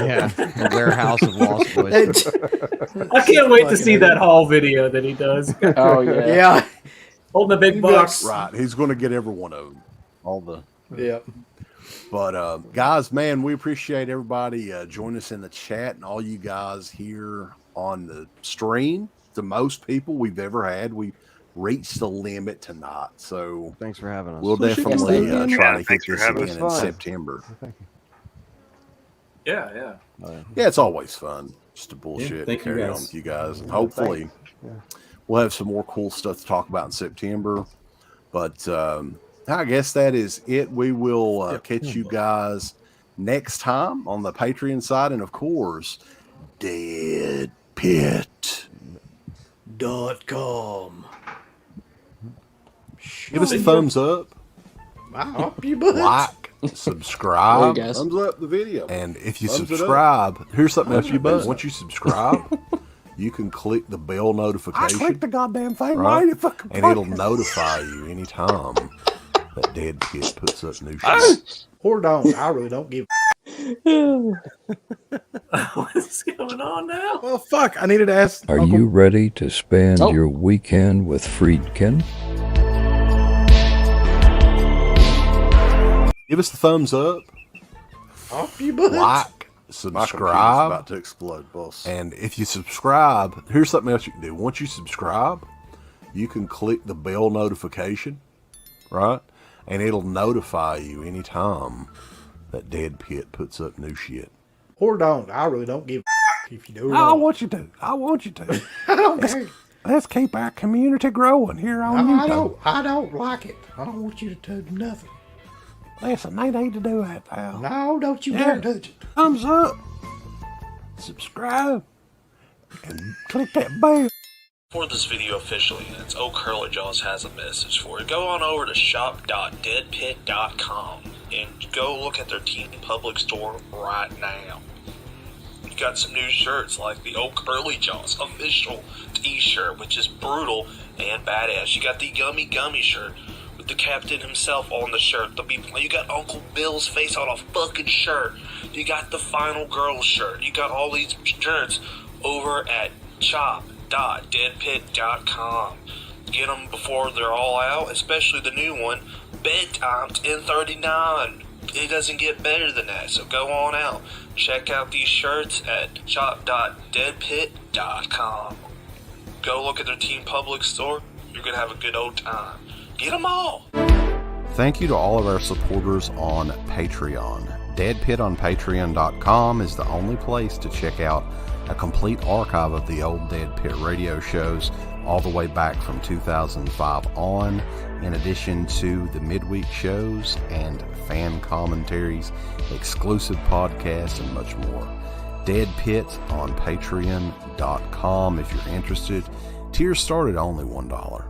Yeah, the warehouse of Lost Boys. I can't wait to see that haul video that he does. Oh yeah. Yeah. Holding a big box. Right. He's going to get every one of them. All the. Yeah. But guys, man, we appreciate everybody joining us in the chat and all you guys here on the stream. The most people we've ever had. We're reached the limit tonight. So thanks for having us. We'll definitely try to hit this again in September. Yeah. Yeah, it's always fun just to bullshit and carry on with you guys. And hopefully we'll have some more cool stuff to talk about in September. But I guess that is it. We will catch you guys next time on the Patreon side. And of course, DeadPit.com. Give us a thumbs up. Like, subscribe. Thumbs up the video. And if you subscribe, here's something else you do. Once you subscribe, you can click the bell notification. I clicked the goddamn thing right? fucking And it'll notify you anytime that Dead Pit puts up new shit. Or don't. I really don't give What is going on now? Well, fuck. I needed to ask. Are you ready to spend your weekend with Friedkin? Give us the thumbs up. Off your butt. Like, subscribe. About to explode, boss. And if you subscribe, here's something else you can do. Once you subscribe, you can click the bell notification, right? And it'll notify you anytime that Dead Pit puts up new shit. Or don't. I really don't give if you do or I don't. want you to. I want you to. I don't care. Let's keep our community growing here on YouTube. I don't like it. I don't want you to do nothing. Listen, they need to do that, pal. No, don't you dare touch it. Thumbs up, subscribe, and click that bell. For this video officially, it's Old Curly Jaws has a message for you. Go on over to shop.deadpit.com and go look at their Teen Public store right now. You got some new shirts like the Old Curly Jaws official t-shirt, which is brutal and badass. You got the Yummy Gummy shirt with the captain himself on the shirt. You got Uncle Bill's face on a fucking shirt. You got the Final Girl shirt. You got all these shirts over at shop.deadpit.com. Get them before they're all out, especially the new one, Bedtime 1039. It doesn't get better than that, so go on out. Check out these shirts at shop.deadpit.com. Go look at their Teen Public store. You're going to have a good old time. Get them all! Thank you to all of our supporters on Patreon. Dead Pit on Patreon.com is the only place to check out a complete archive of the old Dead Pit radio shows all the way back from 2005 on, in addition to the midweek shows and fan commentaries, exclusive podcasts, and much more. Dead Pit on Patreon.com if you're interested. Tiers start at only $1.